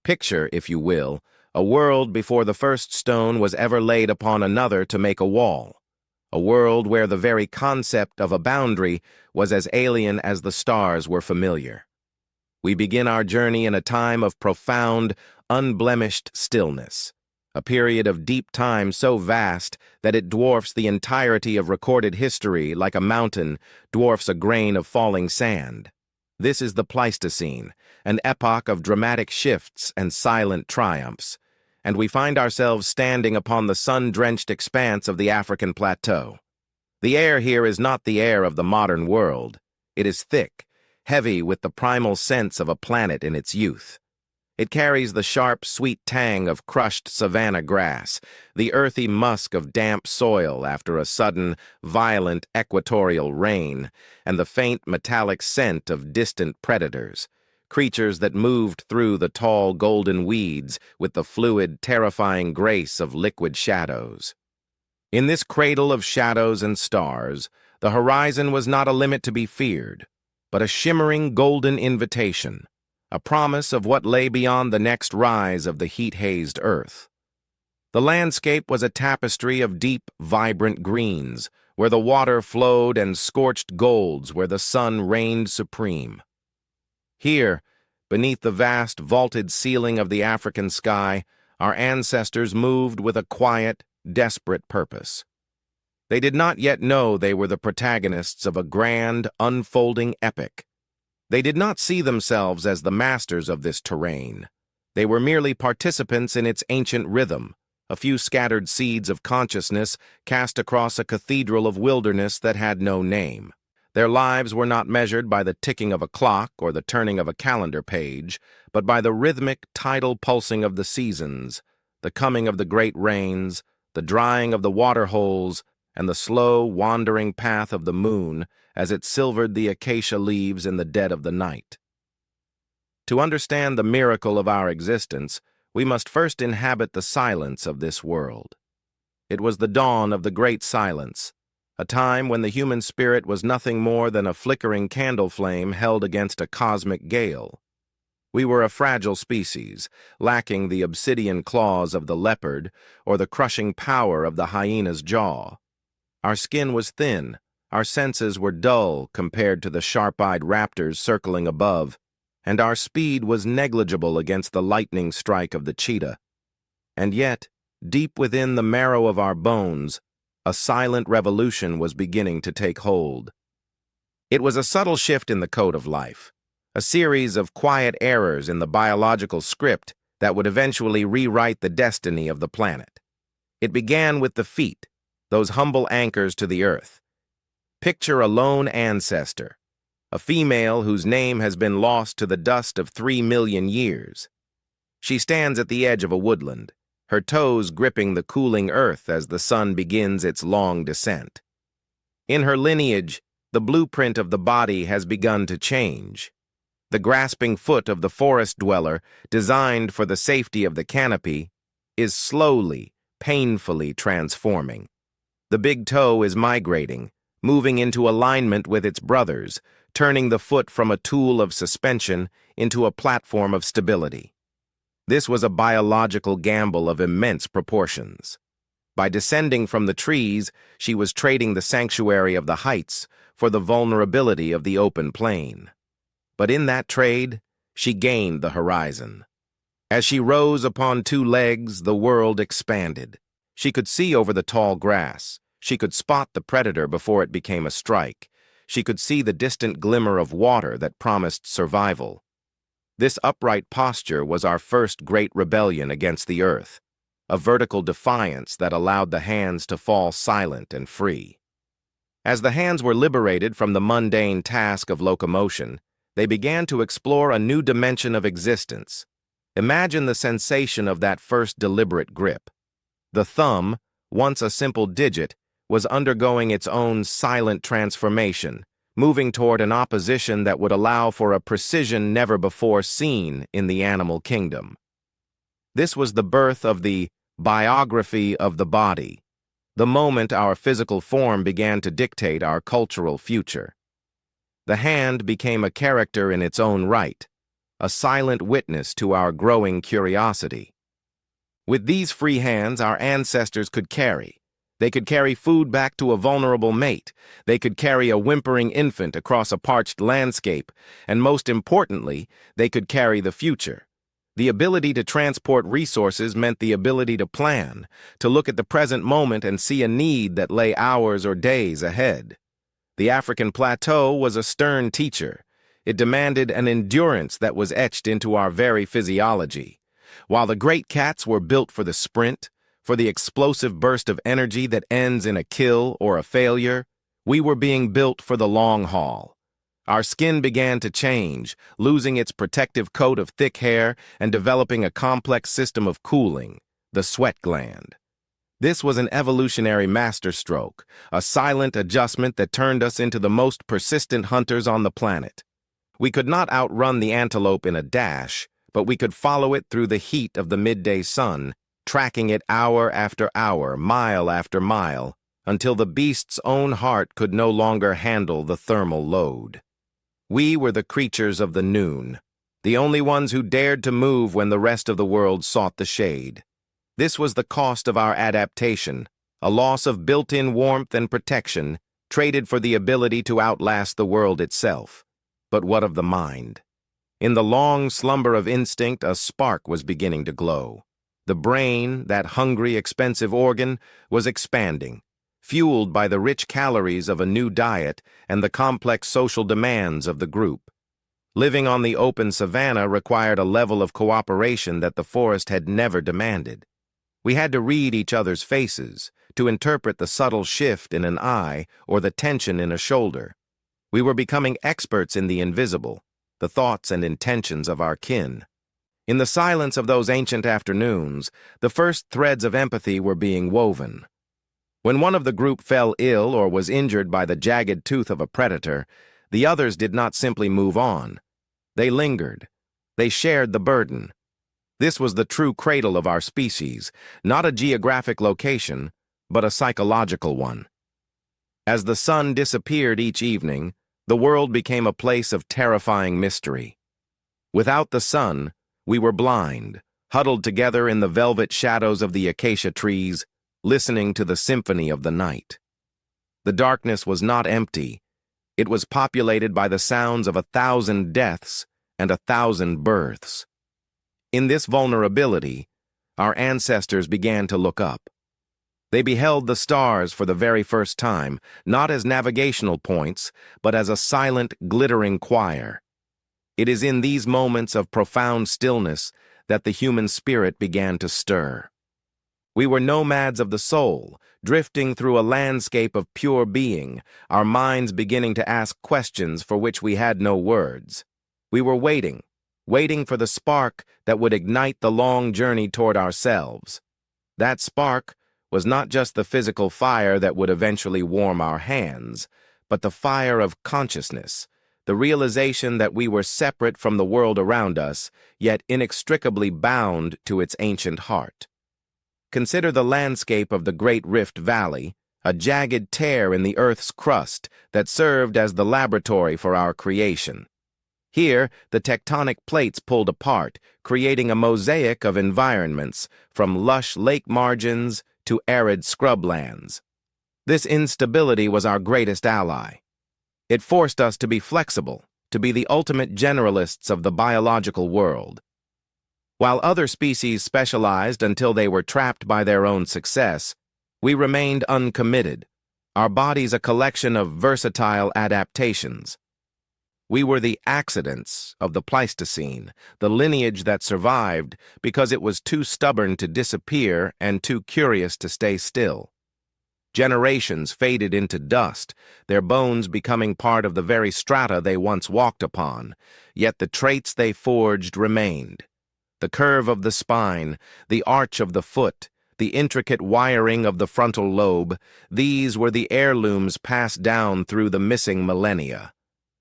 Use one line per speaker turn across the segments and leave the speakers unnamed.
Picture, if you will, a world before the first stone was ever laid upon another to make a wall. A world where the very concept of a boundary was as alien as the stars were familiar. We begin our journey in a time of profound, unblemished stillness, a period of deep time so vast that it dwarfs the entirety of recorded history like a mountain dwarfs a grain of falling sand. This is the Pleistocene, an epoch of dramatic shifts and silent triumphs, and we find ourselves standing upon the sun-drenched expanse of the African plateau. The air here is not the air of the modern world. It is thick, heavy with the primal sense of a planet in its youth. It carries the sharp, sweet tang of crushed savanna grass, the earthy musk of damp soil after a sudden, violent equatorial rain, and the faint metallic scent of distant predators, creatures that moved through the tall golden weeds with the fluid, terrifying grace of liquid shadows. In this cradle of shadows and stars, the horizon was not a limit to be feared, but a shimmering golden invitation, a promise of what lay beyond the next rise of the heat-hazed earth. The landscape was a tapestry of deep, vibrant greens, where the water flowed, and scorched golds where the sun reigned supreme. Here, beneath the vast, vaulted ceiling of the African sky, our ancestors moved with a quiet, desperate purpose. They did not yet know they were the protagonists of a grand, unfolding epic. They did not see themselves as the masters of this terrain. They were merely participants in its ancient rhythm, a few scattered seeds of consciousness cast across a cathedral of wilderness that had no name. Their lives were not measured by the ticking of a clock or the turning of a calendar page, but by the rhythmic, tidal pulsing of the seasons, the coming of the great rains, the drying of the water holes, and the slow, wandering path of the moon as it silvered the acacia leaves in the dead of the night. To understand the miracle of our existence, we must first inhabit the silence of this world. It was the dawn of the Great Silence, a time when the human spirit was nothing more than a flickering candle flame held against a cosmic gale. We were a fragile species, lacking the obsidian claws of the leopard or the crushing power of the hyena's jaw. Our skin was thin, our senses were dull compared to the sharp-eyed raptors circling above, and our speed was negligible against the lightning strike of the cheetah. And yet, deep within the marrow of our bones, a silent revolution was beginning to take hold. It was a subtle shift in the code of life, a series of quiet errors in the biological script that would eventually rewrite the destiny of the planet. It began with the feet, those humble anchors to the earth. Picture a lone ancestor, a female whose name has been lost to the dust of 3 million years. She stands at the edge of a woodland, her toes gripping the cooling earth as the sun begins its long descent. In her lineage, the blueprint of the body has begun to change. The grasping foot of the forest dweller, designed for the safety of the canopy, is slowly, painfully transforming. The big toe is migrating, moving into alignment with its brothers, turning the foot from a tool of suspension into a platform of stability. This was a biological gamble of immense proportions. By descending from the trees, she was trading the sanctuary of the heights for the vulnerability of the open plain. But in that trade, she gained the horizon. As she rose upon 2 legs, the world expanded. She could see over the tall grass. She could spot the predator before it became a strike. She could see the distant glimmer of water that promised survival. This upright posture was our first great rebellion against the earth, a vertical defiance that allowed the hands to fall silent and free. As the hands were liberated from the mundane task of locomotion, they began to explore a new dimension of existence. Imagine the sensation of that first deliberate grip. The thumb, once a simple digit, was undergoing its own silent transformation, moving toward an opposition that would allow for a precision never before seen in the animal kingdom. This was the birth of the biography of the body, the moment our physical form began to dictate our cultural future. The hand became a character in its own right, a silent witness to our growing curiosity. With these free hands, our ancestors could carry. They could carry food back to a vulnerable mate. They could carry a whimpering infant across a parched landscape. And most importantly, they could carry the future. The ability to transport resources meant the ability to plan, to look at the present moment and see a need that lay hours or days ahead. The African plateau was a stern teacher. It demanded an endurance that was etched into our very physiology. While the great cats were built for the sprint, for the explosive burst of energy that ends in a kill or a failure, we were being built for the long haul. Our skin began to change, losing its protective coat of thick hair and developing a complex system of cooling, the sweat gland. This was an evolutionary masterstroke, a silent adjustment that turned us into the most persistent hunters on the planet. We could not outrun the antelope in a dash, but we could follow it through the heat of the midday sun, tracking it hour after hour, mile after mile, until the beast's own heart could no longer handle the thermal load. We were the creatures of the noon, the only ones who dared to move when the rest of the world sought the shade. This was the cost of our adaptation, a loss of built-in warmth and protection, traded for the ability to outlast the world itself. But what of the mind? In the long slumber of instinct, a spark was beginning to glow. The brain, that hungry, expensive organ, was expanding, fueled by the rich calories of a new diet and the complex social demands of the group. Living on the open savanna required a level of cooperation that the forest had never demanded. We had to read each other's faces, to interpret the subtle shift in an eye or the tension in a shoulder. We were becoming experts in the invisible, the thoughts and intentions of our kin. In the silence of those ancient afternoons, the first threads of empathy were being woven. When one of the group fell ill or was injured by the jagged tooth of a predator, the others did not simply move on. They lingered. They shared the burden. This was the true cradle of our species, not a geographic location, but a psychological one. As the sun disappeared each evening, the world became a place of terrifying mystery. Without the sun, we were blind, huddled together in the velvet shadows of the acacia trees, listening to the symphony of the night. The darkness was not empty. It was populated by the sounds of 1,000 deaths and 1,000 births. In this vulnerability, our ancestors began to look up. They beheld the stars for the very first time, not as navigational points, but as a silent, glittering choir. It is in these moments of profound stillness that the human spirit began to stir. We were nomads of the soul, drifting through a landscape of pure being, our minds beginning to ask questions for which we had no words. We were waiting for the spark that would ignite the long journey toward ourselves. That spark was not just the physical fire that would eventually warm our hands, but the fire of consciousness, the realization that we were separate from the world around us, yet inextricably bound to its ancient heart. Consider the landscape of the Great Rift Valley, a jagged tear in the Earth's crust that served as the laboratory for our creation. Here, the tectonic plates pulled apart, creating a mosaic of environments, from lush lake margins to arid scrublands. This instability was our greatest ally. It forced us to be flexible, to be the ultimate generalists of the biological world. While other species specialized until they were trapped by their own success, we remained uncommitted, our bodies a collection of versatile adaptations. We were the accidents of the Pleistocene, the lineage that survived because it was too stubborn to disappear and too curious to stay still. Generations faded into dust, their bones becoming part of the very strata they once walked upon, yet the traits they forged remained. The curve of the spine, the arch of the foot, the intricate wiring of the frontal lobe, these were the heirlooms passed down through the missing millennia.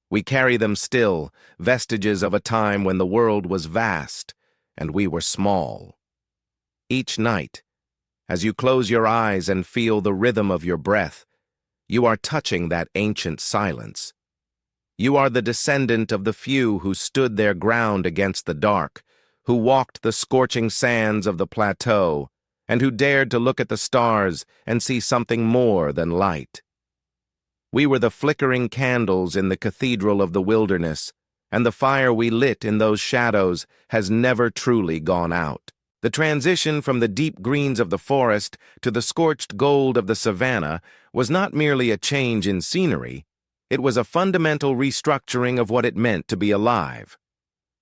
We carry them still, vestiges of a time when the world was vast and we were small. Each night, as you close your eyes and feel the rhythm of your breath, you are touching that ancient silence. You are the descendant of the few who stood their ground against the dark, who walked the scorching sands of the plateau, and who dared to look at the stars and see something more than light. We were the flickering candles in the cathedral of the wilderness, and the fire we lit in those shadows has never truly gone out. The transition from the deep greens of the forest to the scorched gold of the savanna was not merely a change in scenery, it was a fundamental restructuring of what it meant to be alive.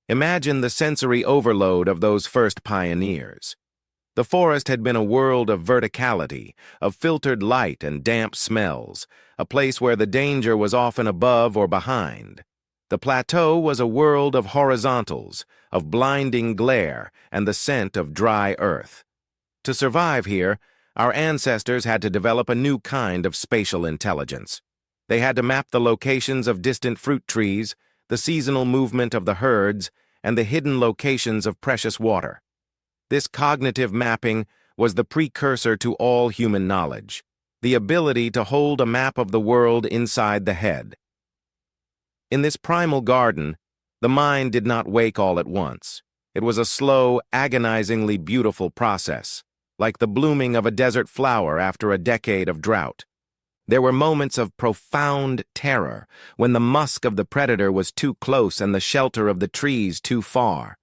Imagine the sensory overload of those first pioneers. The forest had been a world of verticality, of filtered light and damp smells, a place where the danger was often above or behind. The plateau was a world of horizontals, of blinding glare and the scent of dry earth. To survive here, our ancestors had to develop a new kind of spatial intelligence. They had to map the locations of distant fruit trees, the seasonal movement of the herds, and the hidden locations of precious water. This cognitive mapping was the precursor to all human knowledge, the ability to hold a map of the world inside the head. In this primal garden, the mind did not wake all at once. It was a slow, agonizingly beautiful process, like the blooming of a desert flower after a decade of drought. There were moments of profound terror when the musk of the predator was too close and the shelter of the trees too far.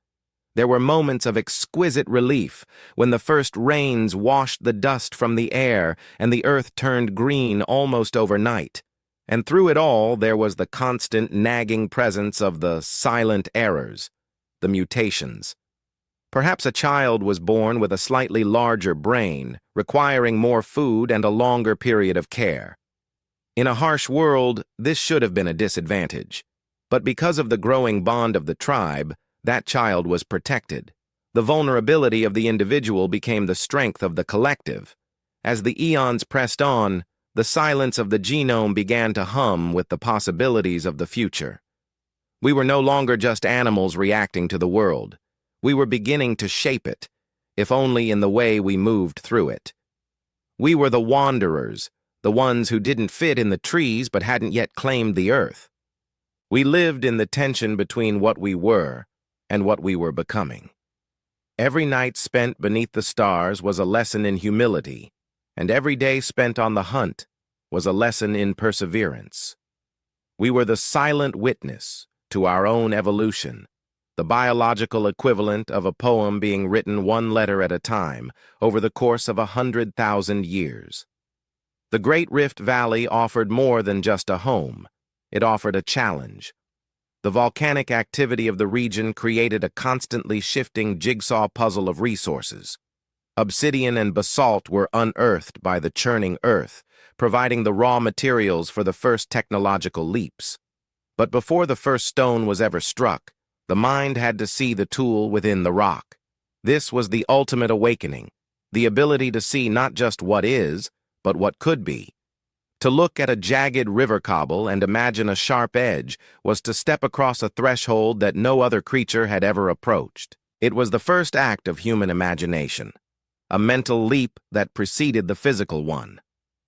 There were moments of exquisite relief when the first rains washed the dust from the air and the earth turned green almost overnight. And through it all, there was the constant nagging presence of the silent errors, the mutations. Perhaps a child was born with a slightly larger brain, requiring more food and a longer period of care. In a harsh world, this should have been a disadvantage. But because of the growing bond of the tribe, that child was protected. The vulnerability of the individual became the strength of the collective. As the eons pressed on, the silence of the genome began to hum with the possibilities of the future. We were no longer just animals reacting to the world. We were beginning to shape it, if only in the way we moved through it. We were the wanderers, the ones who didn't fit in the trees but hadn't yet claimed the earth. We lived in the tension between what we were and what we were becoming. Every night spent beneath the stars was a lesson in humility, and every day spent on the hunt was a lesson in perseverance. We were the silent witness to our own evolution, the biological equivalent of a poem being written one letter at a time over the course of 100,000 years. The Great Rift Valley offered more than just a home. It offered a challenge. The volcanic activity of the region created a constantly shifting jigsaw puzzle of resources. Obsidian and basalt were unearthed by the churning earth, providing the raw materials for the first technological leaps. But before the first stone was ever struck, the mind had to see the tool within the rock. This was the ultimate awakening, the ability to see not just what is, but what could be. To look at a jagged river cobble and imagine a sharp edge was to step across a threshold that no other creature had ever approached. It was the first act of human imagination, a mental leap that preceded the physical one.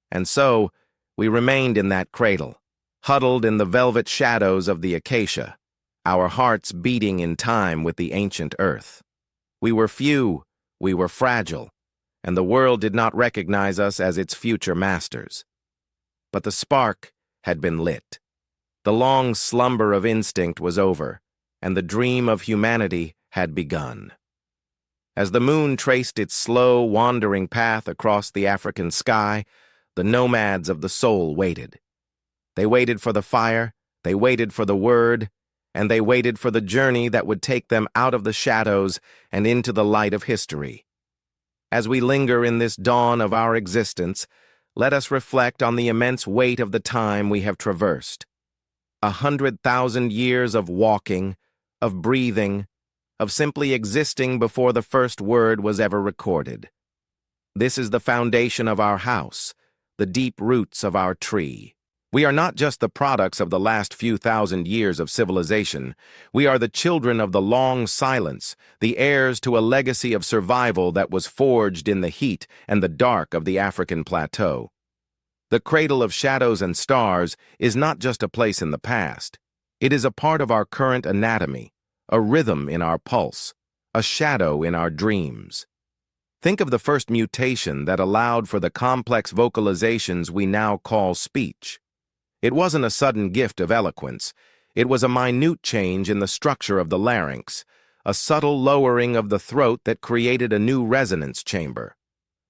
And so, we remained in that cradle, huddled in the velvet shadows of the acacia, our hearts beating in time with the ancient earth. We were few, we were fragile, and the world did not recognize us as its future masters. But the spark had been lit. The long slumber of instinct was over, and the dream of humanity had begun. As the moon traced its slow, wandering path across the African sky, the nomads of the soul waited. They waited for the fire, they waited for the word, and they waited for the journey that would take them out of the shadows and into the light of history. As we linger in this dawn of our existence, let us reflect on the immense weight of the time we have traversed. 100,000 years of walking, of breathing, of simply existing before the first word was ever recorded. This is the foundation of our house, the deep roots of our tree. We are not just the products of the last few thousand years of civilization. We are the children of the long silence, the heirs to a legacy of survival that was forged in the heat and the dark of the African plateau. The cradle of shadows and stars is not just a place in the past. It is a part of our current anatomy, a rhythm in our pulse, a shadow in our dreams. Think of the first mutation that allowed for the complex vocalizations we now call speech. It wasn't a sudden gift of eloquence. It was a minute change in the structure of the larynx, a subtle lowering of the throat that created a new resonance chamber.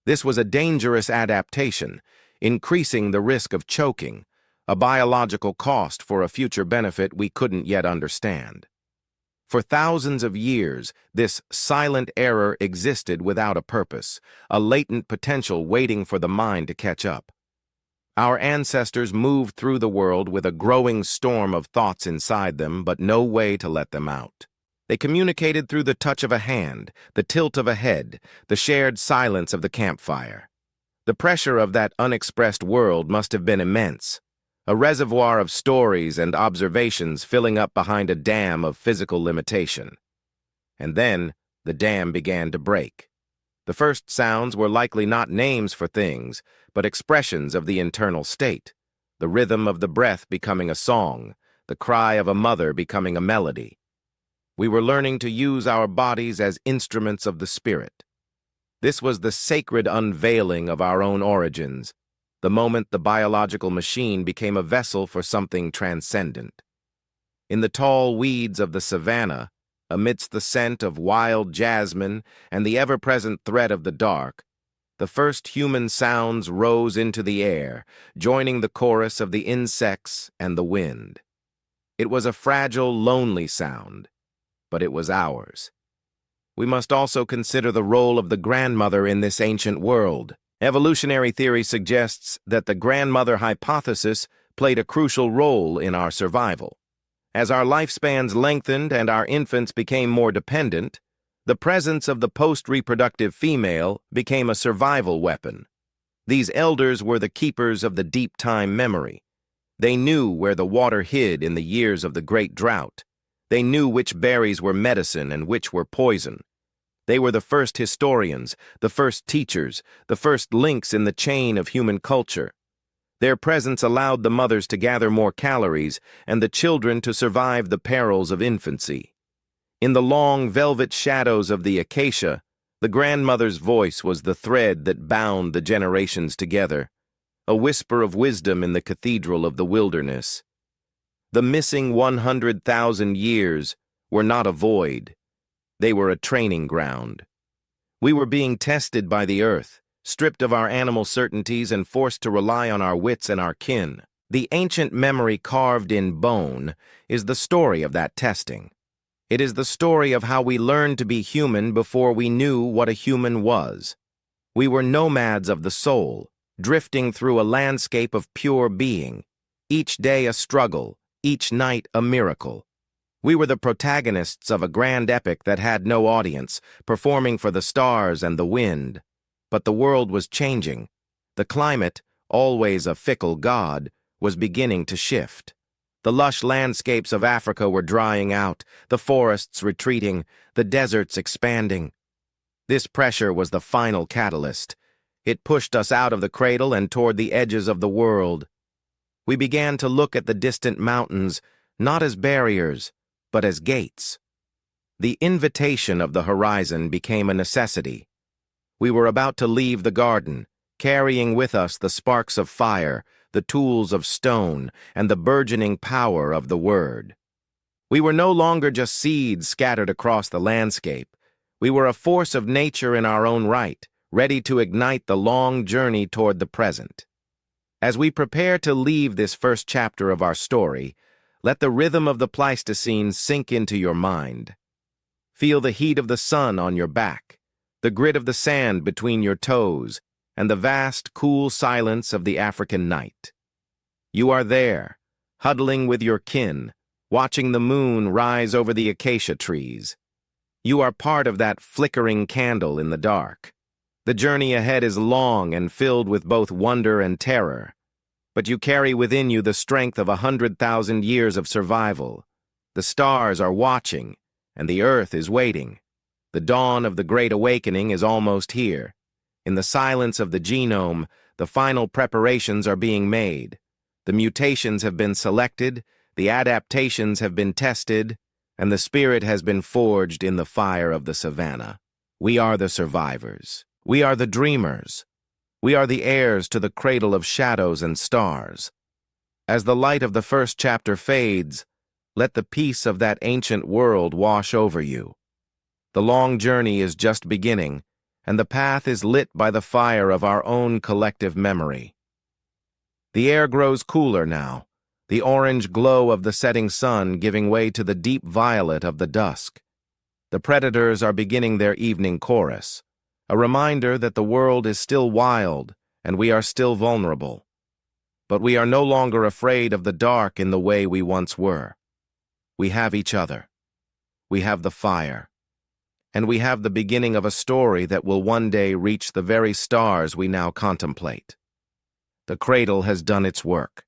This was a dangerous adaptation, increasing the risk of choking, a biological cost for a future benefit we couldn't yet understand. For thousands of years, this silent error existed without a purpose, a latent potential waiting for the mind to catch up. Our ancestors moved through the world with a growing storm of thoughts inside them, but no way to let them out. They communicated through the touch of a hand, the tilt of a head, the shared silence of the campfire. The pressure of that unexpressed world must have been immense, a reservoir of stories and observations filling up behind a dam of physical limitation. And then, the dam began to break. The first sounds were likely not names for things, but expressions of the internal state, the rhythm of the breath becoming a song, the cry of a mother becoming a melody. We were learning to use our bodies as instruments of the spirit. This was the sacred unveiling of our own origins, the moment the biological machine became a vessel for something transcendent. In the tall weeds of the savannah, amidst the scent of wild jasmine and the ever-present threat of the dark, the first human sounds rose into the air, joining the chorus of the insects and the wind. It was a fragile, lonely sound, but it was ours. We must also consider the role of the grandmother in this ancient world. Evolutionary theory suggests that the grandmother hypothesis played a crucial role in our survival. As our lifespans lengthened and our infants became more dependent, the presence of the post-reproductive female became a survival weapon. These elders were the keepers of the deep-time memory. They knew where the water hid in the years of the great drought. They knew which berries were medicine and which were poison. They were the first historians, the first teachers, the first links in the chain of human culture. Their presence allowed the mothers to gather more calories and the children to survive the perils of infancy. In the long velvet shadows of the acacia, the grandmother's voice was the thread that bound the generations together, a whisper of wisdom in the cathedral of the wilderness. The missing 100,000 years were not a void. They were a training ground. We were being tested by the earth, stripped of our animal certainties and forced to rely on our wits and our kin. The ancient memory carved in bone is the story of that testing. It is the story of how we learned to be human before we knew what a human was. We were nomads of the soul, drifting through a landscape of pure being, each day a struggle, each night a miracle. We were the protagonists of a grand epic that had no audience, performing for the stars and the wind. But the world was changing. The climate, always a fickle god, was beginning to shift. The lush landscapes of Africa were drying out, the forests retreating, the deserts expanding. This pressure was the final catalyst. It pushed us out of the cradle and toward the edges of the world. We began to look at the distant mountains, not as barriers, but as gates. The invitation of the horizon became a necessity. We were about to leave the garden, carrying with us the sparks of fire, the tools of stone, and the burgeoning power of the word. We were no longer just seeds scattered across the landscape. We were a force of nature in our own right, ready to ignite the long journey toward the present. As we prepare to leave this first chapter of our story, let the rhythm of the Pleistocene sink into your mind. Feel the heat of the sun on your back, the grit of the sand between your toes, and the vast, cool silence of the African night. You are there, huddling with your kin, watching the moon rise over the acacia trees. You are part of that flickering candle in the dark. The journey ahead is long and filled with both wonder and terror. But you carry within you the strength of 100,000 years of survival. The stars are watching, and the earth is waiting. The dawn of the Great Awakening is almost here. In the silence of the genome, the final preparations are being made. The mutations have been selected, the adaptations have been tested, and the spirit has been forged in the fire of the savannah. We are the survivors. We are the dreamers. We are the heirs to the cradle of shadows and stars. As the light of the first chapter fades, let the peace of that ancient world wash over you. The long journey is just beginning, and the path is lit by the fire of our own collective memory. The air grows cooler now, the orange glow of the setting sun giving way to the deep violet of the dusk. The predators are beginning their evening chorus, a reminder that the world is still wild and we are still vulnerable. But we are no longer afraid of the dark in the way we once were. We have each other. We have the fire. And we have the beginning of a story that will one day reach the very stars we now contemplate. The cradle has done its work.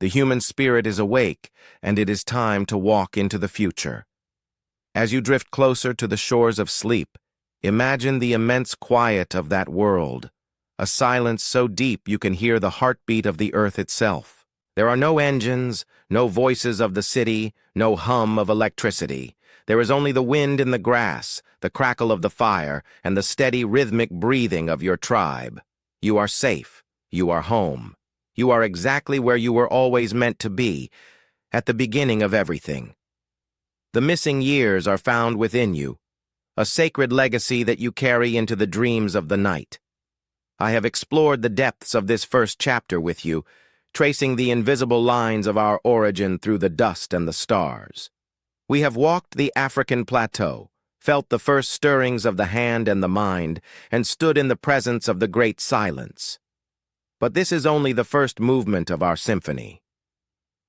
The human spirit is awake, and it is time to walk into the future. As you drift closer to the shores of sleep, imagine the immense quiet of that world, a silence so deep you can hear the heartbeat of the earth itself. There are no engines, no voices of the city, no hum of electricity. There is only the wind in the grass, the crackle of the fire, and the steady rhythmic breathing of your tribe. You are safe. You are home. You are exactly where you were always meant to be, at the beginning of everything. The missing years are found within you, a sacred legacy that you carry into the dreams of the night. I have explored the depths of this first chapter with you, tracing the invisible lines of our origin through the dust and the stars. We have walked the African plateau, felt the first stirrings of the hand and the mind, and stood in the presence of the great silence. But this is only the first movement of our symphony.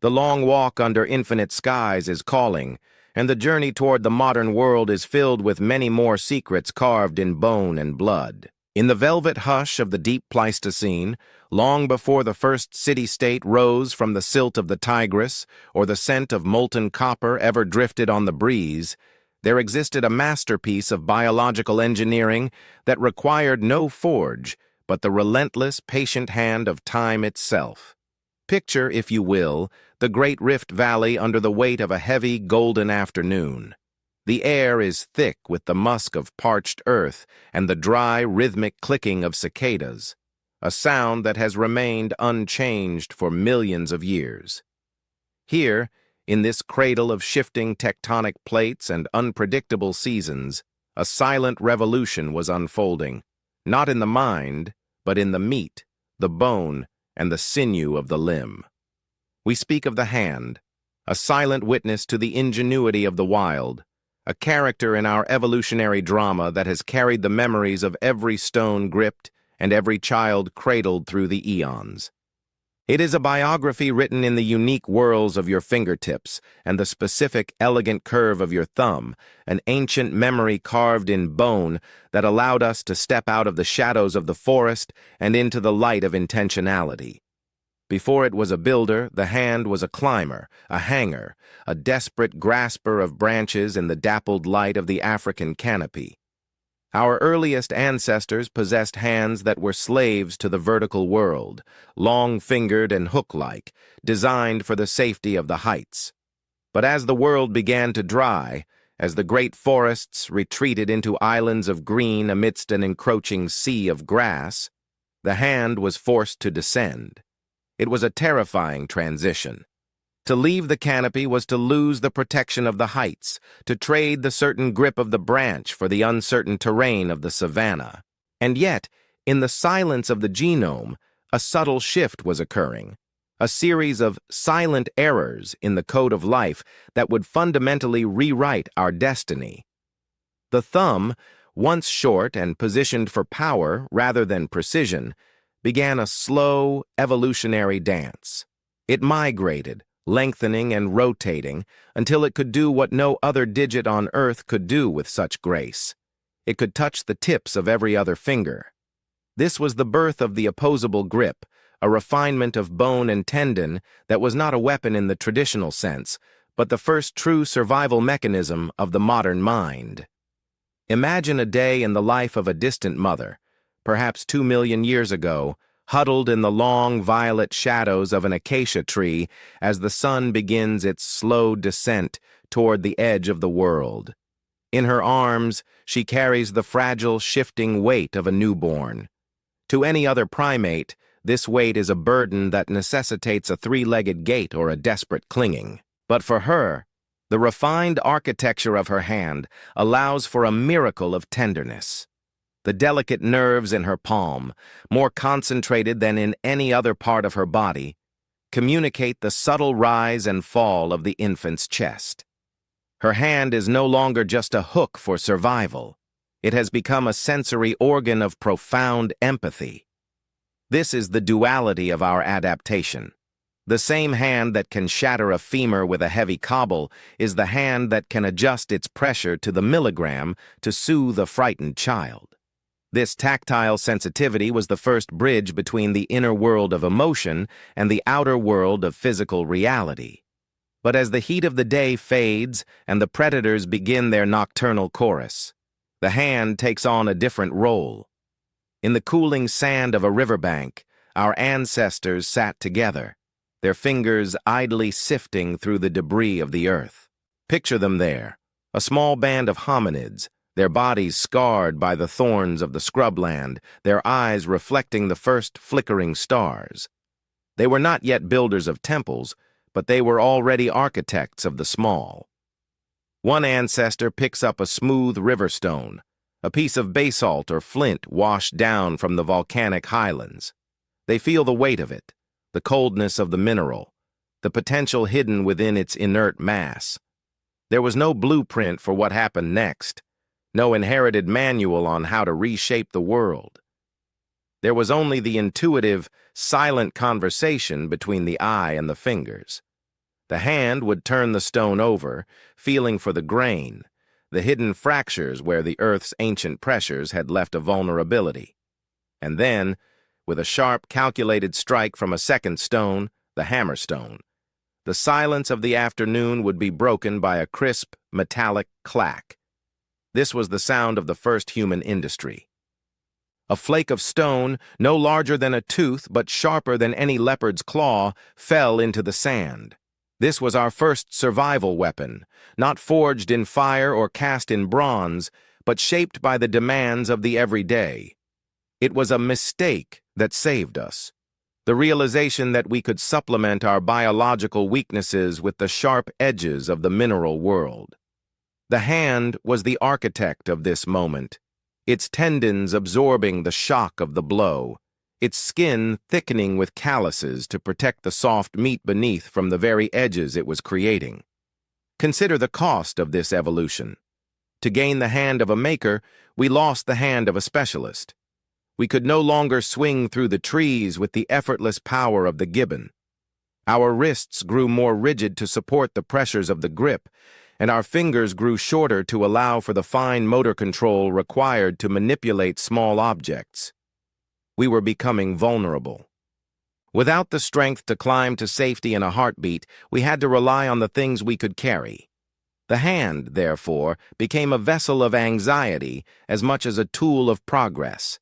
The long walk under infinite skies is calling, and the journey toward the modern world is filled with many more secrets carved in bone and blood. In the velvet hush of the deep Pleistocene, long before the first city-state rose from the silt of the Tigris or the scent of molten copper ever drifted on the breeze, there existed a masterpiece of biological engineering that required no forge, but the relentless, patient hand of time itself. Picture, if you will, the great Rift Valley under the weight of a heavy, golden afternoon. The air is thick with the musk of parched earth and the dry, rhythmic clicking of cicadas, a sound that has remained unchanged for millions of years. Here, in this cradle of shifting tectonic plates and unpredictable seasons, a silent revolution was unfolding, not in the mind, but in the meat, the bone, and the sinew of the limb. We speak of the hand, a silent witness to the ingenuity of the wild, a character in our evolutionary drama that has carried the memories of every stone gripped and every child cradled through the eons. It is a biography written in the unique whirls of your fingertips and the specific, elegant curve of your thumb, an ancient memory carved in bone that allowed us to step out of the shadows of the forest and into the light of intentionality. Before it was a builder, the hand was a climber, a hanger, a desperate grasper of branches in the dappled light of the African canopy. Our earliest ancestors possessed hands that were slaves to the vertical world, long-fingered and hook-like, designed for the safety of the heights. But as the world began to dry, as the great forests retreated into islands of green amidst an encroaching sea of grass, the hand was forced to descend. It was a terrifying transition. To leave the canopy was to lose the protection of the heights, to trade the certain grip of the branch for the uncertain terrain of the savanna. And yet, in the silence of the genome, a subtle shift was occurring, a series of silent errors in the code of life that would fundamentally rewrite our destiny. The thumb, once short and positioned for power rather than precision, began a slow, evolutionary dance. It migrated, lengthening and rotating, until it could do what no other digit on Earth could do with such grace. It could touch the tips of every other finger. This was the birth of the opposable grip, a refinement of bone and tendon that was not a weapon in the traditional sense, but the first true survival mechanism of the modern mind. Imagine a day in the life of a distant mother, perhaps 2 million years ago, huddled in the long violet shadows of an acacia tree as the sun begins its slow descent toward the edge of the world. In her arms, she carries the fragile, shifting weight of a newborn. To any other primate, this weight is a burden that necessitates a three-legged gait or a desperate clinging. But for her, the refined architecture of her hand allows for a miracle of tenderness. The delicate nerves in her palm, more concentrated than in any other part of her body, communicate the subtle rise and fall of the infant's chest. Her hand is no longer just a hook for survival. It has become a sensory organ of profound empathy. This is the duality of our adaptation. The same hand that can shatter a femur with a heavy cobble is the hand that can adjust its pressure to the milligram to soothe a frightened child. This tactile sensitivity was the first bridge between the inner world of emotion and the outer world of physical reality. But as the heat of the day fades and the predators begin their nocturnal chorus, the hand takes on a different role. In the cooling sand of a riverbank, our ancestors sat together, their fingers idly sifting through the debris of the earth. Picture them there, a small band of hominids, their bodies scarred by the thorns of the scrubland, their eyes reflecting the first flickering stars. They were not yet builders of temples, but they were already architects of the small. One ancestor picks up a smooth river stone, a piece of basalt or flint washed down from the volcanic highlands. They feel the weight of it, the coldness of the mineral, the potential hidden within its inert mass. There was no blueprint for what happened next, no inherited manual on how to reshape the world. There was only the intuitive, silent conversation between the eye and the fingers. The hand would turn the stone over, feeling for the grain, the hidden fractures where the earth's ancient pressures had left a vulnerability. And then, with a sharp, calculated strike from a second stone, the hammerstone, the silence of the afternoon would be broken by a crisp, metallic clack. This was the sound of the first human industry. A flake of stone, no larger than a tooth but sharper than any leopard's claw, fell into the sand. This was our first survival weapon, not forged in fire or cast in bronze, but shaped by the demands of the everyday. It was a mistake that saved us, the realization that we could supplement our biological weaknesses with the sharp edges of the mineral world. The hand was the architect of this moment, its tendons absorbing the shock of the blow, its skin thickening with calluses to protect the soft meat beneath from the very edges it was creating. Consider the cost of this evolution. To gain the hand of a maker, we lost the hand of a specialist. We could no longer swing through the trees with the effortless power of the gibbon. Our wrists grew more rigid to support the pressures of the grip, and our fingers grew shorter to allow for the fine motor control required to manipulate small objects. We were becoming vulnerable. Without the strength to climb to safety in a heartbeat, we had to rely on the things we could carry. The hand, therefore, became a vessel of anxiety as much as a tool of progress.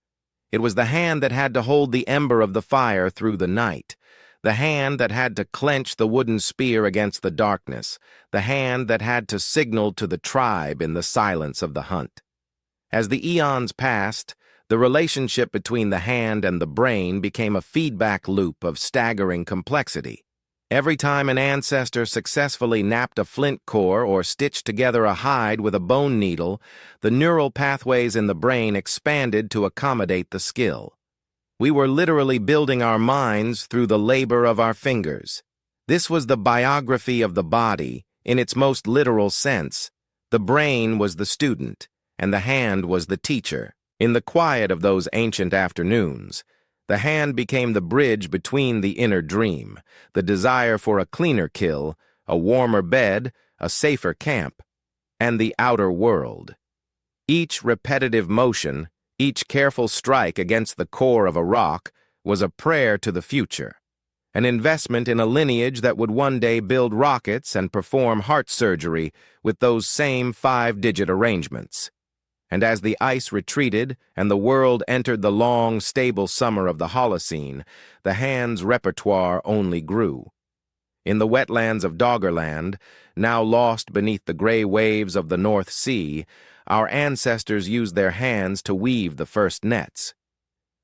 It was the hand that had to hold the ember of the fire through the night, the hand that had to clench the wooden spear against the darkness, the hand that had to signal to the tribe in the silence of the hunt. As the eons passed, the relationship between the hand and the brain became a feedback loop of staggering complexity. Every time an ancestor successfully knapped a flint core or stitched together a hide with a bone needle, the neural pathways in the brain expanded to accommodate the skill. We were literally building our minds through the labor of our fingers. This was the biography of the body, in its most literal sense. The brain was the student, and the hand was the teacher. In the quiet of those ancient afternoons, the hand became the bridge between the inner dream, the desire for a cleaner kill, a warmer bed, a safer camp, and the outer world. Each repetitive motion, each careful strike against the core of a rock, was a prayer to the future, an investment in a lineage that would one day build rockets and perform heart surgery with those same 5-digit arrangements. And as the ice retreated and the world entered the long, stable summer of the Holocene, the hand's repertoire only grew. In the wetlands of Doggerland, now lost beneath the gray waves of the North Sea, our ancestors used their hands to weave the first nets.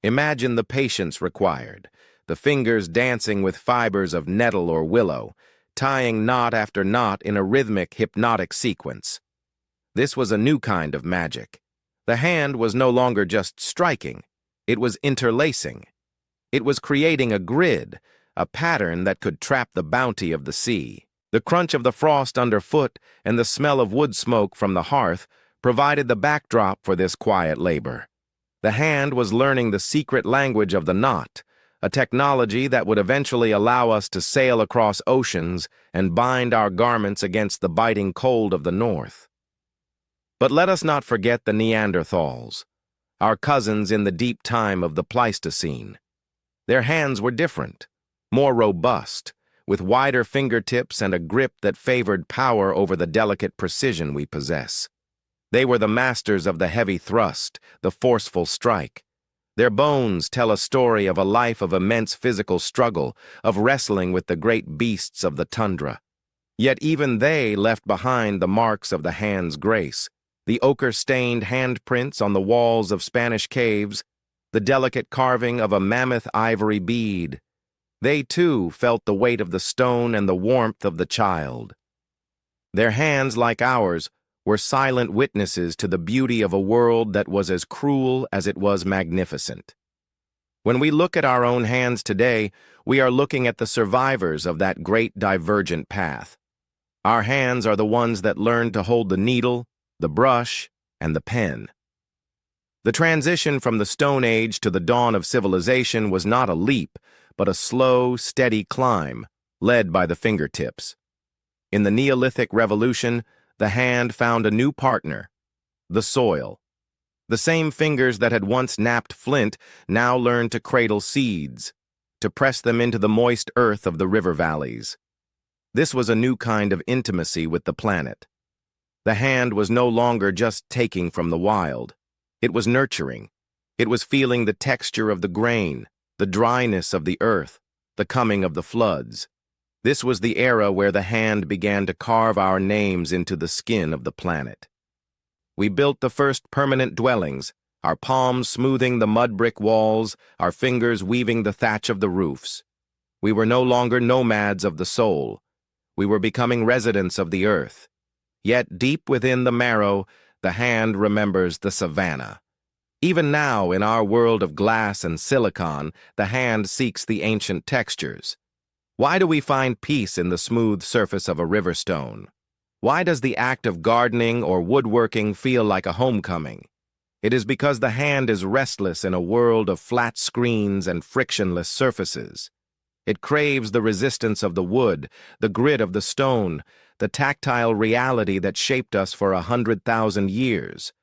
Imagine the patience required, the fingers dancing with fibers of nettle or willow, tying knot after knot in a rhythmic, hypnotic sequence. This was a new kind of magic. The hand was no longer just striking, it was interlacing. It was creating a grid, a pattern that could trap the bounty of the sea. The crunch of the frost underfoot and the smell of wood smoke from the hearth provided the backdrop for this quiet labor. The hand was learning the secret language of the knot, a technology that would eventually allow us to sail across oceans and bind our garments against the biting cold of the north. But let us not forget the Neanderthals, our cousins in the deep time of the Pleistocene. Their hands were different, more robust, with wider fingertips and a grip that favored power over the delicate precision we possess. They were the masters of the heavy thrust, the forceful strike. Their bones tell a story of a life of immense physical struggle, of wrestling with the great beasts of the tundra. Yet even they left behind the marks of the hand's grace, the ochre-stained handprints on the walls of Spanish caves, the delicate carving of a mammoth ivory bead. They, too, felt the weight of the stone and the warmth of the child. Their hands, like ours, were silent witnesses to the beauty of a world that was as cruel as it was magnificent. When we look at our own hands today, we are looking at the survivors of that great divergent path. Our hands are the ones that learned to hold the needle, the brush, and the pen. The transition from the Stone Age to the dawn of civilization was not a leap, but a slow, steady climb, led by the fingertips. In the Neolithic Revolution, the hand found a new partner, the soil. The same fingers that had once knapped flint now learned to cradle seeds, to press them into the moist earth of the river valleys. This was a new kind of intimacy with the planet. The hand was no longer just taking from the wild. It was nurturing. It was feeling the texture of the grain, the dryness of the earth, the coming of the floods. This was the era where the hand began to carve our names into the skin of the planet. We built the first permanent dwellings, our palms smoothing the mud brick walls, our fingers weaving the thatch of the roofs. We were no longer nomads of the soul. We were becoming residents of the earth. Yet deep within the marrow, the hand remembers the savanna. Even now, in our world of glass and silicon, the hand seeks the ancient textures. Why do we find peace in the smooth surface of a river stone? Why does the act of gardening or woodworking feel like a homecoming? It is because the hand is restless in a world of flat screens and frictionless surfaces. It craves the resistance of the wood, the grit of the stone, the tactile reality that shaped us for 100,000 years.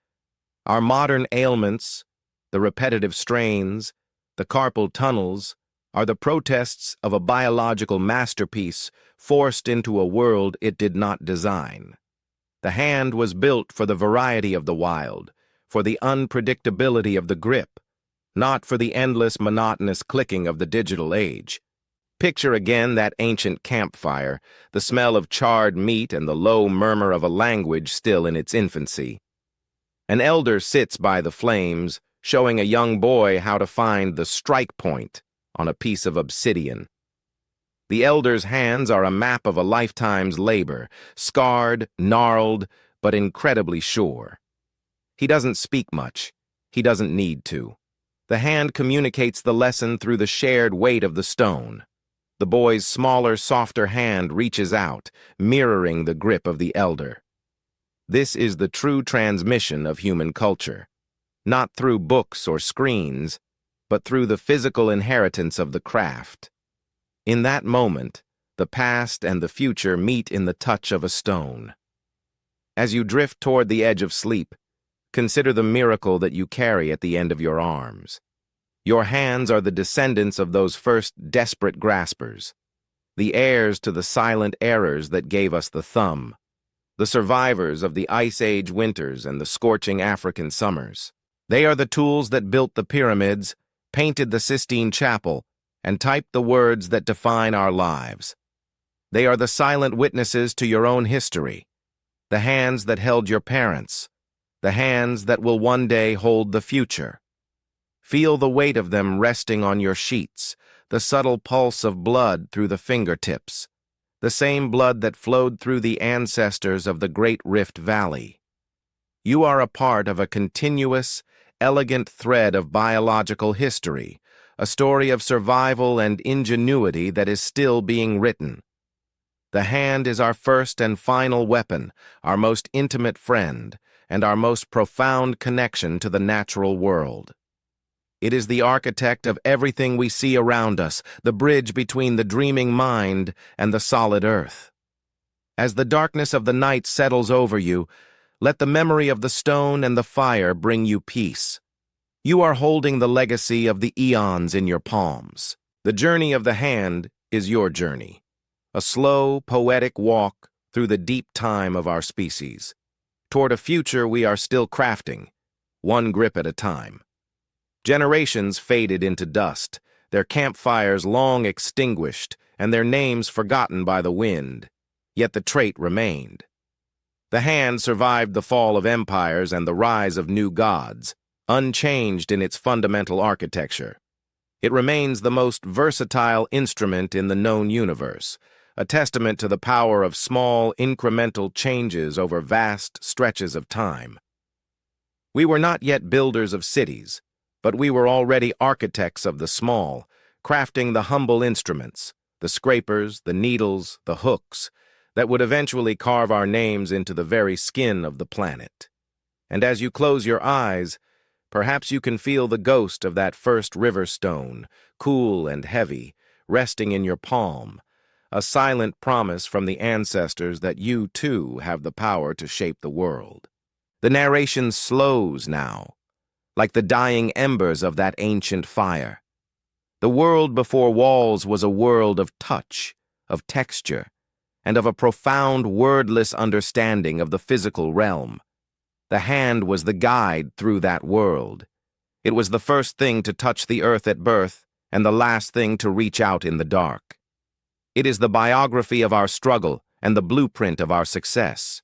Our modern ailments, the repetitive strains, the carpal tunnels, are the protests of a biological masterpiece forced into a world it did not design. The hand was built for the variety of the wild, for the unpredictability of the grip, not for the endless monotonous clicking of the digital age. Picture again that ancient campfire, the smell of charred meat and the low murmur of a language still in its infancy. An elder sits by the flames, showing a young boy how to find the strike point on a piece of obsidian. The elder's hands are a map of a lifetime's labor, scarred, gnarled, but incredibly sure. He doesn't speak much. He doesn't need to. The hand communicates the lesson through the shared weight of the stone. The boy's smaller, softer hand reaches out, mirroring the grip of the elder. This is the true transmission of human culture, not through books or screens, but through the physical inheritance of the craft. In that moment, the past and the future meet in the touch of a stone. As you drift toward the edge of sleep, consider the miracle that you carry at the end of your arms. Your hands are the descendants of those first desperate graspers, the heirs to the silent errors that gave us the thumb, the survivors of the Ice Age winters and the scorching African summers. They are the tools that built the pyramids, painted the Sistine Chapel, and typed the words that define our lives. They are the silent witnesses to your own history, the hands that held your parents, the hands that will one day hold the future. Feel the weight of them resting on your sheets, the subtle pulse of blood through the fingertips, the same blood that flowed through the ancestors of the Great Rift Valley. You are a part of a continuous, elegant thread of biological history, a story of survival and ingenuity that is still being written. The hand is our first and final weapon, our most intimate friend, and our most profound connection to the natural world. It is the architect of everything we see around us, the bridge between the dreaming mind and the solid earth. As the darkness of the night settles over you, let the memory of the stone and the fire bring you peace. You are holding the legacy of the eons in your palms. The journey of the hand is your journey, a slow, poetic walk through the deep time of our species, toward a future we are still crafting, one grip at a time. Generations faded into dust, their campfires long extinguished, and their names forgotten by the wind, yet the trait remained. The hand survived the fall of empires and the rise of new gods, unchanged in its fundamental architecture. It remains the most versatile instrument in the known universe, a testament to the power of small, incremental changes over vast stretches of time. We were not yet builders of cities, but we were already architects of the small, crafting the humble instruments, the scrapers, the needles, the hooks, that would eventually carve our names into the very skin of the planet. And as you close your eyes, perhaps you can feel the ghost of that first river stone, cool and heavy, resting in your palm, a silent promise from the ancestors that you, too, have the power to shape the world. The narration slows now, like the dying embers of that ancient fire. The world before walls was a world of touch, of texture, and of a profound wordless understanding of the physical realm. The hand was the guide through that world. It was the first thing to touch the earth at birth and the last thing to reach out in the dark. It is the biography of our struggle and the blueprint of our success.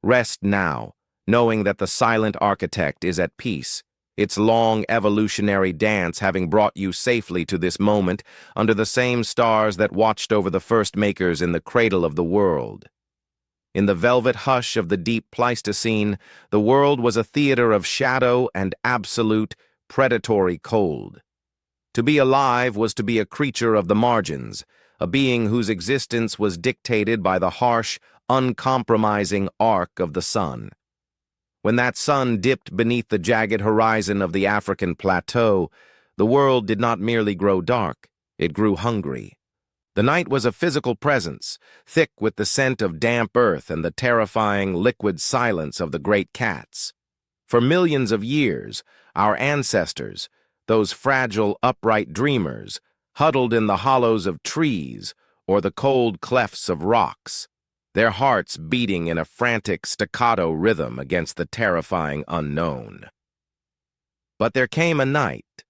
Rest now, knowing that the silent architect is at peace, its long evolutionary dance having brought you safely to this moment under the same stars that watched over the first makers in the cradle of the world. In the velvet hush of the deep Pleistocene, the world was a theater of shadow and absolute, predatory cold. To be alive was to be a creature of the margins, a being whose existence was dictated by the harsh, uncompromising arc of the sun. When that sun dipped beneath the jagged horizon of the African plateau, the world did not merely grow dark, it grew hungry. The night was a physical presence, thick with the scent of damp earth and the terrifying liquid silence of the great cats. For millions of years, our ancestors, those fragile, upright dreamers, huddled in the hollows of trees or the cold clefts of rocks, their hearts beating in a frantic staccato rhythm against the terrifying unknown. But there came a night,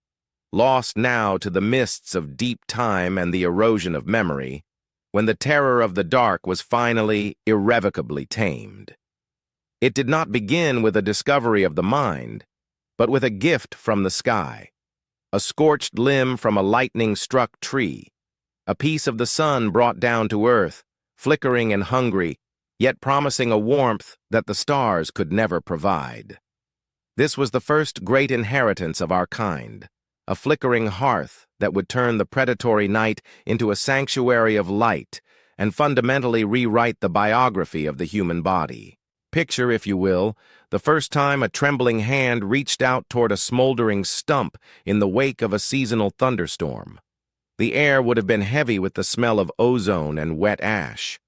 lost now to the mists of deep time and the erosion of memory, when the terror of the dark was finally, irrevocably tamed. It did not begin with a discovery of the mind, but with a gift from the sky. A scorched limb from a lightning-struck tree, a piece of the sun brought down to earth, flickering and hungry, yet promising a warmth that the stars could never provide. This was the first great inheritance of our kind, a flickering hearth that would turn the predatory night into a sanctuary of light and fundamentally rewrite the biography of the human body. Picture, if you will, the first time a trembling hand reached out toward a smoldering stump in the wake of a seasonal thunderstorm. The air would have been heavy with the smell of ozone and wet ash.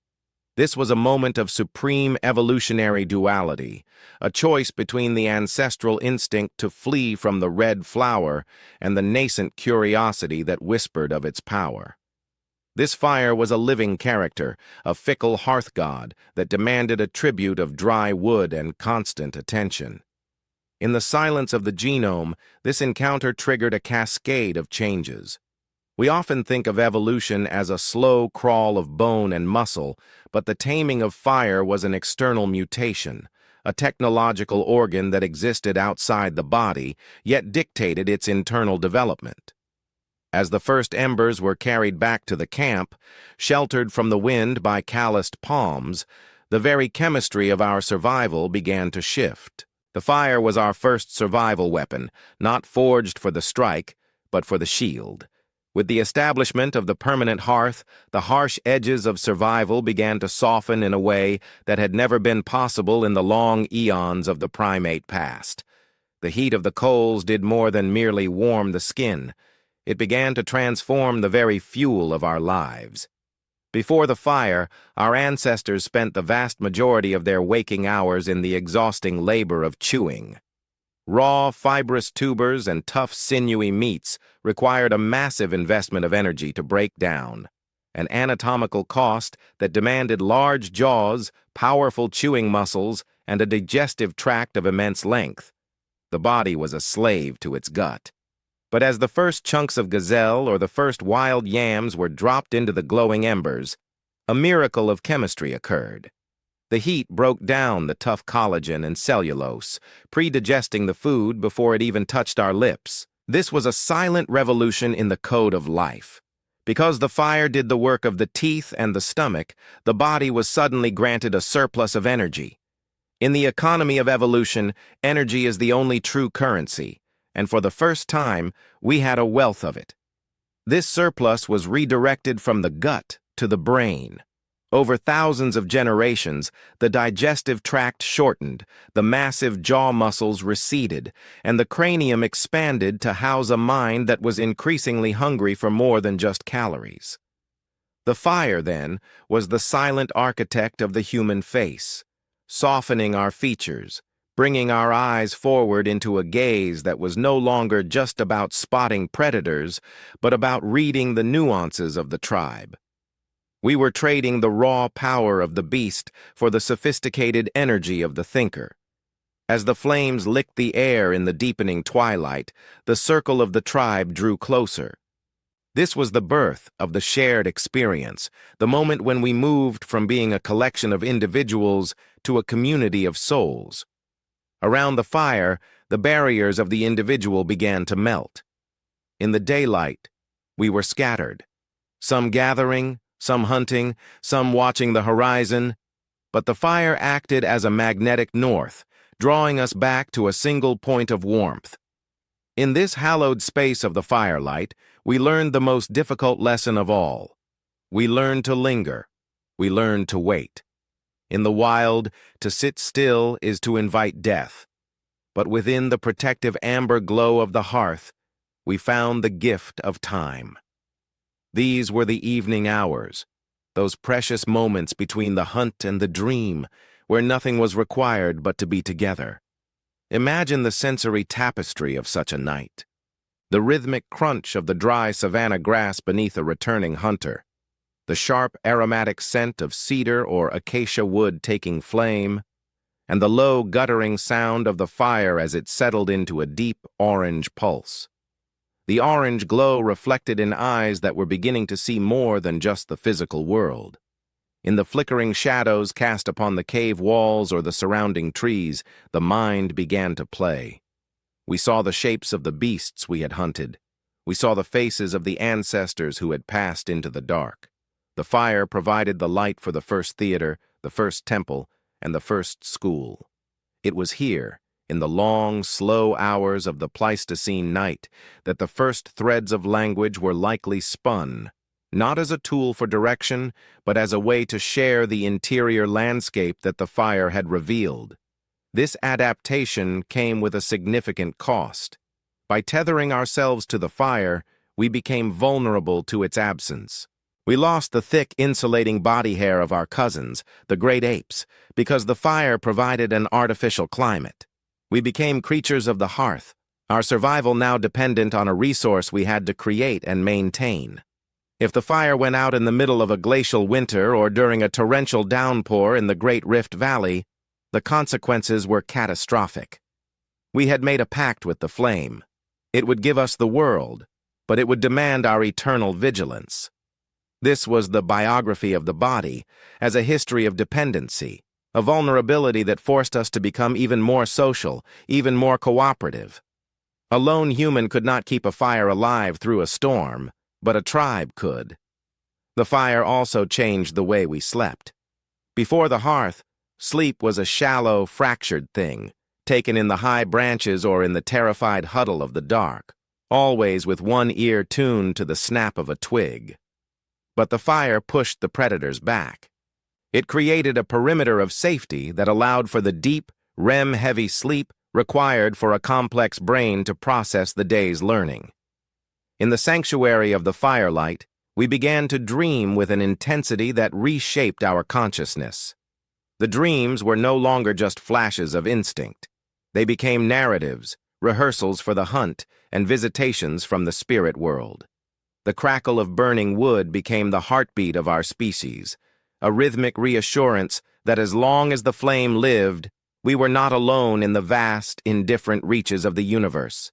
This was a moment of supreme evolutionary duality, a choice between the ancestral instinct to flee from the red flower and the nascent curiosity that whispered of its power. This fire was a living character, a fickle hearth god that demanded a tribute of dry wood and constant attention. In the silence of the genome, this encounter triggered a cascade of changes. We often think of evolution as a slow crawl of bone and muscle, but the taming of fire was an external mutation, a technological organ that existed outside the body, yet dictated its internal development. As the first embers were carried back to the camp, sheltered from the wind by calloused palms, the very chemistry of our survival began to shift. The fire was our first survival weapon, not forged for the strike, but for the shield. With the establishment of the permanent hearth, the harsh edges of survival began to soften in a way that had never been possible in the long eons of the primate past. The heat of the coals did more than merely warm the skin. It began to transform the very fuel of our lives. Before the fire, our ancestors spent the vast majority of their waking hours in the exhausting labor of chewing. Raw, fibrous tubers and tough, sinewy meats required a massive investment of energy to break down, an anatomical cost that demanded large jaws, powerful chewing muscles, and a digestive tract of immense length. The body was a slave to its gut. But as the first chunks of gazelle or the first wild yams were dropped into the glowing embers, a miracle of chemistry occurred. The heat broke down the tough collagen and cellulose, pre-digesting the food before it even touched our lips. This was a silent revolution in the code of life. Because the fire did the work of the teeth and the stomach, the body was suddenly granted a surplus of energy. In the economy of evolution, energy is the only true currency, and for the first time, we had a wealth of it. This surplus was redirected from the gut to the brain. Over thousands of generations, the digestive tract shortened, the massive jaw muscles receded, and the cranium expanded to house a mind that was increasingly hungry for more than just calories. The fire, then, was the silent architect of the human face, softening our features, bringing our eyes forward into a gaze that was no longer just about spotting predators, but about reading the nuances of the tribe. We were trading the raw power of the beast for the sophisticated energy of the thinker. As the flames licked the air in the deepening twilight, the circle of the tribe drew closer. This was the birth of the shared experience, the moment when we moved from being a collection of individuals to a community of souls. Around the fire, the barriers of the individual began to melt. In the daylight, we were scattered, some gathering, some hunting, some watching the horizon, but the fire acted as a magnetic north, drawing us back to a single point of warmth. In this hallowed space of the firelight, we learned the most difficult lesson of all. We learned to linger. We learned to wait. In the wild, to sit still is to invite death. But within the protective amber glow of the hearth, we found the gift of time. These were the evening hours, those precious moments between the hunt and the dream, where nothing was required but to be together. Imagine the sensory tapestry of such a night. The rhythmic crunch of the dry savanna grass beneath a returning hunter, the sharp aromatic scent of cedar or acacia wood taking flame, and the low guttering sound of the fire as it settled into a deep orange pulse. The orange glow reflected in eyes that were beginning to see more than just the physical world. In the flickering shadows cast upon the cave walls or the surrounding trees, the mind began to play. We saw the shapes of the beasts we had hunted. We saw the faces of the ancestors who had passed into the dark. The fire provided the light for the first theater, the first temple, and the first school. It was here, in the long, slow hours of the Pleistocene night, that the first threads of language were likely spun, not as a tool for direction, but as a way to share the interior landscape that the fire had revealed. This adaptation came with a significant cost. By tethering ourselves to the fire, we became vulnerable to its absence. We lost the thick, insulating body hair of our cousins, the great apes, because the fire provided an artificial climate. We became creatures of the hearth, our survival now dependent on a resource we had to create and maintain. If the fire went out in the middle of a glacial winter or during a torrential downpour in the Great Rift Valley, the consequences were catastrophic. We had made a pact with the flame. It would give us the world, but it would demand our eternal vigilance. This was the biography of the body, as a history of dependency, a vulnerability that forced us to become even more social, even more cooperative. A lone human could not keep a fire alive through a storm, but a tribe could. The fire also changed the way we slept. Before the hearth, sleep was a shallow, fractured thing, taken in the high branches or in the terrified huddle of the dark, always with one ear tuned to the snap of a twig. But the fire pushed the predators back. It created a perimeter of safety that allowed for the deep, REM-heavy sleep required for a complex brain to process the day's learning. In the sanctuary of the firelight, we began to dream with an intensity that reshaped our consciousness. The dreams were no longer just flashes of instinct. They became narratives, rehearsals for the hunt, and visitations from the spirit world. The crackle of burning wood became the heartbeat of our species, a rhythmic reassurance that as long as the flame lived, we were not alone in the vast, indifferent reaches of the universe.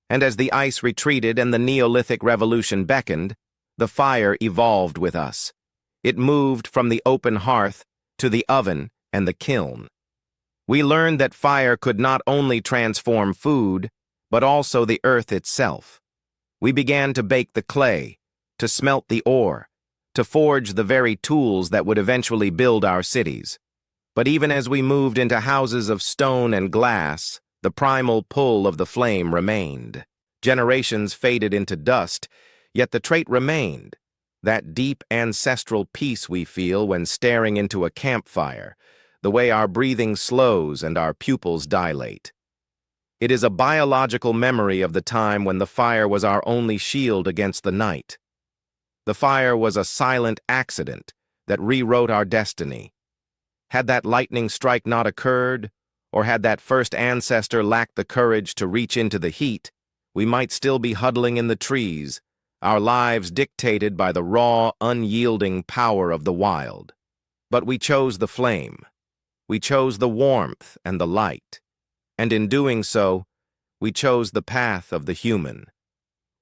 And as the ice retreated and the Neolithic revolution beckoned, the fire evolved with us. It moved from the open hearth to the oven and the kiln. We learned that fire could not only transform food, but also the earth itself. We began to bake the clay, to smelt the ore, to forge the very tools that would eventually build our cities. But even as we moved into houses of stone and glass, the primal pull of the flame remained. Generations faded into dust, yet the trait remained, that deep ancestral peace we feel when staring into a campfire, the way our breathing slows and our pupils dilate. It is a biological memory of the time when the fire was our only shield against the night. The fire was a silent accident that rewrote our destiny. Had that lightning strike not occurred, or had that first ancestor lacked the courage to reach into the heat, we might still be huddling in the trees, our lives dictated by the raw, unyielding power of the wild. But we chose the flame. We chose the warmth and the light. And in doing so, we chose the path of the human.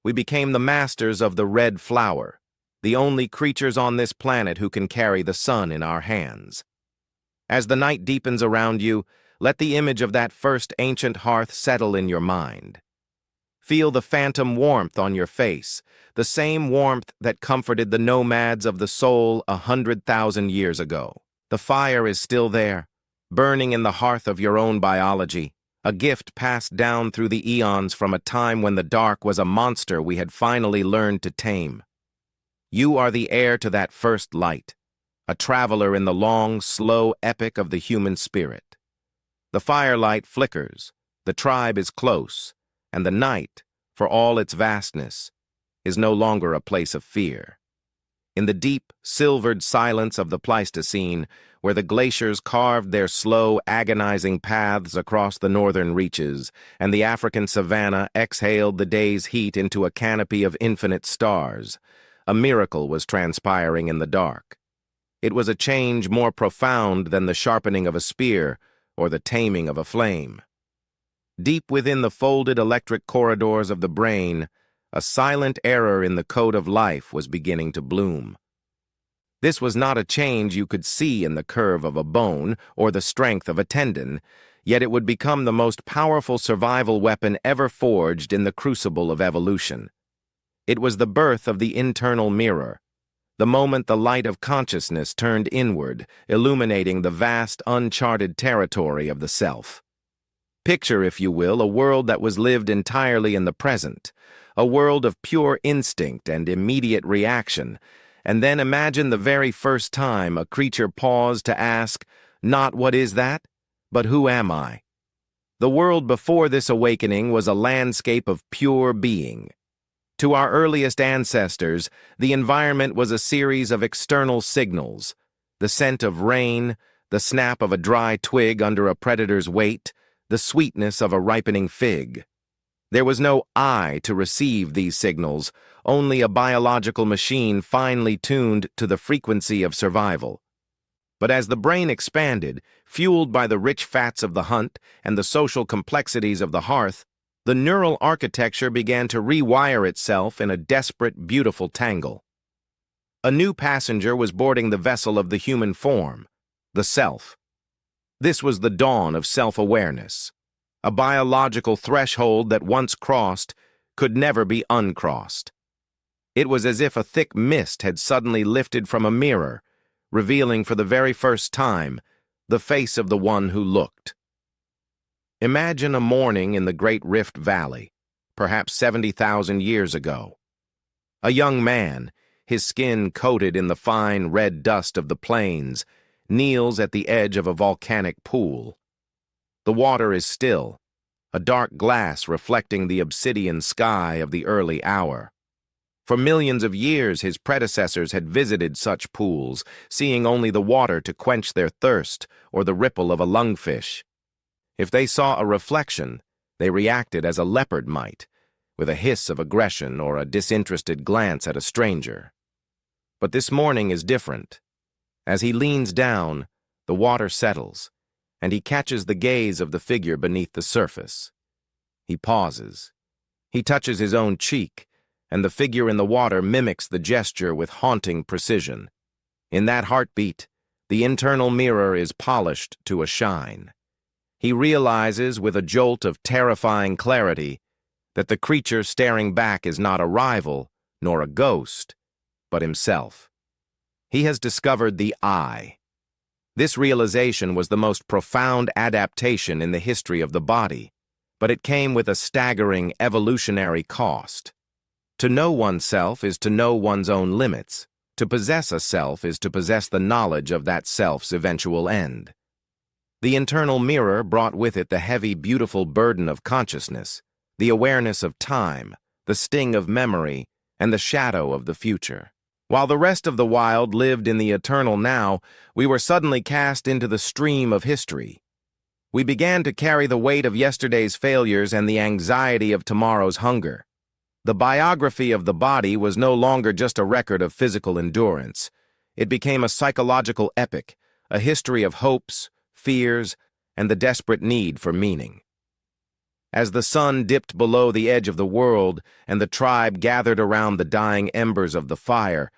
We became the masters of the red flower, the only creatures on this planet who can carry the sun in our hands. As the night deepens around you, let the image of that first ancient hearth settle in your mind. Feel the phantom warmth on your face, the same warmth that comforted the nomads of the soul 100,000 years ago. The fire is still there, burning in the hearth of your own biology, a gift passed down through the eons from a time when the dark was a monster we had finally learned to tame. You are the heir to that first light, a traveler in the long, slow epic of the human spirit. The firelight flickers, the tribe is close, and the night, for all its vastness, is no longer a place of fear. In the deep, silvered silence of the Pleistocene, where the glaciers carved their slow, agonizing paths across the northern reaches, and the African savanna exhaled the day's heat into a canopy of infinite stars, a miracle was transpiring in the dark. It was a change more profound than the sharpening of a spear or the taming of a flame. Deep within the folded electric corridors of the brain, a silent error in the code of life was beginning to bloom. This was not a change you could see in the curve of a bone or the strength of a tendon, yet it would become the most powerful survival weapon ever forged in the crucible of evolution. It was the birth of the internal mirror, the moment the light of consciousness turned inward, illuminating the vast, uncharted territory of the self. Picture, if you will, a world that was lived entirely in the present, a world of pure instinct and immediate reaction, and then imagine the very first time a creature paused to ask, not what is that, but who am I? The world before this awakening was a landscape of pure being. To our earliest ancestors, the environment was a series of external signals, the scent of rain, the snap of a dry twig under a predator's weight, the sweetness of a ripening fig. There was no eye to receive these signals, only a biological machine finely tuned to the frequency of survival. But as the brain expanded, fueled by the rich fats of the hunt and the social complexities of the hearth, the neural architecture began to rewire itself in a desperate, beautiful tangle. A new passenger was boarding the vessel of the human form, the self. This was the dawn of self-awareness, a biological threshold that once crossed could never be uncrossed. It was as if a thick mist had suddenly lifted from a mirror, revealing for the very first time the face of the one who looked. Imagine a morning in the Great Rift Valley, perhaps 70,000 years ago. A young man, his skin coated in the fine red dust of the plains, kneels at the edge of a volcanic pool. The water is still, a dark glass reflecting the obsidian sky of the early hour. For millions of years, his predecessors had visited such pools, seeing only the water to quench their thirst or the ripple of a lungfish. If they saw a reflection, they reacted as a leopard might, with a hiss of aggression or a disinterested glance at a stranger. But this morning is different. As he leans down, the water settles, and he catches the gaze of the figure beneath the surface. He pauses. He touches his own cheek, and the figure in the water mimics the gesture with haunting precision. In that heartbeat, the internal mirror is polished to a shine. He realizes with a jolt of terrifying clarity that the creature staring back is not a rival, nor a ghost, but himself. He has discovered the I. This realization was the most profound adaptation in the history of the body, but it came with a staggering evolutionary cost. To know oneself is to know one's own limits. To possess a self is to possess the knowledge of that self's eventual end. The internal mirror brought with it the heavy, beautiful burden of consciousness, the awareness of time, the sting of memory, and the shadow of the future. While the rest of the wild lived in the eternal now, we were suddenly cast into the stream of history. We began to carry the weight of yesterday's failures and the anxiety of tomorrow's hunger. The biography of the body was no longer just a record of physical endurance. It became a psychological epic, a history of hopes, fears, and the desperate need for meaning. As the sun dipped below the edge of the world and the tribe gathered around the dying embers of the fire,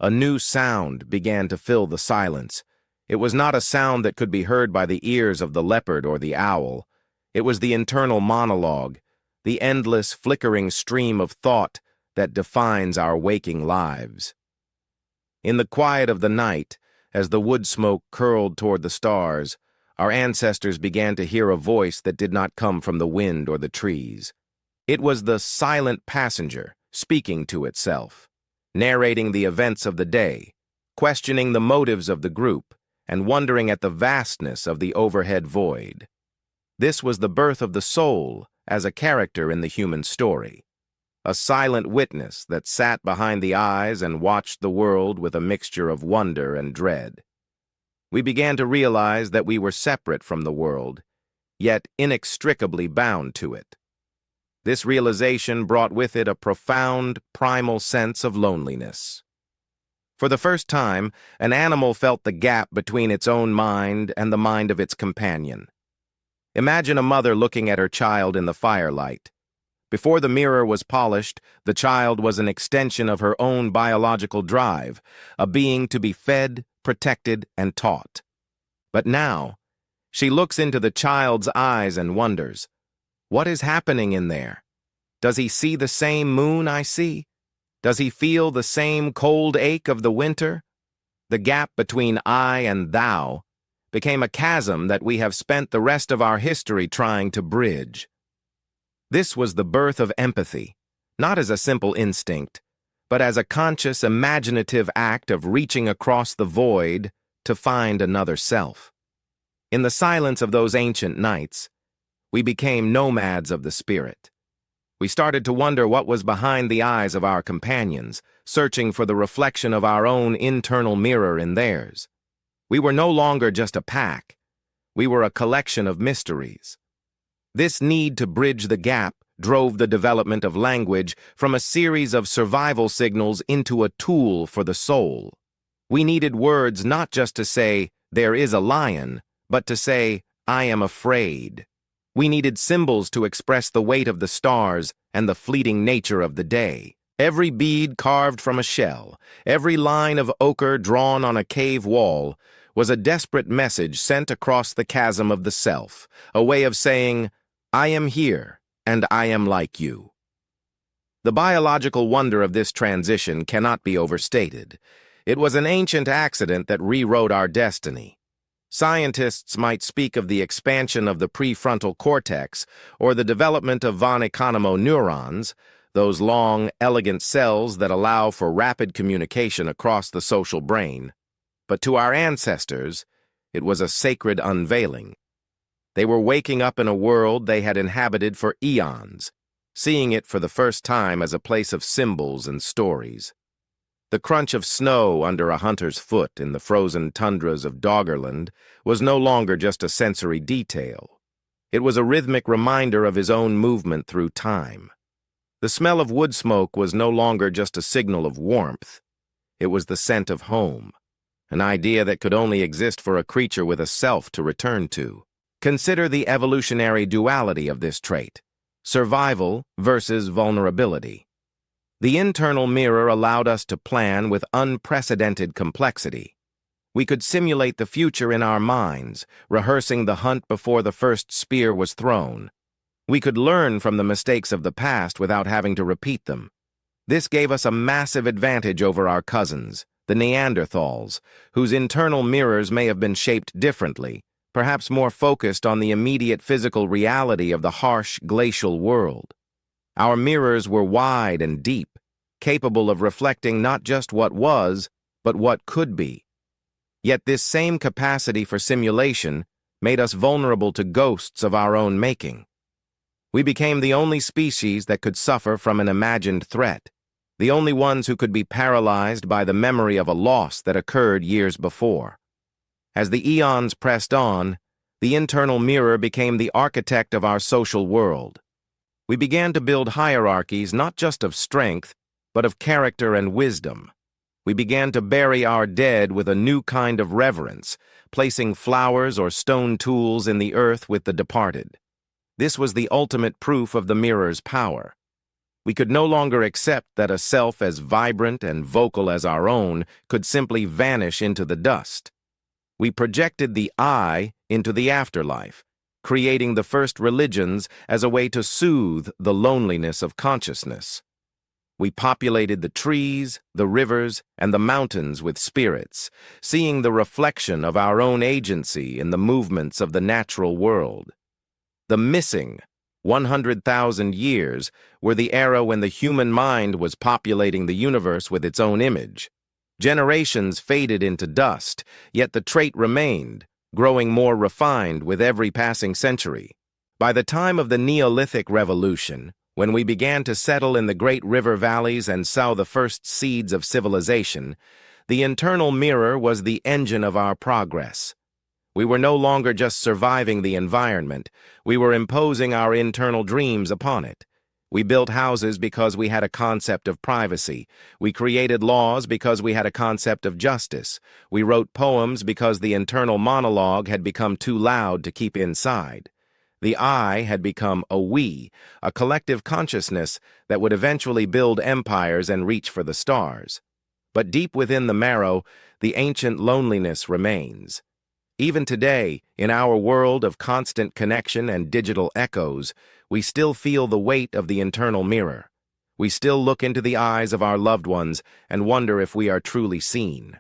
a new sound began to fill the silence. It was not a sound that could be heard by the ears of the leopard or the owl. It was the internal monologue, the endless, flickering stream of thought that defines our waking lives. In the quiet of the night, as the wood smoke curled toward the stars, our ancestors began to hear a voice that did not come from the wind or the trees. It was the silent passenger speaking to itself, narrating the events of the day, questioning the motives of the group, and wondering at the vastness of the overhead void. This was the birth of the soul as a character in the human story, a silent witness that sat behind the eyes and watched the world with a mixture of wonder and dread. We began to realize that we were separate from the world, yet inextricably bound to it. This realization brought with it a profound, primal sense of loneliness. For the first time, an animal felt the gap between its own mind and the mind of its companion. Imagine a mother looking at her child in the firelight. Before the mirror was polished, the child was an extension of her own biological drive, a being to be fed, protected, and taught. But now, she looks into the child's eyes and wonders, what is happening in there? Does he see the same moon I see? Does he feel the same cold ache of the winter? The gap between I and thou became a chasm that we have spent the rest of our history trying to bridge. This was the birth of empathy, not as a simple instinct, but as a conscious, imaginative act of reaching across the void to find another self. In the silence of those ancient nights, we became nomads of the spirit. We started to wonder what was behind the eyes of our companions, searching for the reflection of our own internal mirror in theirs. We were no longer just a pack. We were a collection of mysteries. This need to bridge the gap drove the development of language from a series of survival signals into a tool for the soul. We needed words not just to say, "There is a lion," but to say, "I am afraid." We needed symbols to express the weight of the stars and the fleeting nature of the day. Every bead carved from a shell, every line of ochre drawn on a cave wall, was a desperate message sent across the chasm of the self, a way of saying, "I am here, and I am like you." The biological wonder of this transition cannot be overstated. It was an ancient accident that rewrote our destiny. Scientists might speak of the expansion of the prefrontal cortex or the development of von Economo neurons, those long, elegant cells that allow for rapid communication across the social brain. But to our ancestors, it was a sacred unveiling. They were waking up in a world they had inhabited for eons, seeing it for the first time as a place of symbols and stories. The crunch of snow under a hunter's foot in the frozen tundras of Doggerland was no longer just a sensory detail. It was a rhythmic reminder of his own movement through time. The smell of wood smoke was no longer just a signal of warmth. It was the scent of home, an idea that could only exist for a creature with a self to return to. Consider the evolutionary duality of this trait: survival versus vulnerability. The internal mirror allowed us to plan with unprecedented complexity. We could simulate the future in our minds, rehearsing the hunt before the first spear was thrown. We could learn from the mistakes of the past without having to repeat them. This gave us a massive advantage over our cousins, the Neanderthals, whose internal mirrors may have been shaped differently, perhaps more focused on the immediate physical reality of the harsh glacial world. Our mirrors were wide and deep, capable of reflecting not just what was, but what could be. Yet this same capacity for simulation made us vulnerable to ghosts of our own making. We became the only species that could suffer from an imagined threat, the only ones who could be paralyzed by the memory of a loss that occurred years before. As the eons pressed on, the internal mirror became the architect of our social world. We began to build hierarchies not just of strength, but of character and wisdom. We began to bury our dead with a new kind of reverence, placing flowers or stone tools in the earth with the departed. This was the ultimate proof of the mirror's power. We could no longer accept that a self as vibrant and vocal as our own could simply vanish into the dust. We projected the I into the afterlife, creating the first religions as a way to soothe the loneliness of consciousness. We populated the trees, the rivers, and the mountains with spirits, seeing the reflection of our own agency in the movements of the natural world. The missing 100,000 years were the era when the human mind was populating the universe with its own image. Generations faded into dust, yet the trait remained, growing more refined with every passing century. By the time of the Neolithic Revolution, when we began to settle in the great river valleys and sow the first seeds of civilization, the internal mirror was the engine of our progress. We were no longer just surviving the environment, we were imposing our internal dreams upon it. We built houses because we had a concept of privacy. We created laws because we had a concept of justice. We wrote poems because the internal monologue had become too loud to keep inside. The I had become a we, a collective consciousness that would eventually build empires and reach for the stars. But deep within the marrow, the ancient loneliness remains. Even today, in our world of constant connection and digital echoes, we still feel the weight of the internal mirror. We still look into the eyes of our loved ones and wonder if we are truly seen.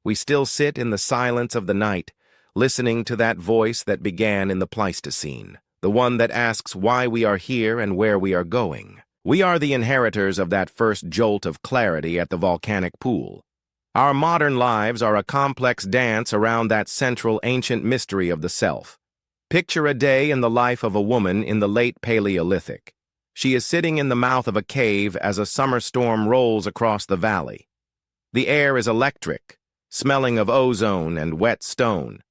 We still sit in the silence of the night, listening to that voice that began in the Pleistocene, the one that asks why we are here and where we are going. We are the inheritors of that first jolt of clarity at the volcanic pool. Our modern lives are a complex dance around that central ancient mystery of the self. Picture a day in the life of a woman in the late Paleolithic. She is sitting in the mouth of a cave as a summer storm rolls across the valley. The air is electric, smelling of ozone and wet stone.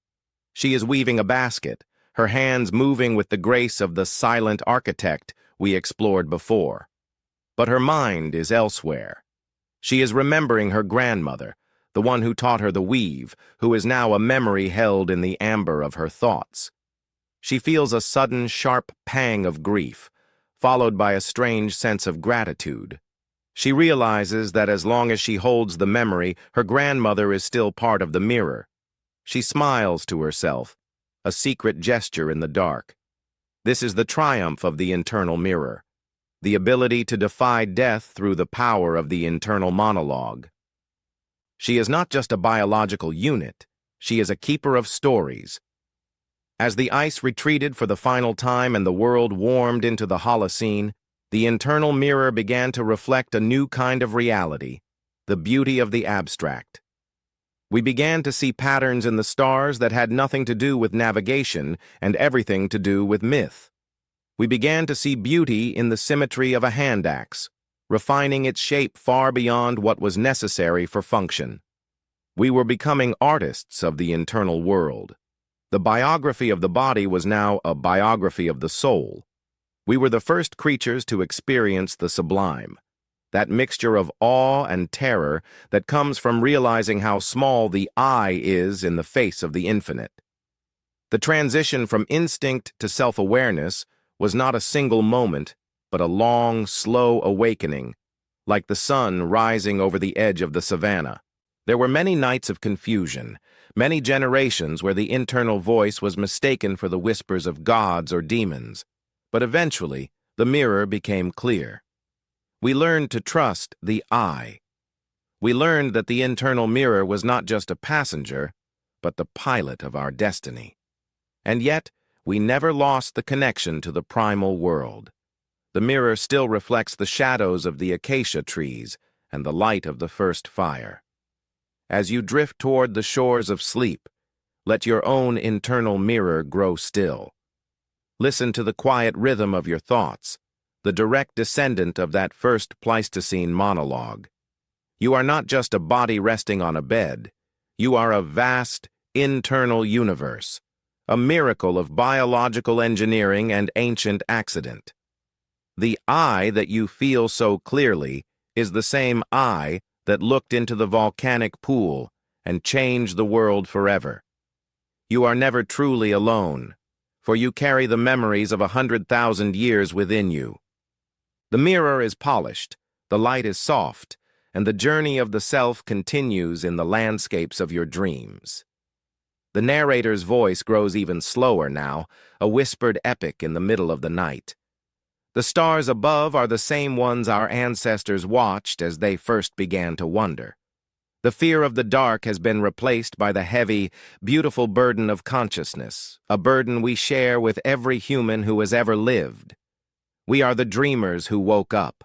She is weaving a basket, her hands moving with the grace of the silent architect we explored before. But her mind is elsewhere. She is remembering her grandmother, the one who taught her the weave, who is now a memory held in the amber of her thoughts. She feels a sudden, sharp pang of grief, followed by a strange sense of gratitude. She realizes that as long as she holds the memory, her grandmother is still part of the mirror. She smiles to herself, a secret gesture in the dark. This is the triumph of the internal mirror, the ability to defy death through the power of the internal monologue. She is not just a biological unit, she is a keeper of stories. As the ice retreated for the final time and the world warmed into the Holocene, the internal mirror began to reflect a new kind of reality, the beauty of the abstract. We began to see patterns in the stars that had nothing to do with navigation and everything to do with myth. We began to see beauty in the symmetry of a hand axe, refining its shape far beyond what was necessary for function. We were becoming artists of the internal world. The biography of the body was now a biography of the soul. We were the first creatures to experience the sublime, that mixture of awe and terror that comes from realizing how small the I is in the face of the infinite. The transition from instinct to self-awareness was not a single moment, but a long, slow awakening, like the sun rising over the edge of the savannah. There were many nights of confusion, many generations where the internal voice was mistaken for the whispers of gods or demons. But eventually, the mirror became clear. We learned to trust the I. We learned that the internal mirror was not just a passenger, but the pilot of our destiny. And yet, we never lost the connection to the primal world. The mirror still reflects the shadows of the acacia trees and the light of the first fire. As you drift toward the shores of sleep, let your own internal mirror grow still. Listen to the quiet rhythm of your thoughts, the direct descendant of that first Pleistocene monologue. You are not just a body resting on a bed. You are a vast, internal universe, a miracle of biological engineering and ancient accident. The I that you feel so clearly is the same I that looked into the volcanic pool and changed the world forever. You are never truly alone, for you carry the memories of 100,000 years within you. The mirror is polished, the light is soft, and the journey of the self continues in the landscapes of your dreams. The narrator's voice grows even slower now, a whispered epic in the middle of the night. The stars above are the same ones our ancestors watched as they first began to wonder. The fear of the dark has been replaced by the heavy, beautiful burden of consciousness, a burden we share with every human who has ever lived. We are the dreamers who woke up.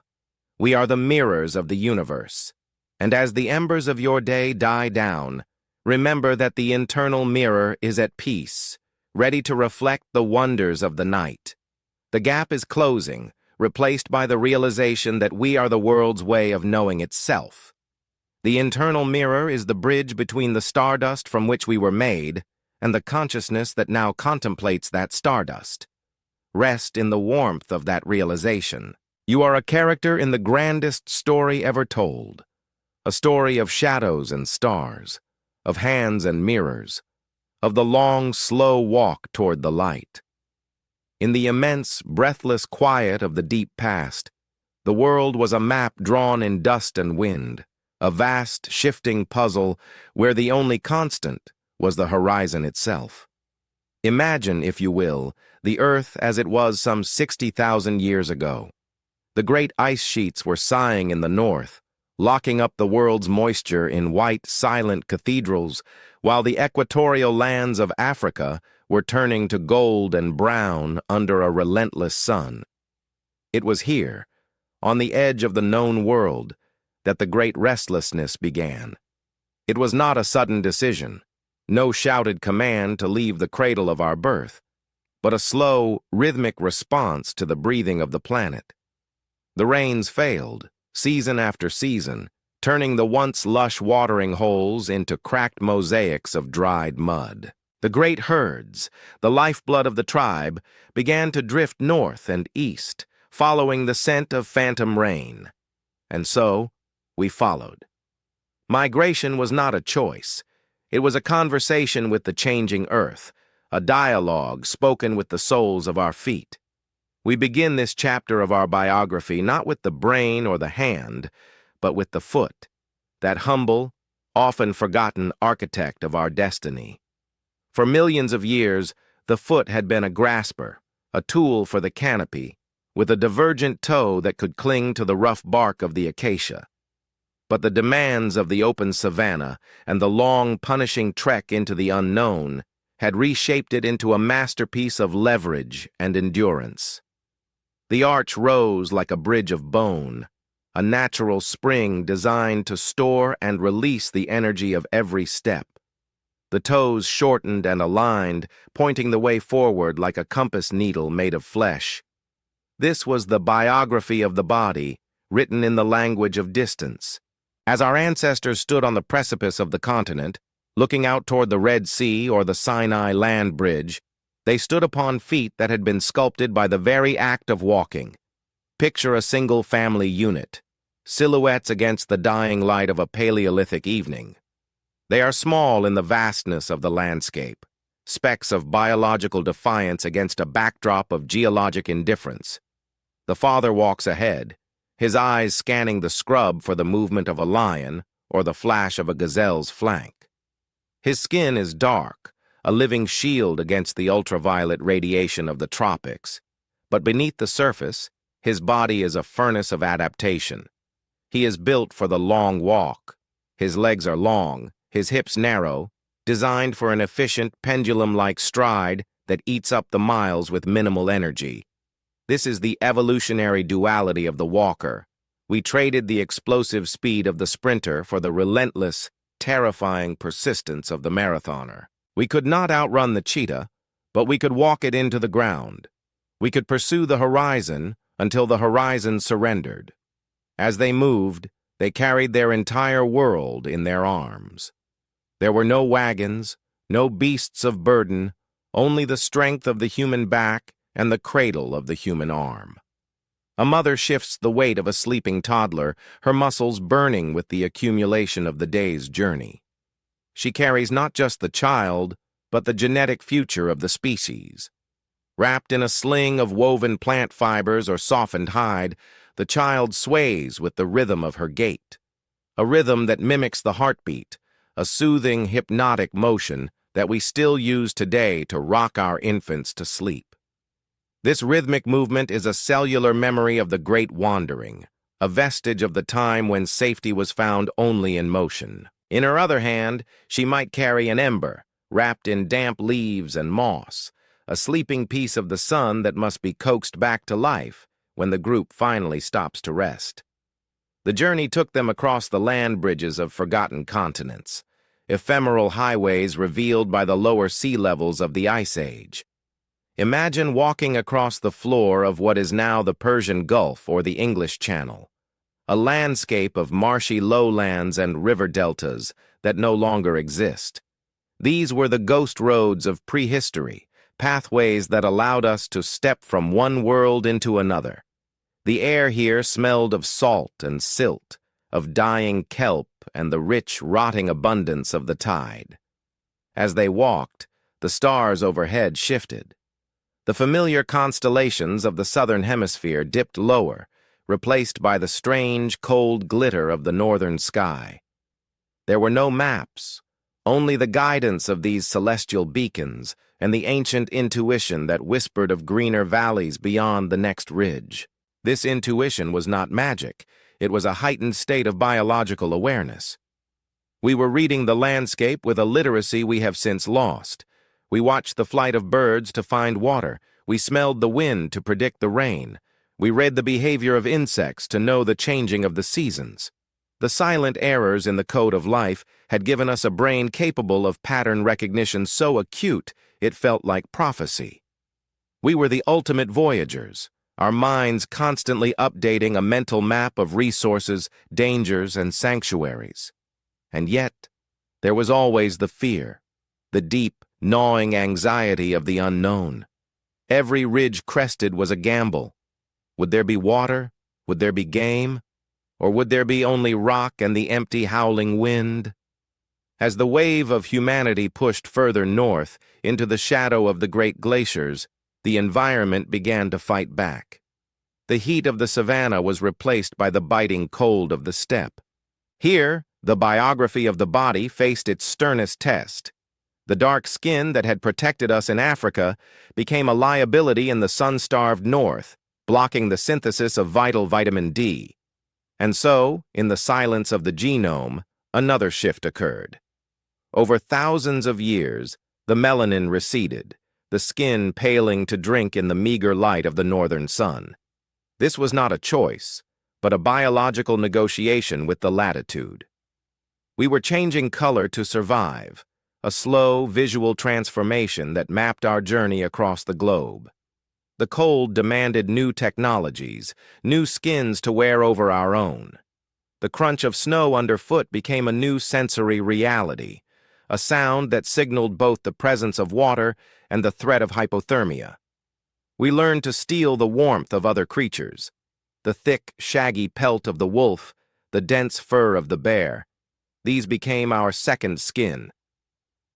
We are the mirrors of the universe. And as the embers of your day die down, remember that the internal mirror is at peace, ready to reflect the wonders of the night. The gap is closing, replaced by the realization that we are the world's way of knowing itself. The internal mirror is the bridge between the stardust from which we were made and the consciousness that now contemplates that stardust. Rest in the warmth of that realization. You are a character in the grandest story ever told, a story of shadows and stars, of hands and mirrors, of the long, slow walk toward the light. In the immense, breathless quiet of the deep past, the world was a map drawn in dust and wind, a vast, shifting puzzle where the only constant was the horizon itself. Imagine, if you will, the Earth as it was some 60,000 years ago. The great ice sheets were sighing in the north, locking up the world's moisture in white, silent cathedrals, while the equatorial lands of Africa were turning to gold and brown under a relentless sun. It was here, on the edge of the known world, that the great restlessness began. It was not a sudden decision, no shouted command to leave the cradle of our birth, but a slow, rhythmic response to the breathing of the planet. The rains failed, season after season, turning the once lush watering holes into cracked mosaics of dried mud. The great herds, the lifeblood of the tribe, began to drift north and east, following the scent of phantom rain. And so, we followed. Migration was not a choice. It was a conversation with the changing earth, a dialogue spoken with the soles of our feet. We begin this chapter of our biography not with the brain or the hand, but with the foot, that humble, often forgotten architect of our destiny. For millions of years, the foot had been a grasper, a tool for the canopy, with a divergent toe that could cling to the rough bark of the acacia. But the demands of the open savanna and the long, punishing trek into the unknown had reshaped it into a masterpiece of leverage and endurance. The arch rose like a bridge of bone, a natural spring designed to store and release the energy of every step. The toes shortened and aligned, pointing the way forward like a compass needle made of flesh. This was the biography of the body, written in the language of distance. As our ancestors stood on the precipice of the continent, looking out toward the Red Sea or the Sinai land bridge, they stood upon feet that had been sculpted by the very act of walking. Picture a single family unit, silhouettes against the dying light of a Paleolithic evening. They are small in the vastness of the landscape, specks of biological defiance against a backdrop of geologic indifference. The father walks ahead, his eyes scanning the scrub for the movement of a lion or the flash of a gazelle's flank. His skin is dark, a living shield against the ultraviolet radiation of the tropics, but beneath the surface, his body is a furnace of adaptation. He is built for the long walk. His legs are long, his hips narrow, designed for an efficient pendulum-like stride that eats up the miles with minimal energy. This is the evolutionary duality of the walker. We traded the explosive speed of the sprinter for the relentless, terrifying persistence of the marathoner. We could not outrun the cheetah, but we could walk it into the ground. We could pursue the horizon until the horizon surrendered. As they moved, they carried their entire world in their arms. There were no wagons, no beasts of burden, only the strength of the human back and the cradle of the human arm. A mother shifts the weight of a sleeping toddler, her muscles burning with the accumulation of the day's journey. She carries not just the child, but the genetic future of the species. Wrapped in a sling of woven plant fibers or softened hide, the child sways with the rhythm of her gait, a rhythm that mimics the heartbeat, a soothing, hypnotic motion that we still use today to rock our infants to sleep. This rhythmic movement is a cellular memory of the Great Wandering, a vestige of the time when safety was found only in motion. In her other hand, she might carry an ember, wrapped in damp leaves and moss, a sleeping piece of the sun that must be coaxed back to life when the group finally stops to rest. The journey took them across the land bridges of forgotten continents, ephemeral highways revealed by the lower sea levels of the Ice Age. Imagine walking across the floor of what is now the Persian Gulf or the English Channel, a landscape of marshy lowlands and river deltas that no longer exist. These were the ghost roads of prehistory, pathways that allowed us to step from one world into another. The air here smelled of salt and silt, of dying kelp and the rich, rotting abundance of the tide. As they walked, the stars overhead shifted. The familiar constellations of the southern hemisphere dipped lower, replaced by the strange, cold glitter of the northern sky. There were no maps, only the guidance of these celestial beacons and the ancient intuition that whispered of greener valleys beyond the next ridge. This intuition was not magic. It was a heightened state of biological awareness. We were reading the landscape with a literacy we have since lost. We watched the flight of birds to find water. We smelled the wind to predict the rain. We read the behavior of insects to know the changing of the seasons. The silent errors in the code of life had given us a brain capable of pattern recognition so acute it felt like prophecy. We were the ultimate voyagers, our minds constantly updating a mental map of resources, dangers, and sanctuaries. And yet, there was always the fear, the deep, gnawing anxiety of the unknown. Every ridge crested was a gamble. Would there be water? Would there be game? Or would there be only rock and the empty howling wind? As the wave of humanity pushed further north into the shadow of the great glaciers, the environment began to fight back. The heat of the savanna was replaced by the biting cold of the steppe. Here, the biography of the body faced its sternest test. The dark skin that had protected us in Africa became a liability in the sun-starved north, blocking the synthesis of vital vitamin D. And so, in the silence of the genome, another shift occurred. Over thousands of years, the melanin receded, the skin paling to drink in the meager light of the northern sun. This was not a choice, but a biological negotiation with the latitude. We were changing color to survive, a slow visual transformation that mapped our journey across the globe. The cold demanded new technologies, new skins to wear over our own. The crunch of snow underfoot became a new sensory reality, a sound that signaled both the presence of water and the threat of hypothermia. We learned to steal the warmth of other creatures, the thick, shaggy pelt of the wolf, the dense fur of the bear. These became our second skin.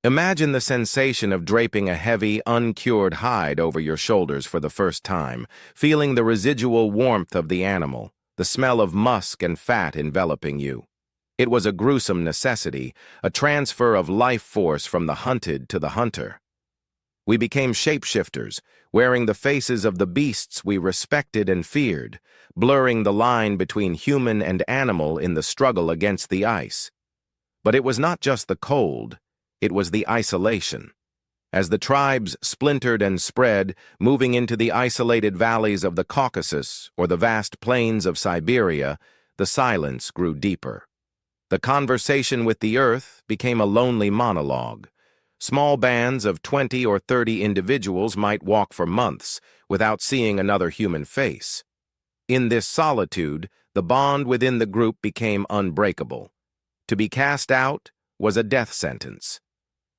Imagine the sensation of draping a heavy, uncured hide over your shoulders for the first time, feeling the residual warmth of the animal, the smell of musk and fat enveloping you. It was a gruesome necessity, a transfer of life force from the hunted to the hunter. We became shapeshifters, wearing the faces of the beasts we respected and feared, blurring the line between human and animal in the struggle against the ice. But it was not just the cold, it was the isolation. As the tribes splintered and spread, moving into the isolated valleys of the Caucasus or the vast plains of Siberia, the silence grew deeper. The conversation with the earth became a lonely monologue. Small bands of 20 or 30 individuals might walk for months without seeing another human face. In this solitude, the bond within the group became unbreakable. To be cast out was a death sentence.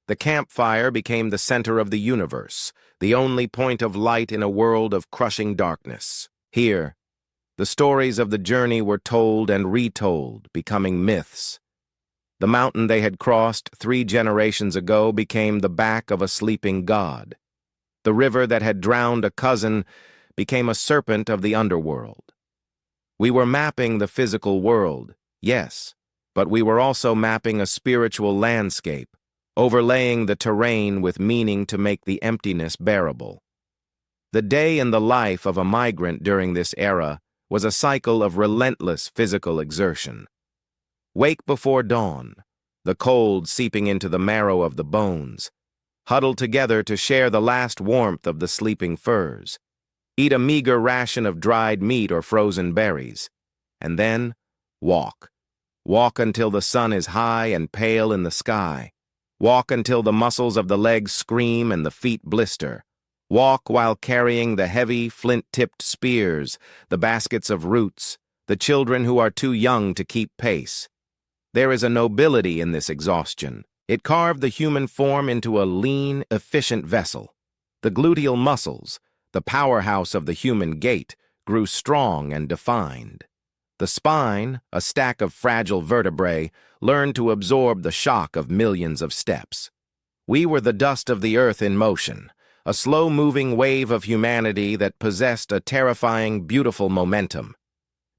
The campfire became the center of the universe, the only point of light in a world of crushing darkness. Here, the stories of the journey were told and retold, becoming myths. The mountain they had crossed 3 generations ago became the back of a sleeping god. The river that had drowned a cousin became a serpent of the underworld. We were mapping the physical world, yes, but we were also mapping a spiritual landscape, overlaying the terrain with meaning to make the emptiness bearable. The day in the life of a migrant during this era was a cycle of relentless physical exertion. Wake before dawn, the cold seeping into the marrow of the bones. Huddle together to share the last warmth of the sleeping furs. Eat a meager ration of dried meat or frozen berries. And then, walk. Walk until the sun is high and pale in the sky. Walk until the muscles of the legs scream and the feet blister. Walk while carrying the heavy, flint-tipped spears, the baskets of roots, the children who are too young to keep pace. There is a nobility in this exhaustion. It carved the human form into a lean, efficient vessel. The gluteal muscles, the powerhouse of the human gait, grew strong and defined. The spine, a stack of fragile vertebrae, learned to absorb the shock of millions of steps. We were the dust of the earth in motion, a slow-moving wave of humanity that possessed a terrifying, beautiful momentum.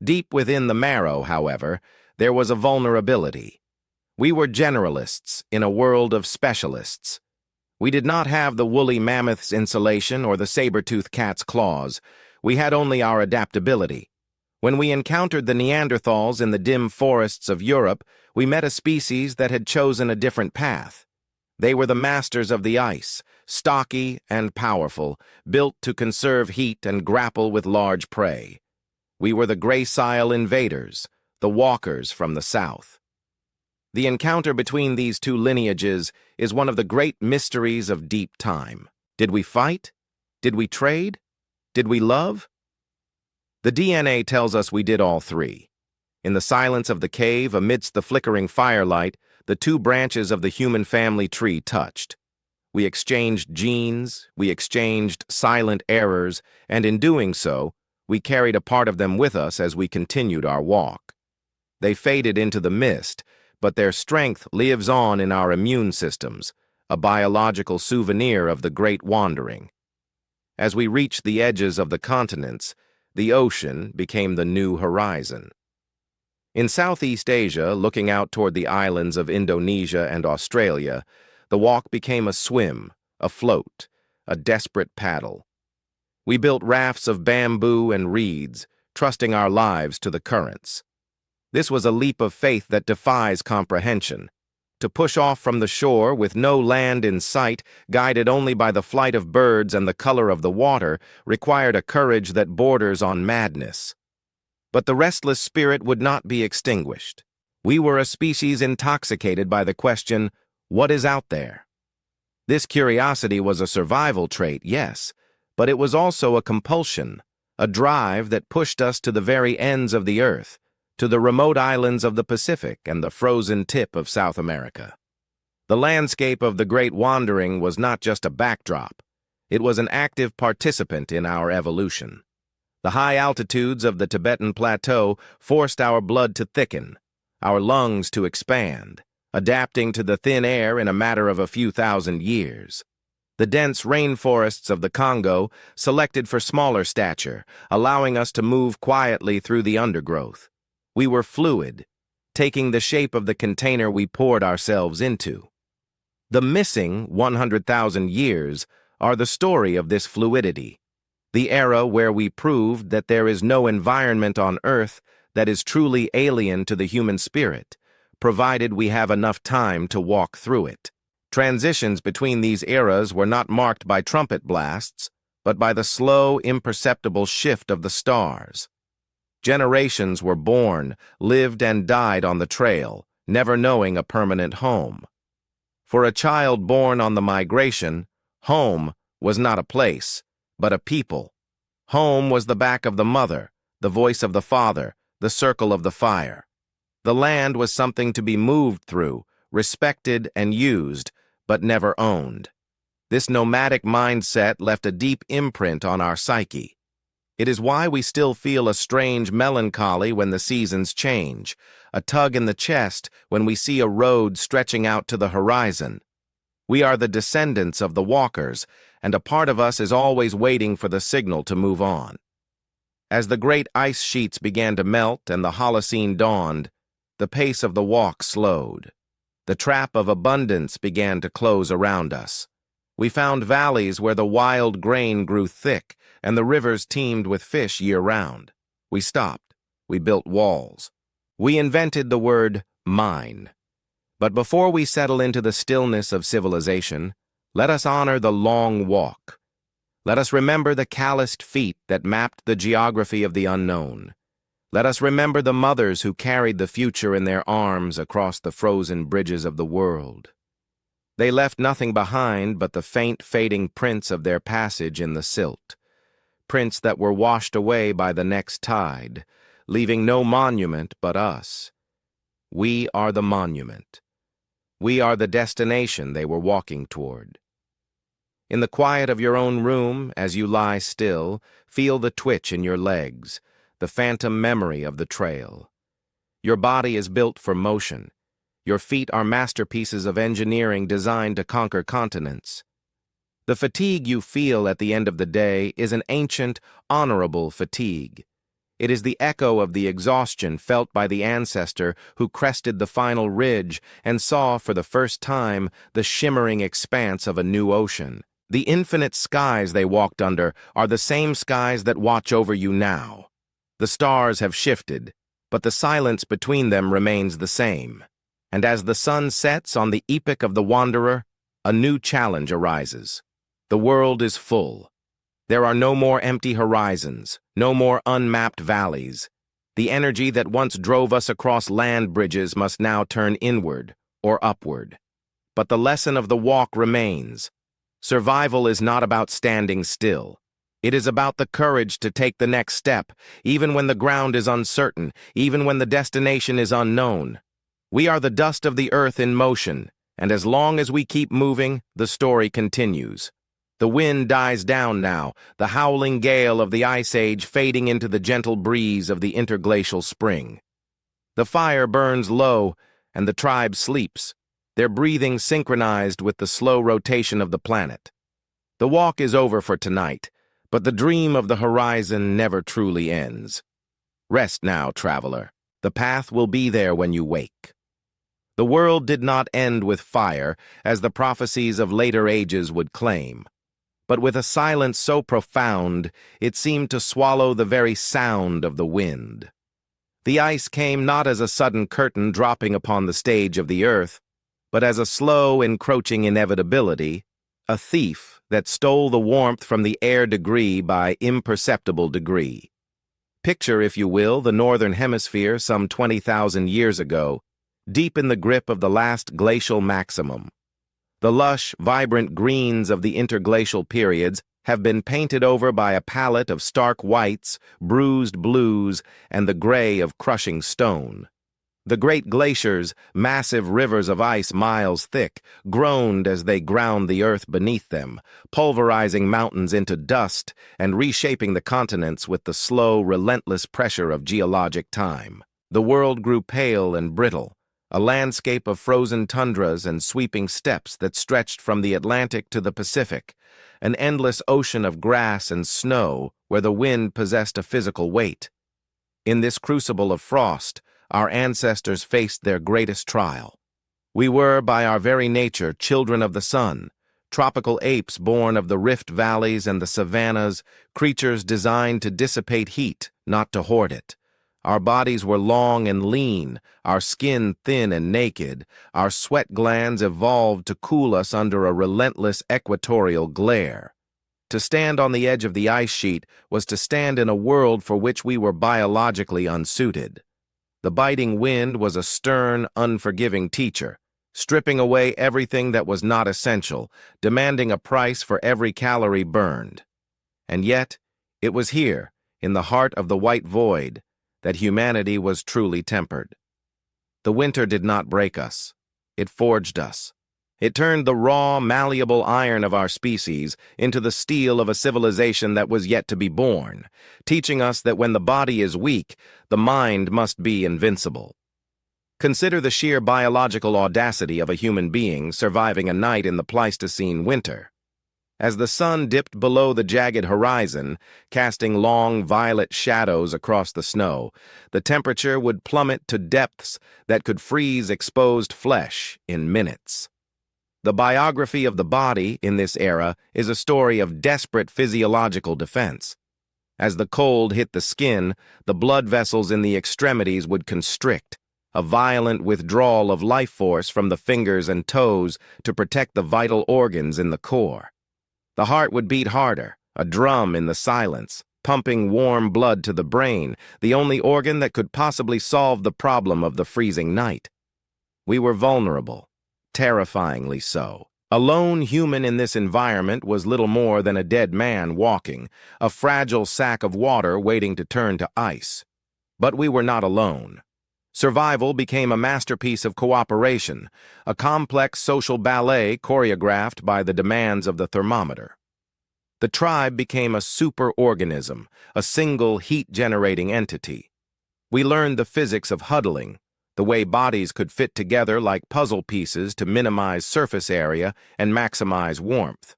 Deep within the marrow, however, there was a vulnerability. We were generalists in a world of specialists. We did not have the woolly mammoth's insulation or the saber-toothed cat's claws. We had only our adaptability. When we encountered the Neanderthals in the dim forests of Europe, we met a species that had chosen a different path. They were the masters of the ice, stocky and powerful, built to conserve heat and grapple with large prey. We were the gracile invaders, the walkers from the south. The encounter between these two lineages is one of the great mysteries of deep time. Did we fight? Did we trade? Did we love? The DNA tells us we did all three. In the silence of the cave, amidst the flickering firelight, the 2 branches of the human family tree touched. We exchanged genes, we exchanged silent errors, and in doing so, We carried a part of them with us as we continued our walk. They faded into the mist, but their strength lives on in our immune systems, a biological souvenir of the great wandering. As we reached the edges of the continents, the ocean became the new horizon. In Southeast Asia, looking out toward the islands of Indonesia and Australia, the walk became a swim, a float, a desperate paddle. We built rafts of bamboo and reeds, trusting our lives to the currents. This was a leap of faith that defies comprehension. To push off from the shore with no land in sight, guided only by the flight of birds and the color of the water, required a courage that borders on madness. But the restless spirit would not be extinguished. We were a species intoxicated by the question, what is out there? This curiosity was a survival trait, yes, but it was also a compulsion, a drive that pushed us to the very ends of the earth, to the remote islands of the Pacific and the frozen tip of South America. The landscape of the Great Wandering was not just a backdrop. It was an active participant in our evolution. The high altitudes of the Tibetan Plateau forced our blood to thicken, our lungs to expand, adapting to the thin air in a matter of a few thousand years. The dense rainforests of the Congo selected for smaller stature, allowing us to move quietly through the undergrowth. We were fluid, taking the shape of the container we poured ourselves into. The missing 100,000 years are the story of this fluidity, the era where we proved that there is no environment on Earth that is truly alien to the human spirit, provided we have enough time to walk through it. Transitions between these eras were not marked by trumpet blasts, but by the slow, imperceptible shift of the stars. Generations were born, lived and died on the trail, never knowing a permanent home. For a child born on the migration, home was not a place, but a people. Home was the back of the mother, the voice of the father, the circle of the fire. The land was something to be moved through, respected and used, but never owned. This nomadic mindset left a deep imprint on our psyche. It is why we still feel a strange melancholy when the seasons change, a tug in the chest when we see a road stretching out to the horizon. We are the descendants of the walkers, and a part of us is always waiting for the signal to move on. As the great ice sheets began to melt and the Holocene dawned, the pace of the walk slowed. The trap of abundance began to close around us. We found valleys where the wild grain grew thick and the rivers teemed with fish year-round. We stopped. We built walls. We invented the word mine. But before we settle into the stillness of civilization, let us honor the long walk. Let us remember the calloused feet that mapped the geography of the unknown. Let us remember the mothers who carried the future in their arms across the frozen bridges of the world. They left nothing behind but the faint, fading prints of their passage in the silt, prints that were washed away by the next tide, leaving no monument but us. We are the monument. We are the destination they were walking toward. In the quiet of your own room, as you lie still, feel the twitch in your legs, the phantom memory of the trail. Your body is built for motion. Your feet are masterpieces of engineering designed to conquer continents. The fatigue you feel at the end of the day is an ancient, honorable fatigue. It is the echo of the exhaustion felt by the ancestor who crested the final ridge and saw for the first time the shimmering expanse of a new ocean. The infinite skies they walked under are the same skies that watch over you now. The stars have shifted, but the silence between them remains the same. And as the sun sets on the epoch of the wanderer, a new challenge arises. The world is full. There are no more empty horizons, no more unmapped valleys. The energy that once drove us across land bridges must now turn inward or upward. But the lesson of the walk remains. Survival is not about standing still. It is about the courage to take the next step, even when the ground is uncertain, even when the destination is unknown. We are the dust of the earth in motion, and as long as we keep moving, the story continues. The wind dies down now, the howling gale of the Ice Age fading into the gentle breeze of the interglacial spring. The fire burns low, and the tribe sleeps, their breathing synchronized with the slow rotation of the planet. The walk is over for tonight, but the dream of the horizon never truly ends. Rest now, traveler. The path will be there when you wake. The world did not end with fire, as the prophecies of later ages would claim, but with a silence so profound it seemed to swallow the very sound of the wind. The ice came not as a sudden curtain dropping upon the stage of the earth, but as a slow, encroaching inevitability, a thief that stole the warmth from the air degree by imperceptible degree. Picture, if you will, the northern hemisphere some 20,000 years ago, deep in the grip of the last glacial maximum. The lush, vibrant greens of the interglacial periods have been painted over by a palette of stark whites, bruised blues, and the gray of crushing stone. The great glaciers, massive rivers of ice miles thick, groaned as they ground the earth beneath them, pulverizing mountains into dust and reshaping the continents with the slow, relentless pressure of geologic time. The world grew pale and brittle, a landscape of frozen tundras and sweeping steppes that stretched from the Atlantic to the Pacific, an endless ocean of grass and snow where the wind possessed a physical weight. In this crucible of frost, our ancestors faced their greatest trial. We were, by our very nature, children of the sun, tropical apes born of the rift valleys and the savannas, creatures designed to dissipate heat, not to hoard it. Our bodies were long and lean, our skin thin and naked, our sweat glands evolved to cool us under a relentless equatorial glare. To stand on the edge of the ice sheet was to stand in a world for which we were biologically unsuited. The biting wind was a stern, unforgiving teacher, stripping away everything that was not essential, demanding a price for every calorie burned. And yet, it was here, in the heart of the white void, that humanity was truly tempered. The winter did not break us. It forged us. It turned the raw, malleable iron of our species into the steel of a civilization that was yet to be born, teaching us that when the body is weak, the mind must be invincible. Consider the sheer biological audacity of a human being surviving a night in the Pleistocene winter. As the sun dipped below the jagged horizon, casting long violet shadows across the snow, the temperature would plummet to depths that could freeze exposed flesh in minutes. The biography of the body in this era is a story of desperate physiological defense. As the cold hit the skin, the blood vessels in the extremities would constrict, a violent withdrawal of life force from the fingers and toes to protect the vital organs in the core. The heart would beat harder, a drum in the silence, pumping warm blood to the brain, the only organ that could possibly solve the problem of the freezing night. We were vulnerable, terrifyingly so. A lone human in this environment was little more than a dead man walking, a fragile sack of water waiting to turn to ice. But we were not alone. Survival became a masterpiece of cooperation, a complex social ballet choreographed by the demands of the thermometer. The tribe became a superorganism, a single heat-generating entity. We learned the physics of huddling, the way bodies could fit together like puzzle pieces to minimize surface area and maximize warmth.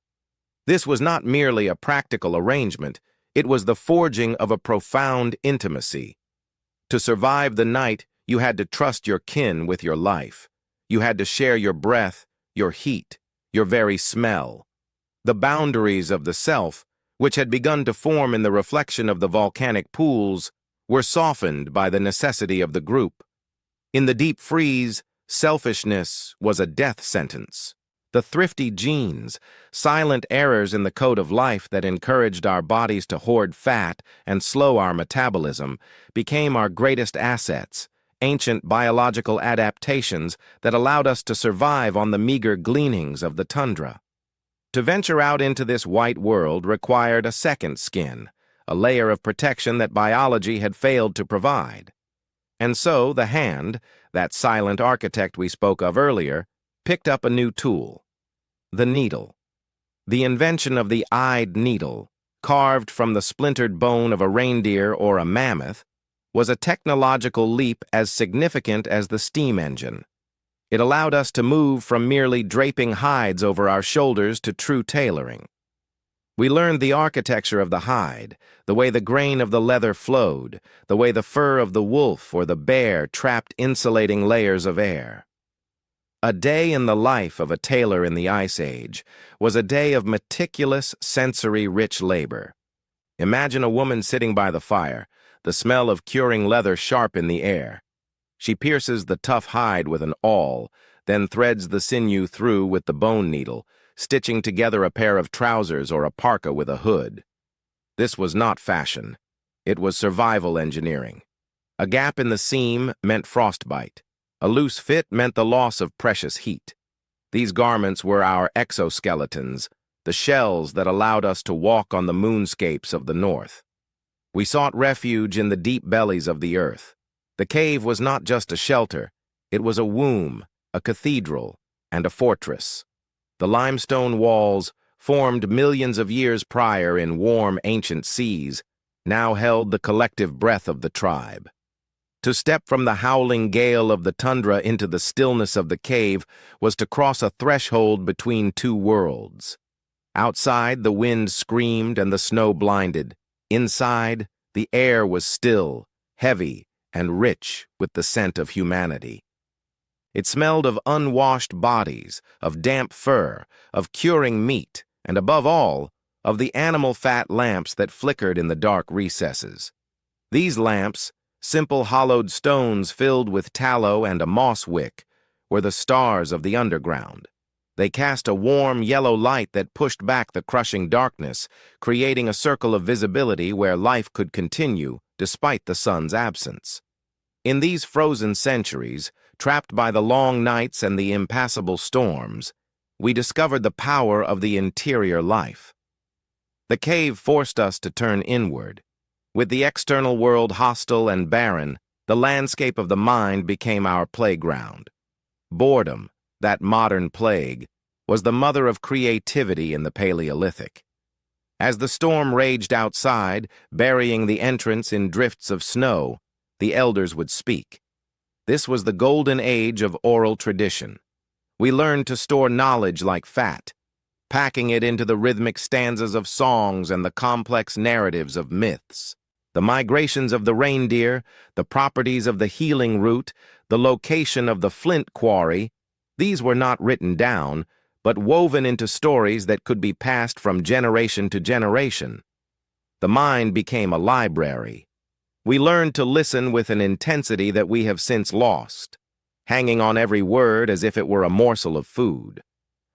This was not merely a practical arrangement, it was the forging of a profound intimacy. To survive the night, you had to trust your kin with your life. You had to share your breath, your heat, your very smell. The boundaries of the self, which had begun to form in the reflection of the volcanic pools, were softened by the necessity of the group. In the deep freeze, selfishness was a death sentence. The thrifty genes, silent errors in the code of life that encouraged our bodies to hoard fat and slow our metabolism, became our greatest assets, ancient biological adaptations that allowed us to survive on the meager gleanings of the tundra. To venture out into this white world required a second skin, a layer of protection that biology had failed to provide. And so the hand, that silent architect we spoke of earlier, picked up a new tool, the needle. The invention of the eyed needle, carved from the splintered bone of a reindeer or a mammoth, was a technological leap as significant as the steam engine. It allowed us to move from merely draping hides over our shoulders to true tailoring. We learned the architecture of the hide, the way the grain of the leather flowed, the way the fur of the wolf or the bear trapped insulating layers of air. A day in the life of a tailor in the Ice Age was a day of meticulous, sensory-rich labor. Imagine a woman sitting by the fire, the smell of curing leather sharp in the air. She pierces the tough hide with an awl, then threads the sinew through with the bone needle, stitching together a pair of trousers or a parka with a hood. This was not fashion. It was survival engineering. A gap in the seam meant frostbite. A loose fit meant the loss of precious heat. These garments were our exoskeletons, the shells that allowed us to walk on the moonscapes of the north. We sought refuge in the deep bellies of the earth. The cave was not just a shelter, it was a womb, a cathedral, and a fortress. The limestone walls, formed millions of years prior in warm, ancient seas, now held the collective breath of the tribe. To step from the howling gale of the tundra into the stillness of the cave was to cross a threshold between two worlds. Outside, the wind screamed and the snow blinded. Inside, the air was still, heavy, and rich with the scent of humanity. It smelled of unwashed bodies, of damp fur, of curing meat, and above all, of the animal fat lamps that flickered in the dark recesses. These lamps, simple hollowed stones filled with tallow and a moss wick, were the stars of the underground. They cast a warm yellow light that pushed back the crushing darkness, creating a circle of visibility where life could continue despite the sun's absence. In these frozen centuries, trapped by the long nights and the impassable storms, we discovered the power of the interior life. The cave forced us to turn inward. With the external world hostile and barren, the landscape of the mind became our playground. Boredom, that modern plague, was the mother of creativity in the Paleolithic. As the storm raged outside, burying the entrance in drifts of snow, the elders would speak. This was the golden age of oral tradition. We learned to store knowledge like fat, packing it into the rhythmic stanzas of songs and the complex narratives of myths. The migrations of the reindeer, the properties of the healing root, the location of the flint quarry, these were not written down, but woven into stories that could be passed from generation to generation. The mind became a library. We learned to listen with an intensity that we have since lost, hanging on every word as if it were a morsel of food.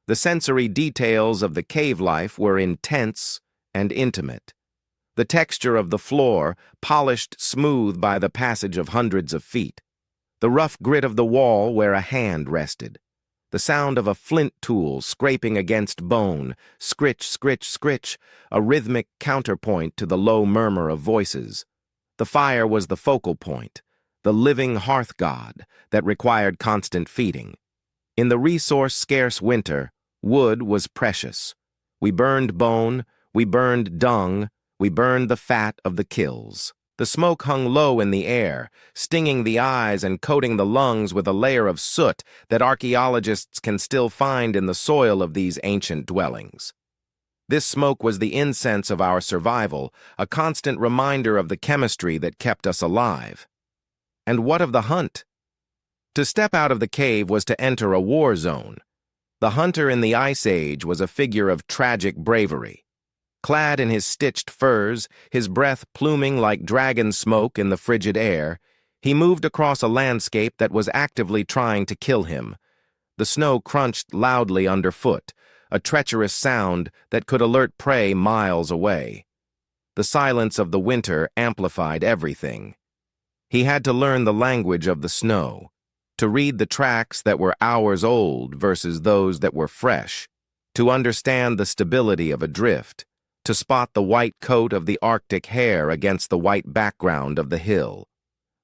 The sensory details of the cave life were intense and intimate. The texture of the floor, polished smooth by the passage of hundreds of feet. The rough grit of the wall where a hand rested. The sound of a flint tool scraping against bone, scritch, scritch, scritch, a rhythmic counterpoint to the low murmur of voices. The fire was the focal point, the living hearth god that required constant feeding. In the resource-scarce winter, wood was precious. We burned bone, we burned dung, we burned the fat of the kills. The smoke hung low in the air, stinging the eyes and coating the lungs with a layer of soot that archaeologists can still find in the soil of these ancient dwellings. This smoke was the incense of our survival, a constant reminder of the chemistry that kept us alive. And what of the hunt? To step out of the cave was to enter a war zone. The hunter in the Ice Age was a figure of tragic bravery. Clad in his stitched furs, his breath pluming like dragon smoke in the frigid air, he moved across a landscape that was actively trying to kill him. The snow crunched loudly underfoot, a treacherous sound that could alert prey miles away. The silence of the winter amplified everything. He had to learn the language of the snow, to read the tracks that were hours old versus those that were fresh, to understand the stability of a drift, to spot the white coat of the Arctic hare against the white background of the hill.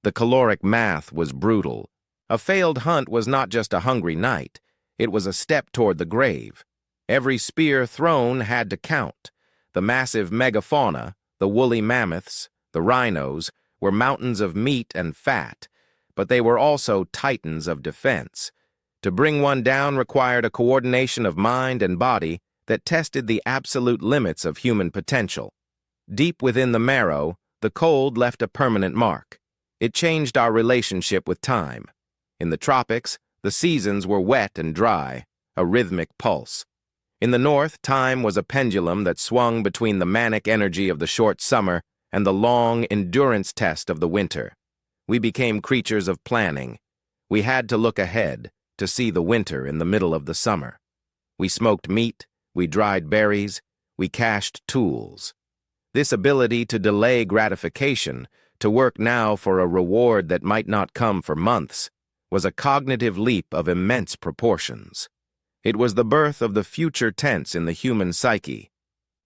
The caloric math was brutal. A failed hunt was not just a hungry night, it was a step toward the grave. Every spear thrown had to count. The massive megafauna, the woolly mammoths, the rhinos, were mountains of meat and fat, but they were also titans of defense. To bring one down required a coordination of mind and body that tested the absolute limits of human potential. Deep within the marrow, the cold left a permanent mark. It changed our relationship with time. In the tropics, the seasons were wet and dry, a rhythmic pulse. In the north, time was a pendulum that swung between the manic energy of the short summer and the long endurance test of the winter. We became creatures of planning. We had to look ahead to see the winter in the middle of the summer. We smoked meat, we dried berries, we cached tools. This ability to delay gratification, to work now for a reward that might not come for months, was a cognitive leap of immense proportions. It was the birth of the future tense in the human psyche.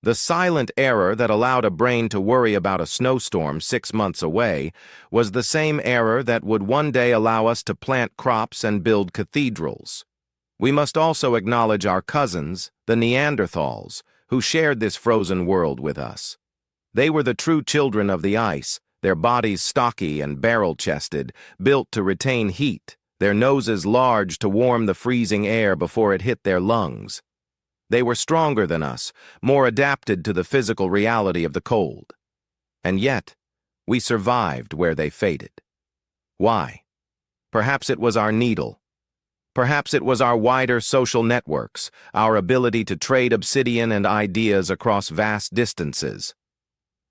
The silent error that allowed a brain to worry about a snowstorm 6 months away was the same error that would one day allow us to plant crops and build cathedrals. We must also acknowledge our cousins, the Neanderthals, who shared this frozen world with us. They were the true children of the ice, their bodies stocky and barrel-chested, built to retain heat, their noses large to warm the freezing air before it hit their lungs. They were stronger than us, more adapted to the physical reality of the cold. And yet, we survived where they faded. Why? Perhaps it was our needle. Perhaps it was our wider social networks, our ability to trade obsidian and ideas across vast distances.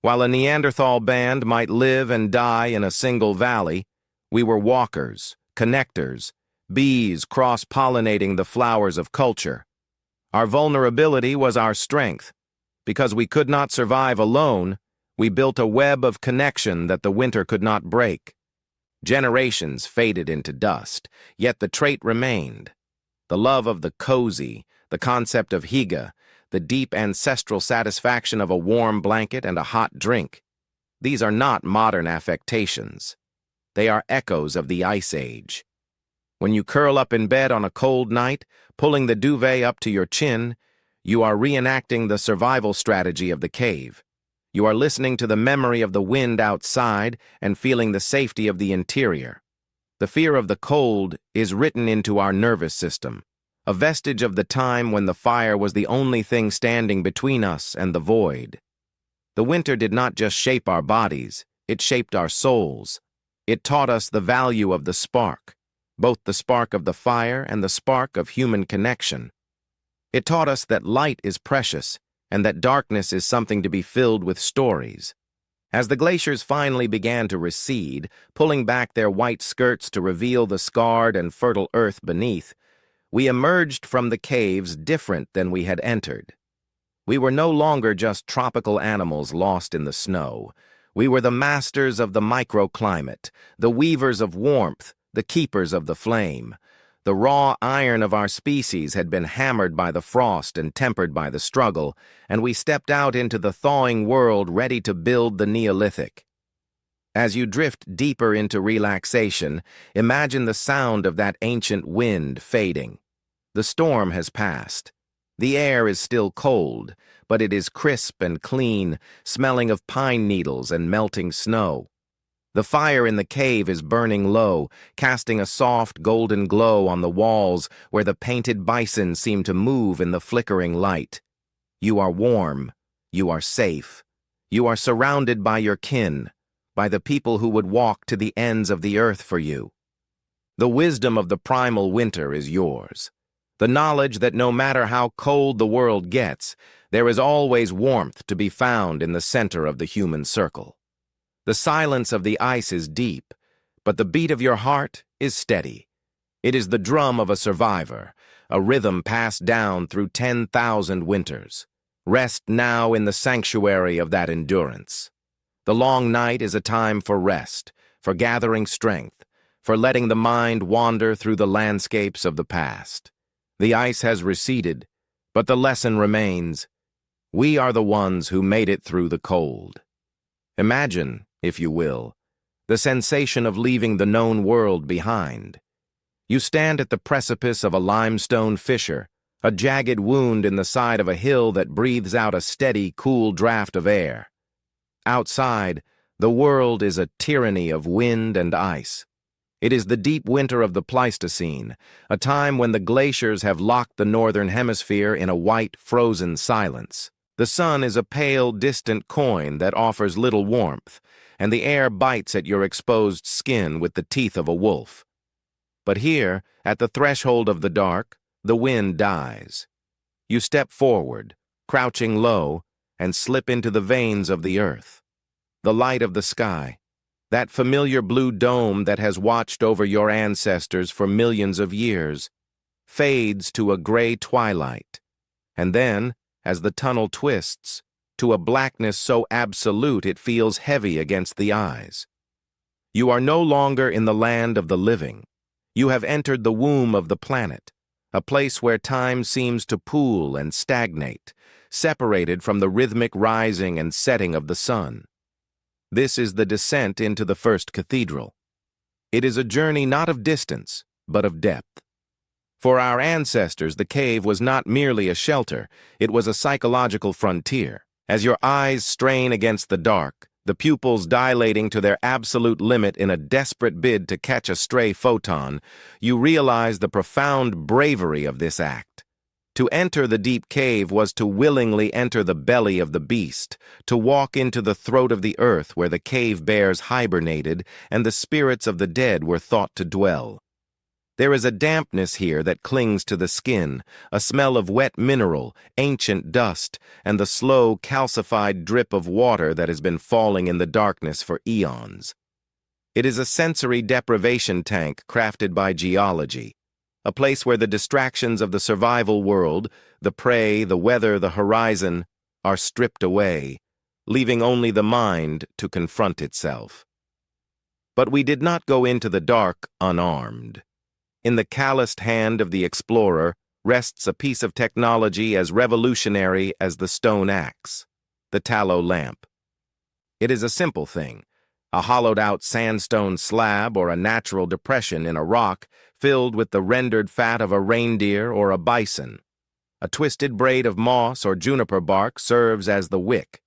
While a Neanderthal band might live and die in a single valley, we were walkers, connectors, bees cross-pollinating the flowers of culture. Our vulnerability was our strength. Because we could not survive alone, we built a web of connection that the winter could not break. Generations faded into dust, yet the trait remained. The love of the cozy, the concept of hygge, the deep ancestral satisfaction of a warm blanket and a hot drink. These are not modern affectations. They are echoes of the Ice Age. When you curl up in bed on a cold night, pulling the duvet up to your chin, you are reenacting the survival strategy of the cave. You are listening to the memory of the wind outside and feeling the safety of the interior. The fear of the cold is written into our nervous system, a vestige of the time when the fire was the only thing standing between us and the void. The winter did not just shape our bodies, it shaped our souls. It taught us the value of the spark, both the spark of the fire and the spark of human connection. It taught us that light is precious and that darkness is something to be filled with stories. As the glaciers finally began to recede, pulling back their white skirts to reveal the scarred and fertile earth beneath, we emerged from the caves different than we had entered. We were no longer just tropical animals lost in the snow. We were the masters of the microclimate, the weavers of warmth, the keepers of the flame. The raw iron of our species had been hammered by the frost and tempered by the struggle, and we stepped out into the thawing world ready to build the Neolithic. As you drift deeper into relaxation, imagine the sound of that ancient wind fading. The storm has passed. The air is still cold, but it is crisp and clean, smelling of pine needles and melting snow. The fire in the cave is burning low, casting a soft golden glow on the walls where the painted bison seem to move in the flickering light. You are warm. You are safe. You are surrounded by your kin, by the people who would walk to the ends of the earth for you. The wisdom of the primal winter is yours. The knowledge that no matter how cold the world gets, there is always warmth to be found in the center of the human circle. The silence of the ice is deep, but the beat of your heart is steady. It is the drum of a survivor, a rhythm passed down through 10,000 winters. Rest now in the sanctuary of that endurance. The long night is a time for rest, for gathering strength, for letting the mind wander through the landscapes of the past. The ice has receded, but the lesson remains. We are the ones who made it through the cold. Imagine, if you will, the sensation of leaving the known world behind. You stand at the precipice of a limestone fissure, a jagged wound in the side of a hill that breathes out a steady, cool draft of air. Outside, the world is a tyranny of wind and ice. It is the deep winter of the Pleistocene, a time when the glaciers have locked the northern hemisphere in a white, frozen silence. The sun is a pale, distant coin that offers little warmth, and the air bites at your exposed skin with the teeth of a wolf. But here, at the threshold of the dark, the wind dies. You step forward, crouching low, and slip into the veins of the earth. The light of the sky, that familiar blue dome that has watched over your ancestors for millions of years, fades to a gray twilight, and then, as the tunnel twists, to a blackness so absolute it feels heavy against the eyes. You are no longer in the land of the living. You have entered the womb of the planet, a place where time seems to pool and stagnate, separated from the rhythmic rising and setting of the sun. This is the descent into the first cathedral. It is a journey not of distance, but of depth. For our ancestors, the cave was not merely a shelter, it was a psychological frontier. As your eyes strain against the dark, the pupils dilating to their absolute limit in a desperate bid to catch a stray photon, you realize the profound bravery of this act. To enter the deep cave was to willingly enter the belly of the beast, to walk into the throat of the earth where the cave bears hibernated and the spirits of the dead were thought to dwell. There is a dampness here that clings to the skin, a smell of wet mineral, ancient dust, and the slow, calcified drip of water that has been falling in the darkness for eons. It is a sensory deprivation tank crafted by geology, a place where the distractions of the survival world, the prey, the weather, the horizon, are stripped away, leaving only the mind to confront itself. But we did not go into the dark unarmed. In the calloused hand of the explorer rests a piece of technology as revolutionary as the stone axe, the tallow lamp. It is a simple thing, a hollowed-out sandstone slab or a natural depression in a rock filled with the rendered fat of a reindeer or a bison. A twisted braid of moss or juniper bark serves as the wick.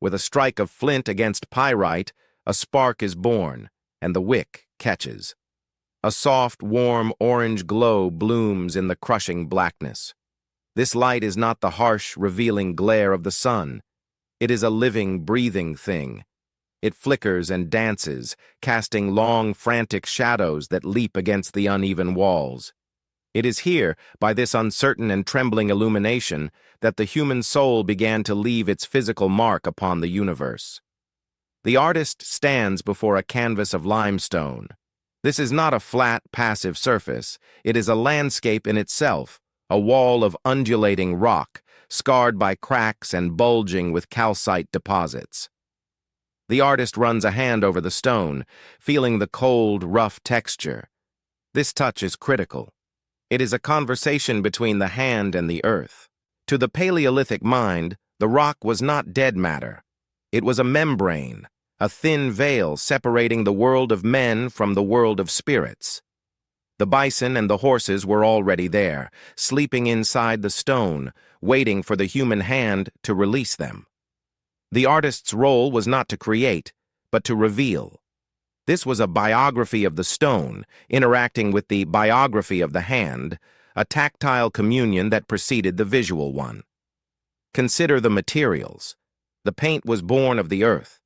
With a strike of flint against pyrite, a spark is born, and the wick catches. A soft, warm orange glow blooms in the crushing blackness. This light is not the harsh, revealing glare of the sun. It is a living, breathing thing. It flickers and dances, casting long, frantic shadows that leap against the uneven walls. It is here, by this uncertain and trembling illumination, that the human soul began to leave its physical mark upon the universe. The artist stands before a canvas of limestone. This is not a flat, passive surface. It is a landscape in itself, a wall of undulating rock, scarred by cracks and bulging with calcite deposits. The artist runs a hand over the stone, feeling the cold, rough texture. This touch is critical. It is a conversation between the hand and the earth. To the Paleolithic mind, the rock was not dead matter. It was a membrane, a thin veil separating the world of men from the world of spirits. The bison and the horses were already there, sleeping inside the stone, waiting for the human hand to release them. The artist's role was not to create, but to reveal. This was a biography of the stone, interacting with the biography of the hand, a tactile communion that preceded the visual one. Consider the materials. The paint was born of the earth.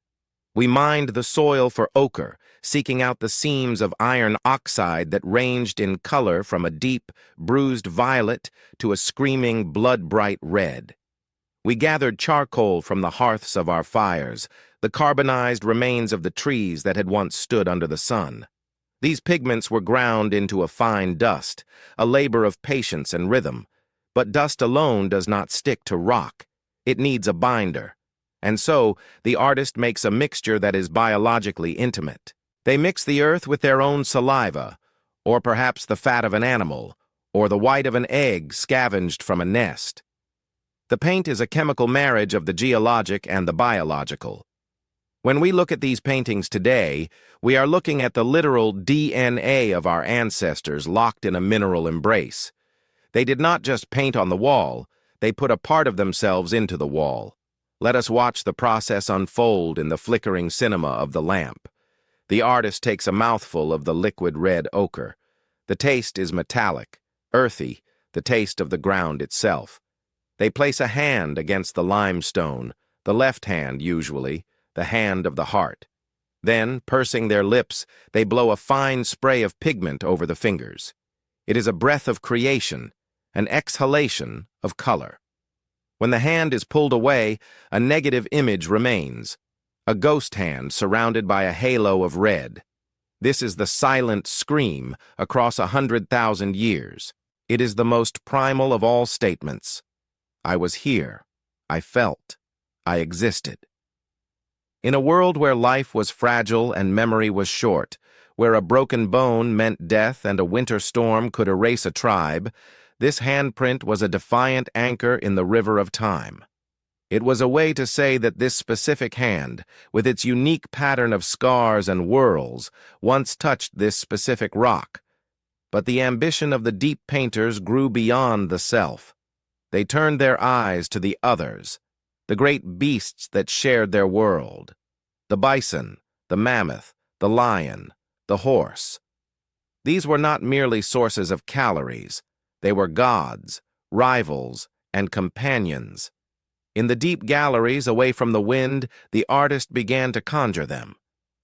We mined the soil for ochre, seeking out the seams of iron oxide that ranged in color from a deep, bruised violet to a screaming, blood-bright red. We gathered charcoal from the hearths of our fires, the carbonized remains of the trees that had once stood under the sun. These pigments were ground into a fine dust, a labor of patience and rhythm. But dust alone does not stick to rock. It needs a binder. And so, the artist makes a mixture that is biologically intimate. They mix the earth with their own saliva, or perhaps the fat of an animal, or the white of an egg scavenged from a nest. The paint is a chemical marriage of the geologic and the biological. When we look at these paintings today, we are looking at the literal DNA of our ancestors locked in a mineral embrace. They did not just paint on the wall, they put a part of themselves into the wall. Let us watch the process unfold in the flickering cinema of the lamp. The artist takes a mouthful of the liquid red ochre. The taste is metallic, earthy, the taste of the ground itself. They place a hand against the limestone, the left hand usually, the hand of the heart. Then, pursing their lips, they blow a fine spray of pigment over the fingers. It is a breath of creation, an exhalation of color. When the hand is pulled away, a negative image remains, a ghost hand surrounded by a halo of red. This is the silent scream across 100,000 years. It is the most primal of all statements. I was here. I felt. I existed. In a world where life was fragile and memory was short, where a broken bone meant death and a winter storm could erase a tribe, this handprint was a defiant anchor in the river of time. It was a way to say that this specific hand, with its unique pattern of scars and whorls, once touched this specific rock. But the ambition of the deep painters grew beyond the self. They turned their eyes to the others, the great beasts that shared their world. The bison, the mammoth, the lion, the horse. These were not merely sources of calories. They were gods, rivals, and companions. In the deep galleries away from the wind, the artist began to conjure them.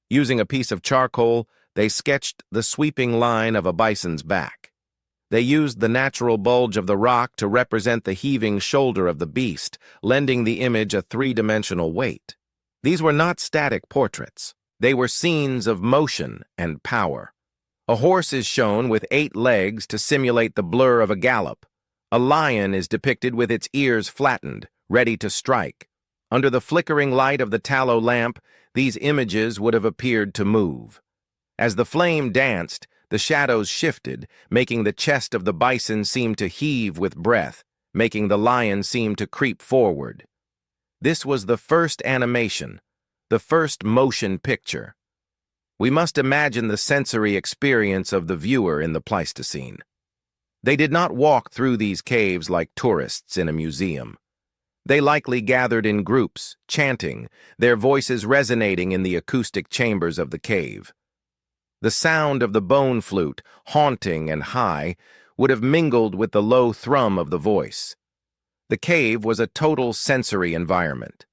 Using a piece of charcoal, they sketched the sweeping line of a bison's back. They used the natural bulge of the rock to represent the heaving shoulder of the beast, lending the image a three-dimensional weight. These were not static portraits. They were scenes of motion and power. A horse is shown with 8 legs to simulate the blur of a gallop. A lion is depicted with its ears flattened, ready to strike. Under the flickering light of the tallow lamp, these images would have appeared to move. As the flame danced, the shadows shifted, making the chest of the bison seem to heave with breath, making the lion seem to creep forward. This was the first animation, the first motion picture. We must imagine the sensory experience of the viewer in the Pleistocene. They did not walk through these caves like tourists in a museum. They likely gathered in groups, chanting, their voices resonating in the acoustic chambers of the cave. The sound of the bone flute, haunting and high, would have mingled with the low thrum of the voice. The cave was a total sensory environment,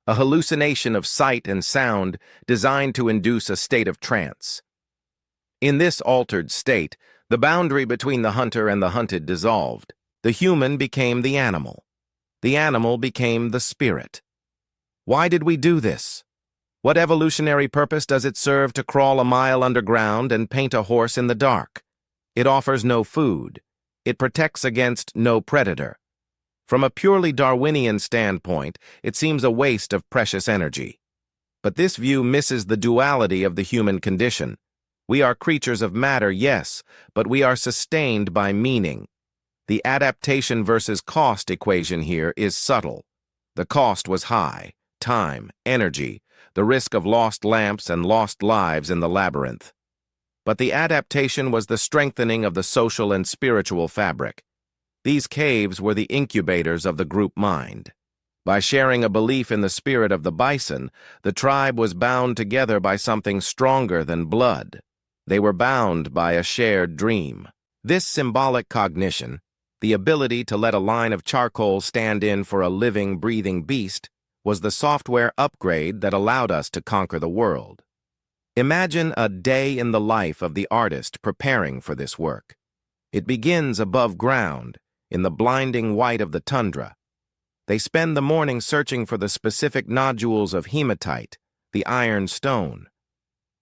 a hallucination of sight and sound designed to induce a state of trance. In this altered state, the boundary between the hunter and the hunted dissolved. The human became the animal. The animal became the spirit. Why did we do this? What evolutionary purpose does it serve to crawl a mile underground and paint a horse in the dark? It offers no food. It protects against no predator. From a purely Darwinian standpoint, it seems a waste of precious energy. But this view misses the duality of the human condition. We are creatures of matter, yes, but we are sustained by meaning. The adaptation versus cost equation here is subtle. The cost was high: time, energy, the risk of lost lamps and lost lives in the labyrinth. But the adaptation was the strengthening of the social and spiritual fabric. These caves were the incubators of the group mind. By sharing a belief in the spirit of the bison, the tribe was bound together by something stronger than blood. They were bound by a shared dream. This symbolic cognition, the ability to let a line of charcoal stand in for a living, breathing beast, was the software upgrade that allowed us to conquer the world. Imagine a day in the life of the artist preparing for this work. It begins above ground, in the blinding white of the tundra. They spend the morning searching for the specific nodules of hematite, the iron stone.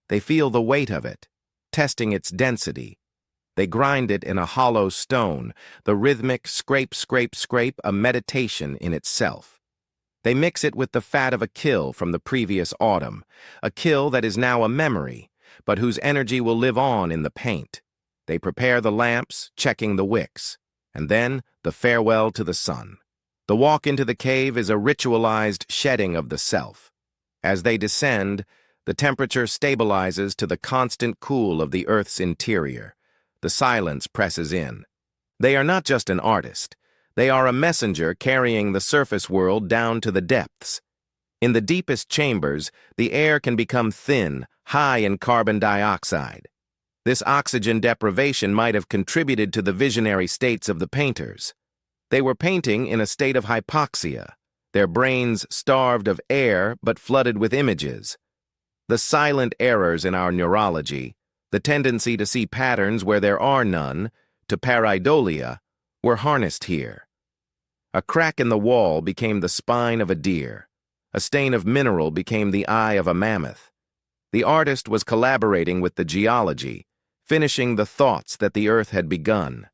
They feel the weight of it, testing its density. They grind it in a hollow stone, the rhythmic scrape, scrape, scrape, a meditation in itself. They mix it with the fat of a kill from the previous autumn, a kill that is now a memory, but whose energy will live on in the paint. They prepare the lamps, checking the wicks, and then the farewell to the sun. The walk into the cave is a ritualized shedding of the self. As they descend, the temperature stabilizes to the constant cool of the Earth's interior. The silence presses in. They are not just an artist. They are a messenger carrying the surface world down to the depths. In the deepest chambers, the air can become thin, high in carbon dioxide. This oxygen deprivation might have contributed to the visionary states of the painters. They were painting in a state of hypoxia, their brains starved of air but flooded with images. The silent errors in our neurology, the tendency to see patterns where there are none, to pareidolia, were harnessed here. A crack in the wall became the spine of a deer. A stain of mineral became the eye of a mammoth. The artist was collaborating with the geology, finishing the thoughts that the earth had begun.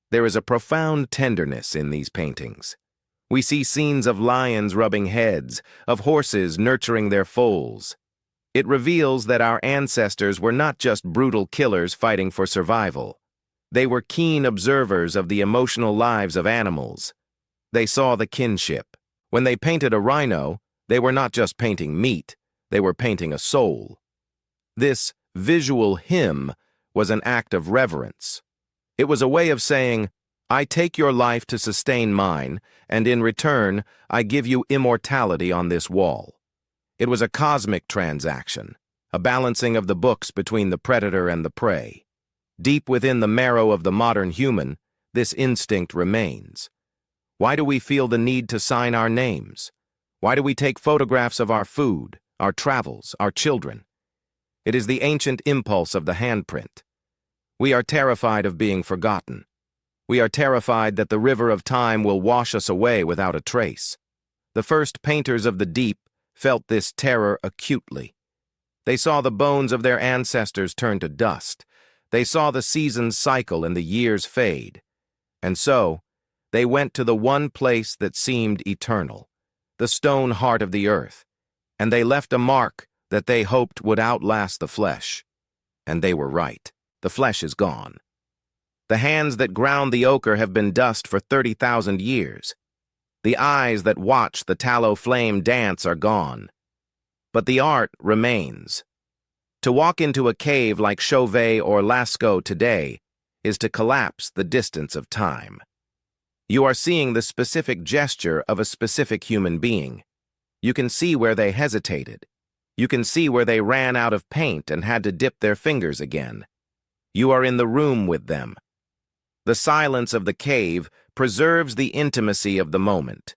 There is a profound tenderness in these paintings. We see scenes of lions rubbing heads, of horses nurturing their foals. It reveals that our ancestors were not just brutal killers fighting for survival. They were keen observers of the emotional lives of animals. They saw the kinship. When they painted a rhino, they were not just painting meat, they were painting a soul. This visual hymn was an act of reverence. It was a way of saying, I take your life to sustain mine, and in return, I give you immortality on this wall. It was a cosmic transaction, a balancing of the books between the predator and the prey. Deep within the marrow of the modern human, this instinct remains. Why do we feel the need to sign our names? Why do we take photographs of our food, our travels, our children? It is the ancient impulse of the handprint. We are terrified of being forgotten. We are terrified that the river of time will wash us away without a trace. The first painters of the deep felt this terror acutely. They saw the bones of their ancestors turn to dust. They saw the seasons cycle and the years fade. And so, they went to the one place that seemed eternal, the stone heart of the earth, and they left a mark that they hoped would outlast the flesh. And they were right. The flesh is gone. The hands that ground the ochre have been dust for 30,000 years. The eyes that watch the tallow flame dance are gone. But the art remains. To walk into a cave like Chauvet or Lascaux today is to collapse the distance of time. You are seeing the specific gesture of a specific human being. You can see where they hesitated. You can see where they ran out of paint and had to dip their fingers again. You are in the room with them. The silence of the cave preserves the intimacy of the moment.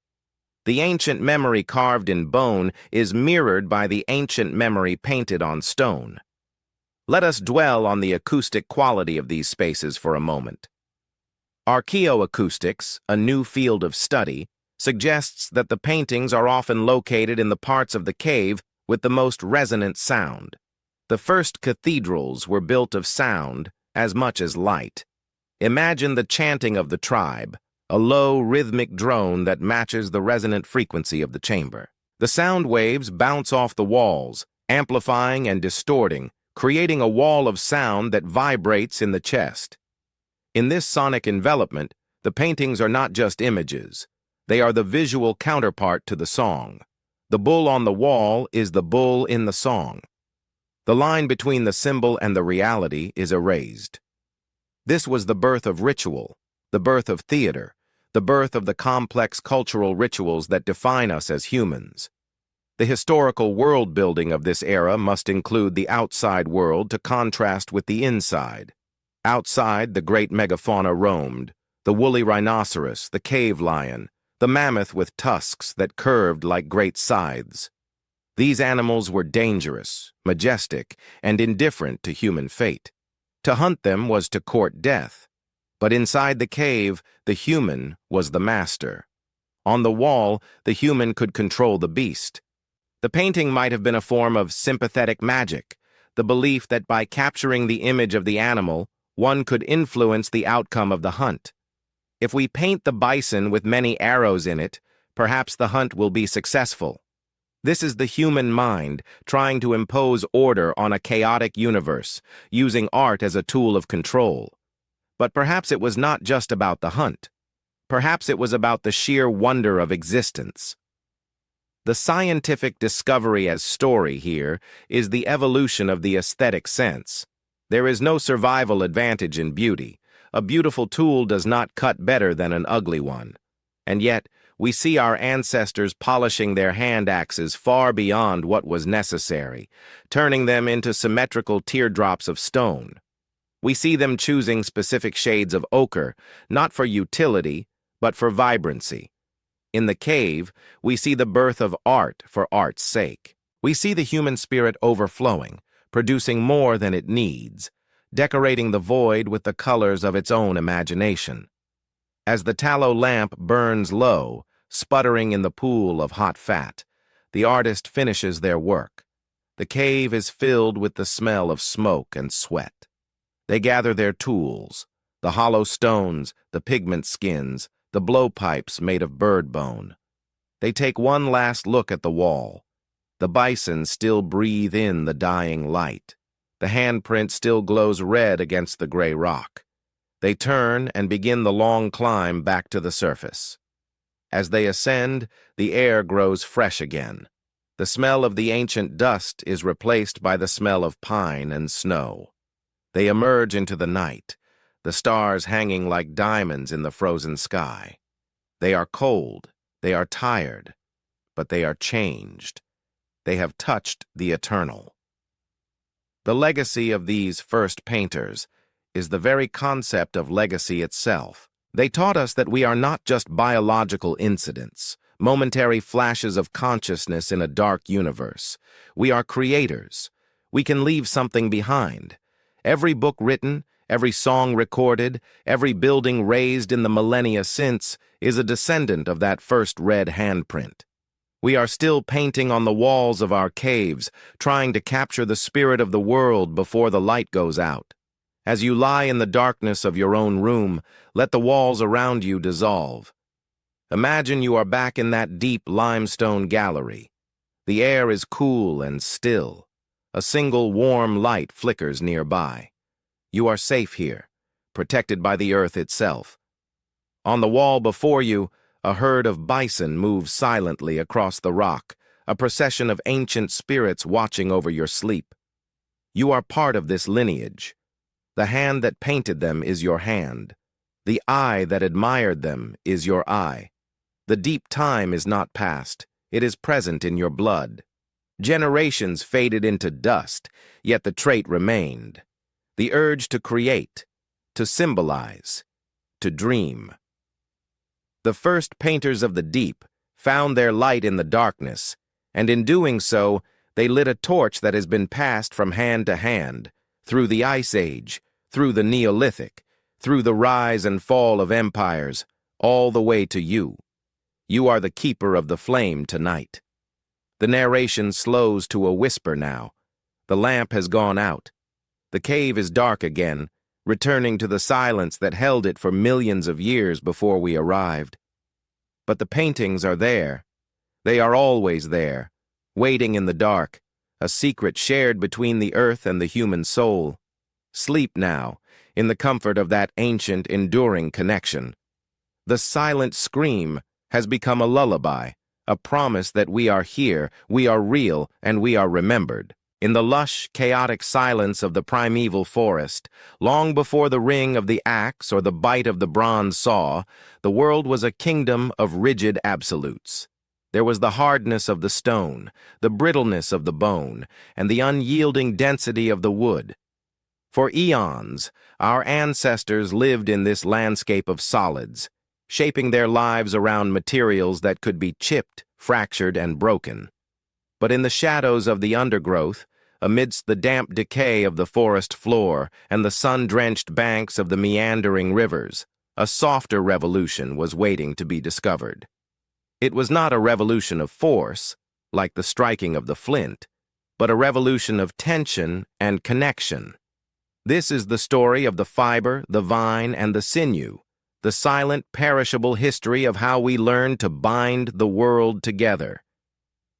The ancient memory carved in bone is mirrored by the ancient memory painted on stone. Let us dwell on the acoustic quality of these spaces for a moment. Archaeoacoustics, a new field of study, suggests that the paintings are often located in the parts of the cave with the most resonant sound. The first cathedrals were built of sound as much as light. Imagine the chanting of the tribe, a low, rhythmic drone that matches the resonant frequency of the chamber. The sound waves bounce off the walls, amplifying and distorting, creating a wall of sound that vibrates in the chest. In this sonic envelopment, the paintings are not just images. They are the visual counterpart to the song. The bull on the wall is the bull in the song. The line between the symbol and the reality is erased. This was the birth of ritual, the birth of theater, the birth of the complex cultural rituals that define us as humans. The historical world-building of this era must include the outside world to contrast with the inside. Outside, the great megafauna roamed, the woolly rhinoceros, the cave lion, the mammoth with tusks that curved like great scythes. These animals were dangerous, majestic, and indifferent to human fate. To hunt them was to court death. But inside the cave, the human was the master. On the wall, the human could control the beast. The painting might have been a form of sympathetic magic, the belief that by capturing the image of the animal, one could influence the outcome of the hunt. If we paint the bison with many arrows in it, perhaps the hunt will be successful. This is the human mind trying to impose order on a chaotic universe, using art as a tool of control. But perhaps it was not just about the hunt. Perhaps it was about the sheer wonder of existence. The scientific discovery as story here is the evolution of the aesthetic sense. There is no survival advantage in beauty. A beautiful tool does not cut better than an ugly one. And yet, we see our ancestors polishing their hand axes far beyond what was necessary, turning them into symmetrical teardrops of stone. We see them choosing specific shades of ochre, not for utility, but for vibrancy. In the cave, we see the birth of art for art's sake. We see the human spirit overflowing, producing more than it needs, decorating the void with the colors of its own imagination. As the tallow lamp burns low, sputtering in the pool of hot fat, the artist finishes their work. The cave is filled with the smell of smoke and sweat. They gather their tools, the hollow stones, the pigment skins, the blowpipes made of bird bone. They take one last look at the wall. The bison still breathe in the dying light. The handprint still glows red against the gray rock. They turn and begin the long climb back to the surface. As they ascend, the air grows fresh again. The smell of the ancient dust is replaced by the smell of pine and snow. They emerge into the night, the stars hanging like diamonds in the frozen sky. They are cold, they are tired, but they are changed. They have touched the eternal. The legacy of these first painters is the very concept of legacy itself. They taught us that we are not just biological incidents, momentary flashes of consciousness in a dark universe. We are creators. We can leave something behind. Every book written, every song recorded, every building raised in the millennia since is a descendant of that first red handprint. We are still painting on the walls of our caves, trying to capture the spirit of the world before the light goes out. As you lie in the darkness of your own room, let the walls around you dissolve. Imagine you are back in that deep limestone gallery. The air is cool and still. A single warm light flickers nearby. You are safe here, protected by the earth itself. On the wall before you, a herd of bison moves silently across the rock, a procession of ancient spirits watching over your sleep. You are part of this lineage. The hand that painted them is your hand. The eye that admired them is your eye. The deep time is not past. It is present in your blood. Generations faded into dust, yet the trait remained. The urge to create, to symbolize, to dream. The first painters of the deep found their light in the darkness, and in doing so, they lit a torch that has been passed from hand to hand, through the Ice Age, through the Neolithic, through the rise and fall of empires, all the way to you. You are the keeper of the flame tonight. The narration slows to a whisper now. The lamp has gone out. The cave is dark again, returning to the silence that held it for millions of years before we arrived. But the paintings are there. They are always there, waiting in the dark, a secret shared between the earth and the human soul. Sleep now, in the comfort of that ancient, enduring connection. The silent scream has become a lullaby, a promise that we are here, we are real, and we are remembered. In the lush, chaotic silence of the primeval forest, long before the ring of the axe or the bite of the bronze saw, the world was a kingdom of rigid absolutes. There was the hardness of the stone, the brittleness of the bone, and the unyielding density of the wood. For eons, our ancestors lived in this landscape of solids, shaping their lives around materials that could be chipped, fractured, and broken. But in the shadows of the undergrowth, amidst the damp decay of the forest floor and the sun-drenched banks of the meandering rivers, a softer revolution was waiting to be discovered. It was not a revolution of force, like the striking of the flint, but a revolution of tension and connection. This is the story of the fiber, the vine, and the sinew, the silent, perishable history of how we learn to bind the world together.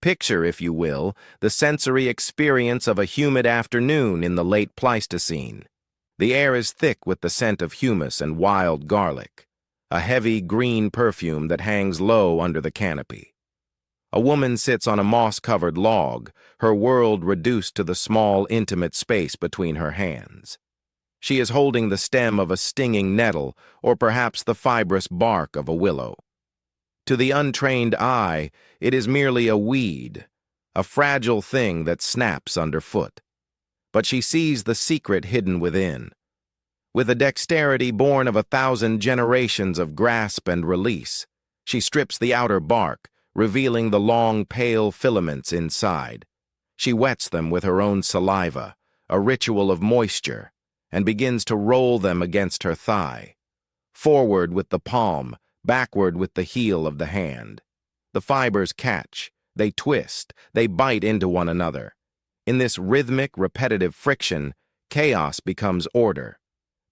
Picture, if you will, the sensory experience of a humid afternoon in the late Pleistocene. The air is thick with the scent of humus and wild garlic, a heavy green perfume that hangs low under the canopy. A woman sits on a moss-covered log, her world reduced to the small, intimate space between her hands. She is holding the stem of a stinging nettle, or perhaps the fibrous bark of a willow. To the untrained eye, it is merely a weed, a fragile thing that snaps underfoot. But she sees the secret hidden within. With a dexterity born of 1,000 generations of grasp and release, she strips the outer bark, revealing the long, pale filaments inside. She wets them with her own saliva, a ritual of moisture, and begins to roll them against her thigh. Forward with the palm, backward with the heel of the hand. The fibers catch, they twist, they bite into one another. In this rhythmic, repetitive friction, chaos becomes order.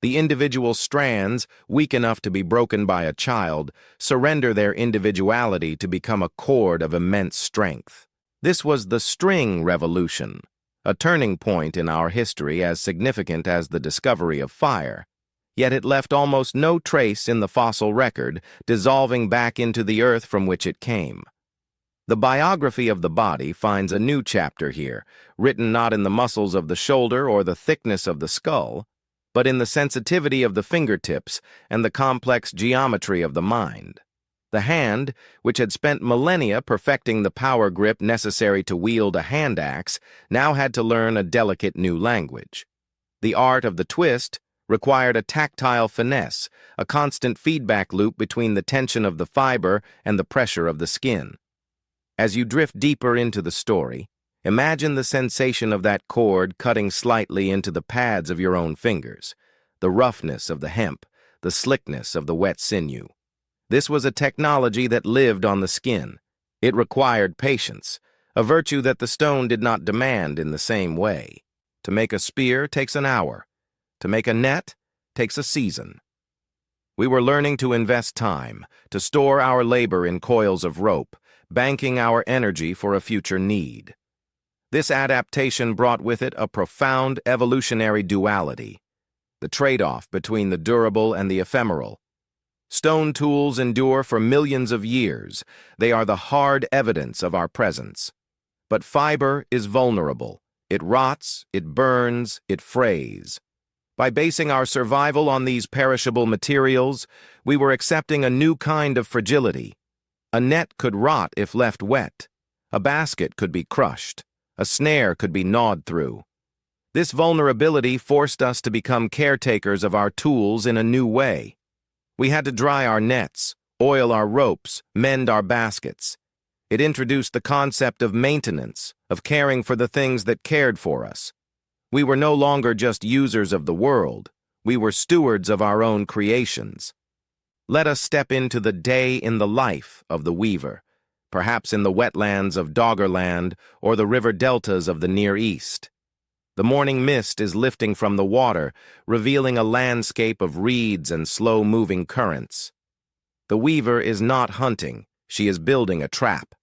The individual strands, weak enough to be broken by a child, surrender their individuality to become a cord of immense strength. This was the string revolution, a turning point in our history as significant as the discovery of fire. Yet it left almost no trace in the fossil record, dissolving back into the earth from which it came. The biography of the body finds a new chapter here, written not in the muscles of the shoulder or the thickness of the skull, but in the sensitivity of the fingertips and the complex geometry of the mind. The hand, which had spent millennia perfecting the power grip necessary to wield a hand axe, now had to learn a delicate new language. The art of the twist required a tactile finesse, a constant feedback loop between the tension of the fiber and the pressure of the skin. As you drift deeper into the story, imagine the sensation of that cord cutting slightly into the pads of your own fingers, the roughness of the hemp, the slickness of the wet sinew. This was a technology that lived on the skin. It required patience, a virtue that the stone did not demand in the same way. To make a spear takes an hour. To make a net takes a season. We were learning to invest time, to store our labor in coils of rope, banking our energy for a future need. This adaptation brought with it a profound evolutionary duality, the trade-off between the durable and the ephemeral. Stone tools endure for millions of years. They are the hard evidence of our presence. But fiber is vulnerable. It rots, it burns, it frays. By basing our survival on these perishable materials, we were accepting a new kind of fragility. A net could rot if left wet. A basket could be crushed. A snare could be gnawed through. This vulnerability forced us to become caretakers of our tools in a new way. We had to dry our nets, oil our ropes, mend our baskets. It introduced the concept of maintenance, of caring for the things that cared for us. We were no longer just users of the world. We were stewards of our own creations. Let us step into the day in the life of the weaver, perhaps in the wetlands of Doggerland or the river deltas of the Near East. The morning mist is lifting from the water, revealing a landscape of reeds and slow-moving currents. The weaver is not hunting, she is building a trap.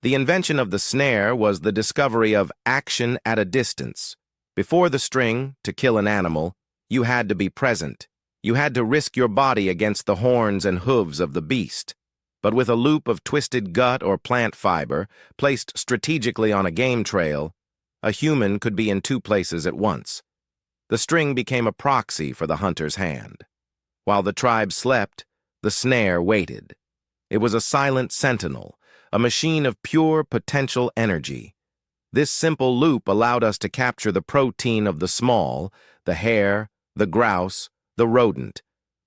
The invention of the snare was the discovery of action at a distance. Before the string, to kill an animal, you had to be present. You had to risk your body against the horns and hooves of the beast. But with a loop of twisted gut or plant fiber, placed strategically on a game trail, a human could be in two places at once. The string became a proxy for the hunter's hand. While the tribe slept, the snare waited. It was a silent sentinel, a machine of pure potential energy. This simple loop allowed us to capture the protein of the small, the hare, the grouse, the rodent,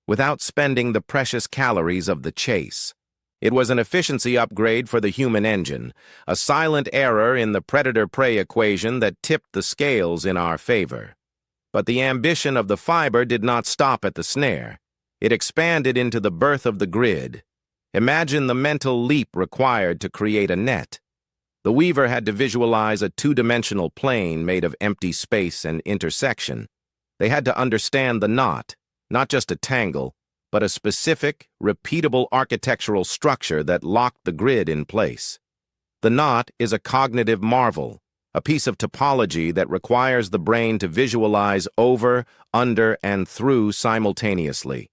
without spending the precious calories of the chase. It was an efficiency upgrade for the human engine, a silent error in the predator-prey equation that tipped the scales in our favor. But the ambition of the fiber did not stop at the snare. It expanded into the birth of the grid. Imagine the mental leap required to create a net. The weaver had to visualize a two-dimensional plane made of empty space and intersection. They had to understand the knot, not just a tangle, but a specific, repeatable architectural structure that locked the grid in place. The knot is a cognitive marvel, a piece of topology that requires the brain to visualize over, under, and through simultaneously.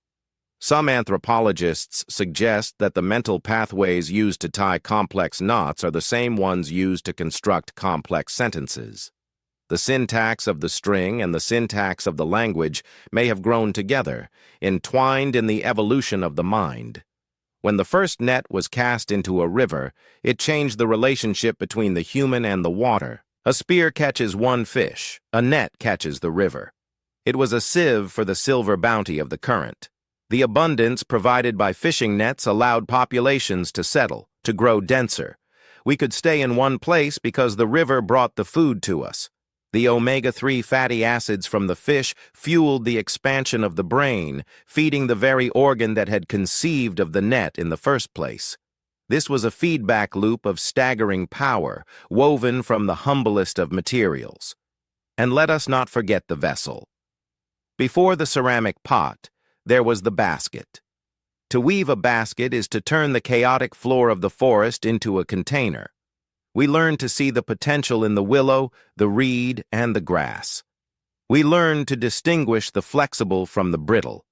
Some anthropologists suggest that the mental pathways used to tie complex knots are the same ones used to construct complex sentences. The syntax of the string and the syntax of the language may have grown together, entwined in the evolution of the mind. When the first net was cast into a river, it changed the relationship between the human and the water. A spear catches one fish, a net catches the river. It was a sieve for the silver bounty of the current. The abundance provided by fishing nets allowed populations to settle, to grow denser. We could stay in one place because the river brought the food to us. The omega-3 fatty acids from the fish fueled the expansion of the brain, feeding the very organ that had conceived of the net in the first place. This was a feedback loop of staggering power, woven from the humblest of materials. And let us not forget the vessel. Before the ceramic pot, there was the basket. To weave a basket is to turn the chaotic floor of the forest into a container. We learned to see the potential in the willow, the reed, and the grass. We learned to distinguish the flexible from the brittle.